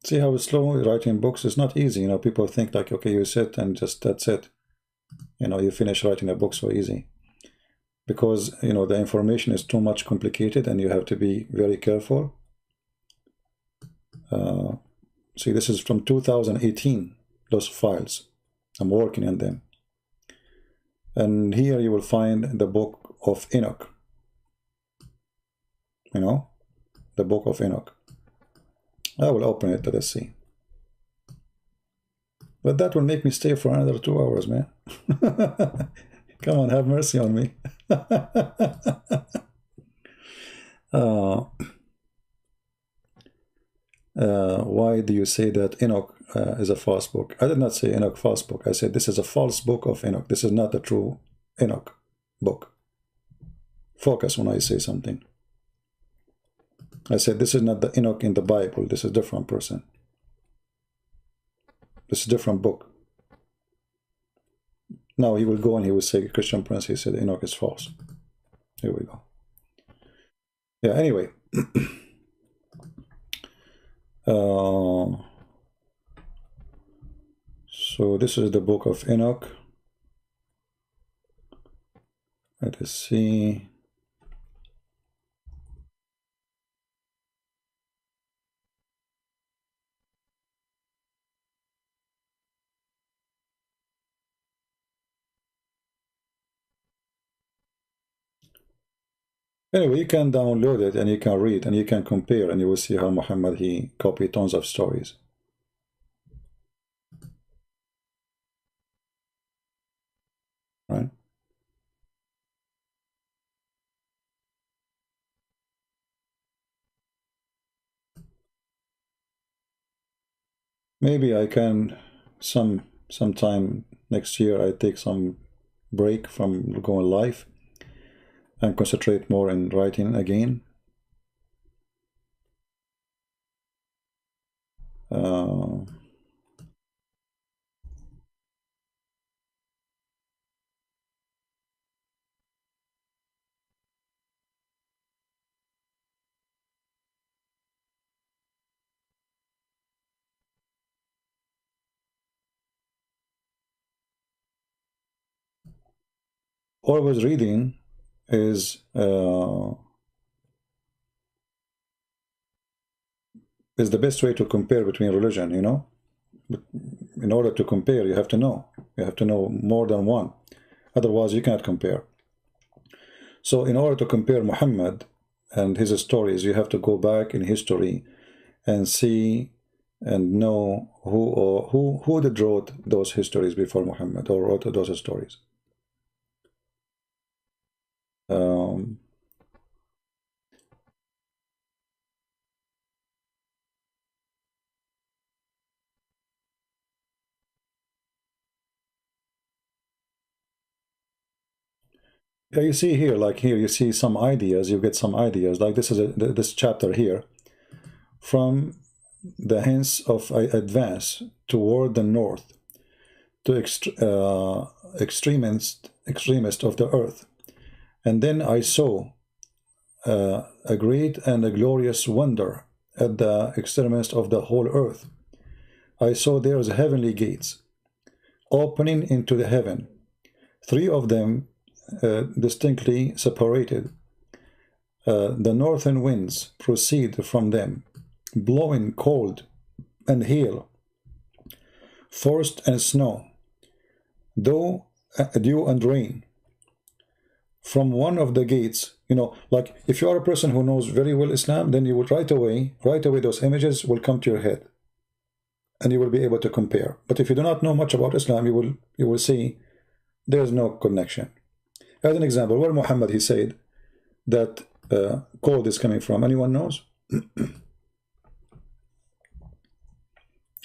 See how slow writing books is not easy. You know, people think like, okay, you sit and just that's it. You know, you finish writing a book so easy. Because, you know, the information is too much complicated and you have to be very careful. See, this is from 2018, those files. I'm working on them. And here you will find the Book of Enoch. You know, the Book of Enoch. I will open it, let us see. But that will make me stay for another 2 hours, man. Come on, have mercy on me. Why do you say that Enoch is a false book? I did not say Enoch false book. I said this is a false book of Enoch. This is not the true Enoch book. Focus when I say something. I said this is not the Enoch in the Bible. This is a different person. This is a different book. Now he will go and he will say, Christian Prince, he said Enoch is false. Here we go. Yeah, anyway. So this is the Book of Enoch. Let us see. Anyway, you can download it and you can read and you can compare, and you will see how Muhammad, he copied tons of stories. Right? Maybe I can sometime next year I take some break from going live and concentrate more in writing again. Always reading is the best way to compare between religion, you know. But in order to compare, you have to know. You have to know more than one. Otherwise, you cannot compare. So in order to compare Muhammad and his stories, you have to go back in history and see and know who did wrote those histories before Muhammad, or wrote those stories. Yeah, you see here, like here, you see some ideas. You get some ideas. Like this is this chapter here. From the hints of advance toward the north, to extremist of the earth, and then I saw a great and a glorious wonder at the extremist of the whole earth. I saw there's heavenly gates opening into the heaven, three of them distinctly separated. The northern winds proceed from them, blowing cold and hail, frost and snow, dew and rain. From one of the gates, you know, like if you are a person who knows very well Islam, then you will right away those images will come to your head, and you will be able to compare. But if you do not know much about Islam, you will see there is no connection. As an example, where Muhammad, he said that cold is coming from. Anyone knows?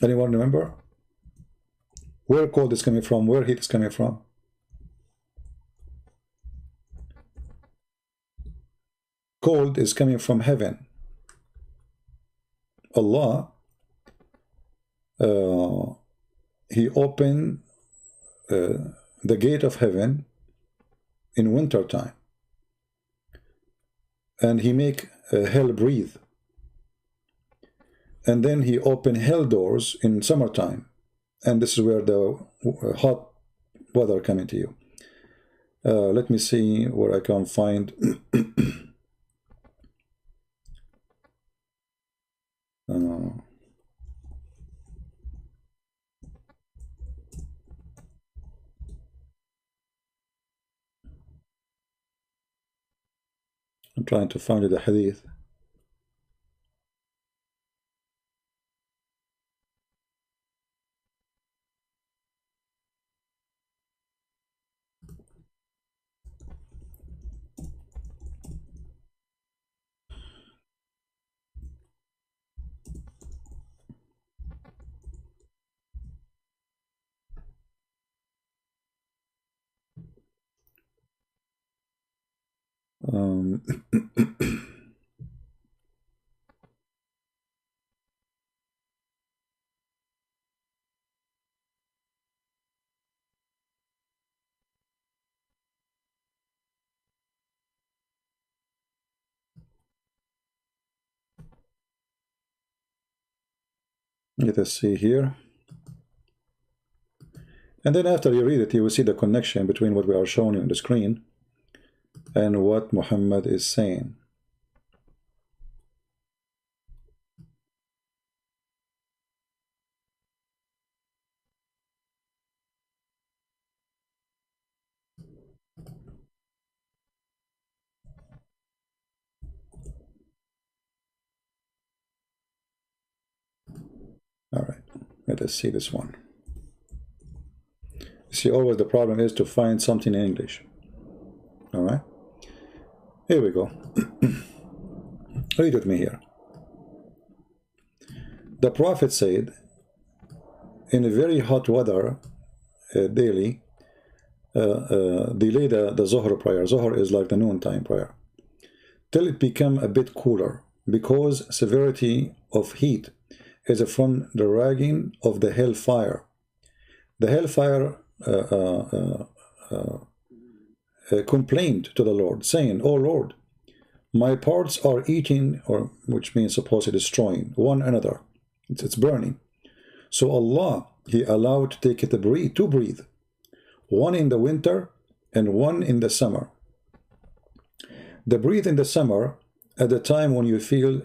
Anyone remember? Where cold is coming from, where heat is coming from? Cold is coming from heaven. Allah, he opened the gate of heaven in winter time, and he make hell breathe, and then he open hell doors in summertime, and this is where the hot weather coming to you. Let me see where I can find I'm trying to find the hadith. Let us see here. And then after you read it, you will see the connection between what we are showing you on the screen and what Muhammad is saying. Let us see this one. See, always the problem is to find something in English. All right, here we go. Read with me here. The Prophet said, in a very hot weather, daily, delay the Zohar prayer. Zohar is like the noontime prayer, till it become a bit cooler, because severity of heat is from the raging of the hellfire. The hellfire complained to the Lord, saying, "O Lord, my parts are eating," or which means supposedly destroying one another. It's burning. So Allah, He allowed to take it to breathe, one in the winter and one in the summer. The breathe in the summer at the time when you feel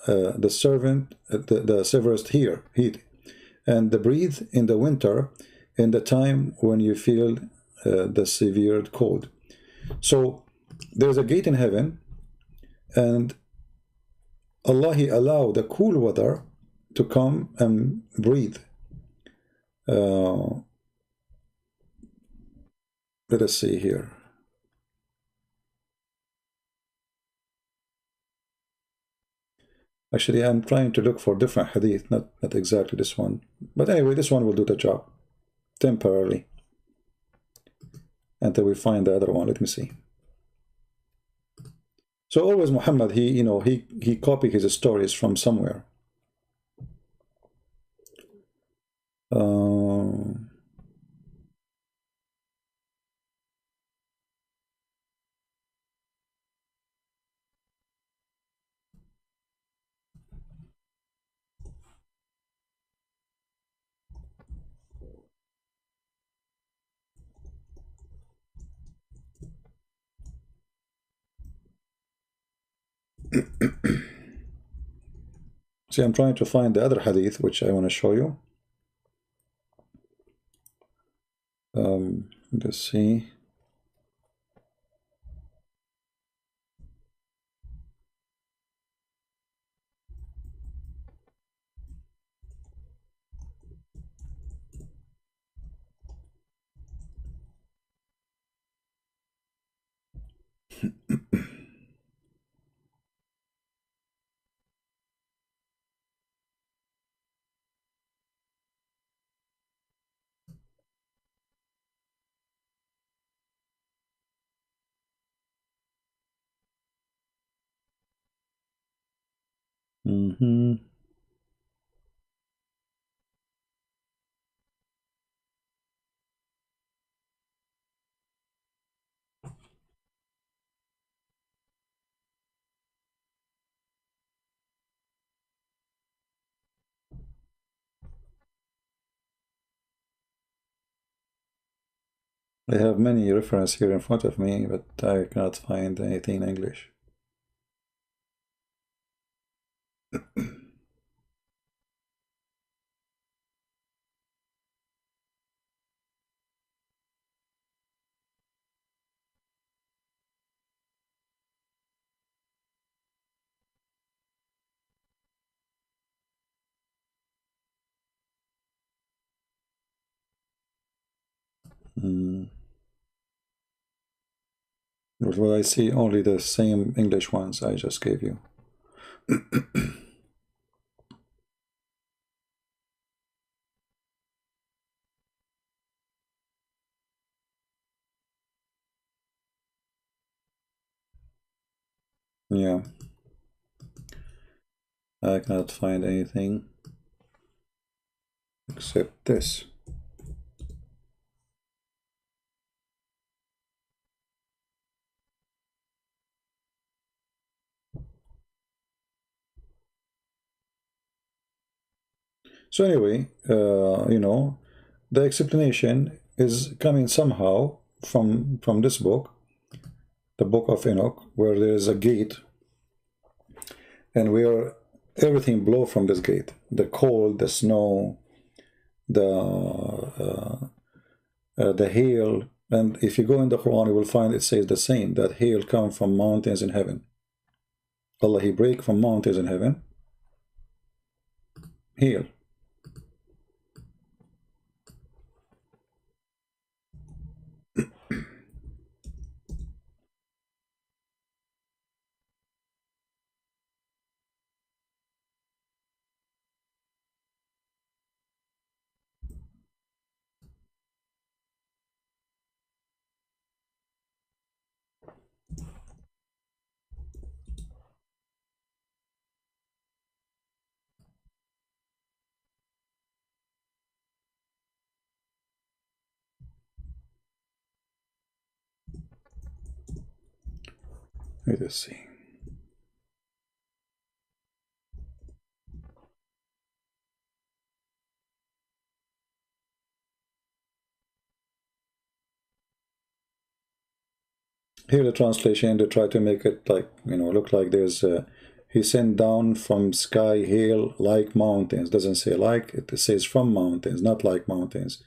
the severest heat, and the breathe in the winter in the time when you feel the severe cold. So there's a gate in heaven, and Allah, He allowed the cool weather to come and breathe. Let us see here. Actually, I'm trying to look for different hadith, not exactly this one. But anyway, this one will do the job temporarily until we find the other one. Let me see. So always Muhammad, he copied his stories from somewhere. See, I'm trying to find the other hadith which I want to show you. Let's see. I have many references here in front of me, but I cannot find anything in English. Well, I see only the same English ones I just gave you. Yeah, I cannot find anything except this. So anyway, the explanation is coming somehow from this book, the book of Enoch, where there is a gate, and where everything blow from this gate, the cold, the snow, the hail. And if you go in the Quran, you will find it says the same, that hail come from mountains in heaven. Allah, He break from mountains in heaven, hail. Let us see. Here the translation, they try to make it like, you know, look like there's he sent down from sky hail like mountains. Doesn't say like, it says from mountains, not like mountains.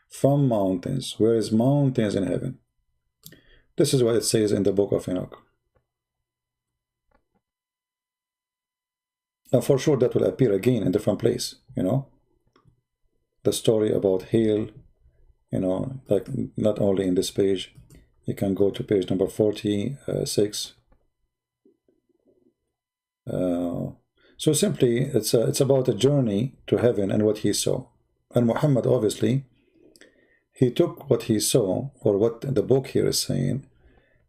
From mountains. Where is mountains in heaven? This is what it says in the book of Enoch. Now for sure that will appear again in different place, you know. The story about hail, you know, like not only in this page. You can go to page number 46. So simply, it's about a journey to heaven and what he saw. And Muhammad, obviously, he took what he saw, or what the book here is saying,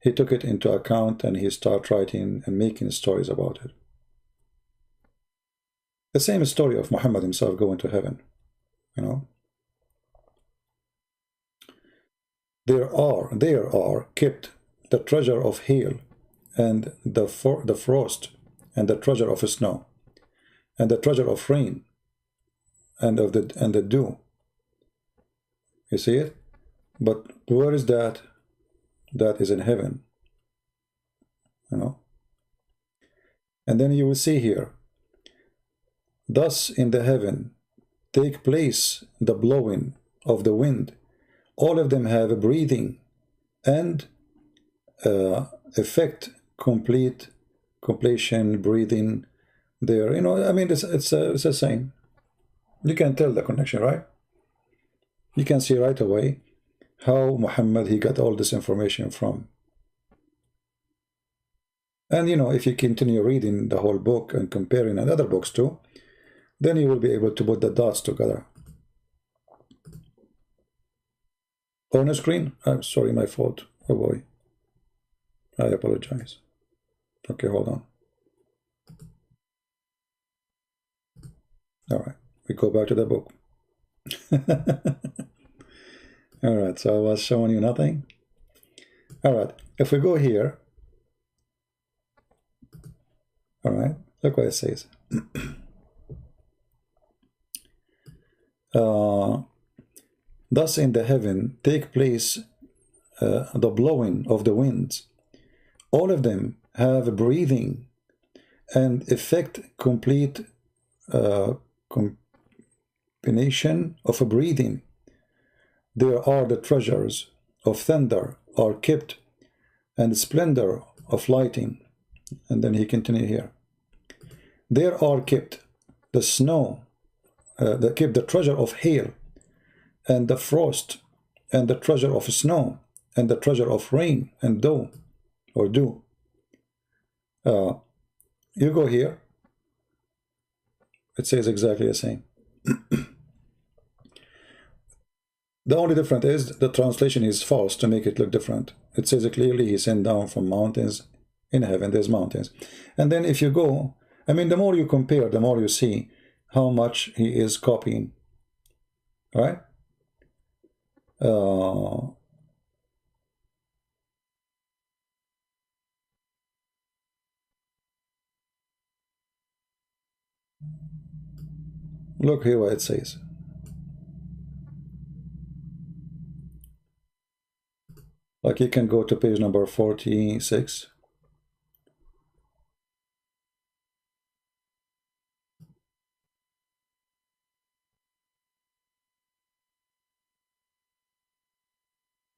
he took it into account and he started writing and making stories about it. The same story of Muhammad himself going to heaven, you know. There are kept the treasure of hail and the frost and the treasure of snow and the treasure of rain and the dew. You see it? But where is that? That is in heaven, you know. And then you will see here, thus in the heaven take place the blowing of the wind. All of them have a breathing and effect, completion, breathing there. You know, I mean, it's the same. You can tell the connection, right? You can see right away how Muhammad, he got all this information from. And, you know, if you continue reading the whole book and comparing and other books too, then you will be able to put the dots together. On the screen? I'm sorry, my fault. Oh boy. I apologize. Okay, hold on. All right, we go back to the book. All right, so I was showing you nothing. All right, if we go here, all right, look what it says. Thus in the heaven take place the blowing of the winds. All of them have breathing and effect, complete combination of a breathing. There are the treasures of thunder are kept, and splendor of lighting. And then he continued here. There are kept the snow, kept the treasure of hail, and the frost, and the treasure of snow, and the treasure of rain and dew, or dew. You go here, it says exactly the same. The only difference is the translation is false to make it look different. It says it clearly, he sent down from mountains. In heaven there's mountains. And then if you go, I mean, the more you compare, the more you see how much he is copying, right? Look here what it says. Like you can go to page number 46.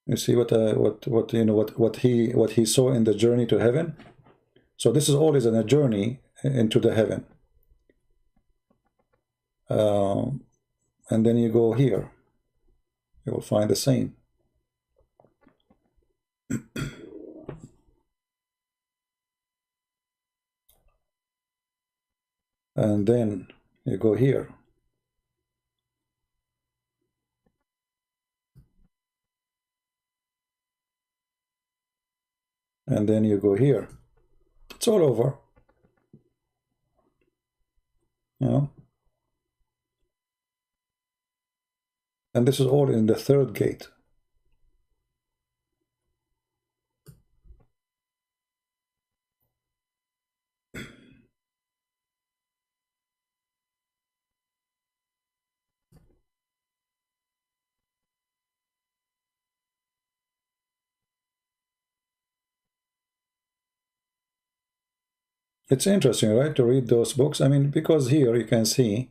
You see what you know what he saw in the journey to heaven. So this is always in a journey into the heaven. And then you go here, you will find the same. And then you go here. And then you go here. It's all over. You know? And this is all in the third gate. It's interesting, right, to read those books. I mean, because here you can see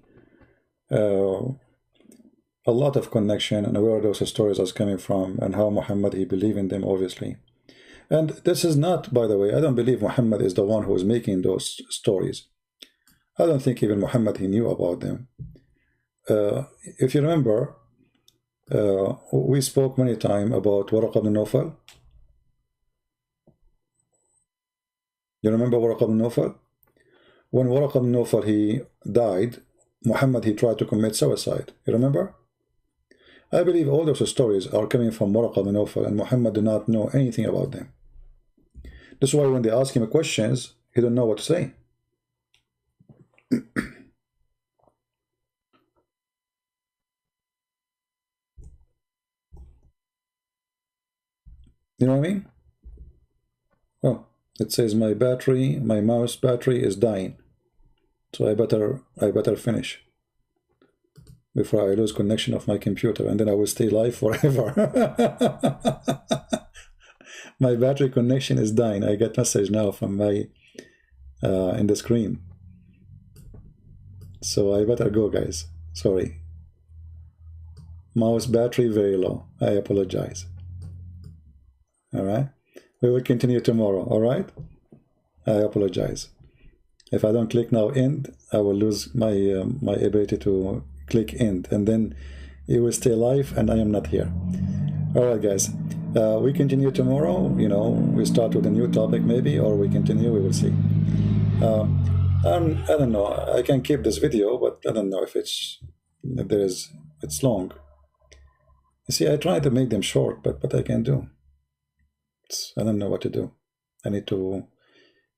a lot of connection and where those stories are coming from and how Muhammad, he believed in them, obviously. And this is not, by the way, I don't believe Muhammad is the one who is making those stories. I don't think even Muhammad, he knew about them. If you remember, we spoke many times about Waraq ibn Nawfal. You remember Waraq ibn Nawfal? When Waraq ibn Nawfal, he died, Muhammad, he tried to commit suicide. You remember? I believe all those stories are coming from Waraq ibn Nawfal, and Muhammad did not know anything about them. That's why when they ask him questions, he don't know what to say. You know what I mean? Oh, it says my mouse battery is dying. So I better finish before I lose connection of my computer, and then I will stay live forever. My battery connection is dying. I get message now from my in the screen. So I better go, guys. Sorry. Mouse battery very low. I apologize. All right. We will continue tomorrow. All right. I apologize. If I don't click now end, I will lose my my ability to click end, and then it will stay live, and I am not here. All right, guys. We continue tomorrow. You know, we start with a new topic maybe, or we continue. We will see. I don't know. I can keep this video, but I don't know if it's long. You see, I try to make them short, but what I can do. I don't know what to do. I need to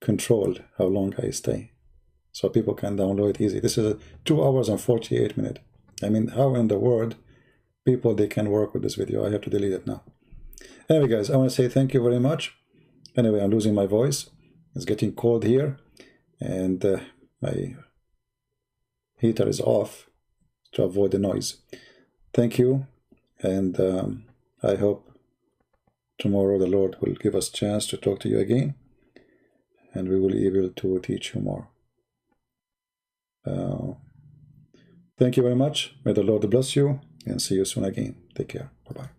control how long I stay, so people can download it easy. This is 2 hours and 48 minutes. I mean, how in the world people they can work with this video? I have to delete it now. Anyway, guys, I want to say thank you very much. Anyway, I'm losing my voice. It's getting cold here, and my heater is off to avoid the noise. Thank you, and I hope tomorrow the Lord will give us a chance to talk to you again, and we will be able to teach you more. Thank you very much. May the Lord bless you, and see you soon again. Take care. Bye-bye.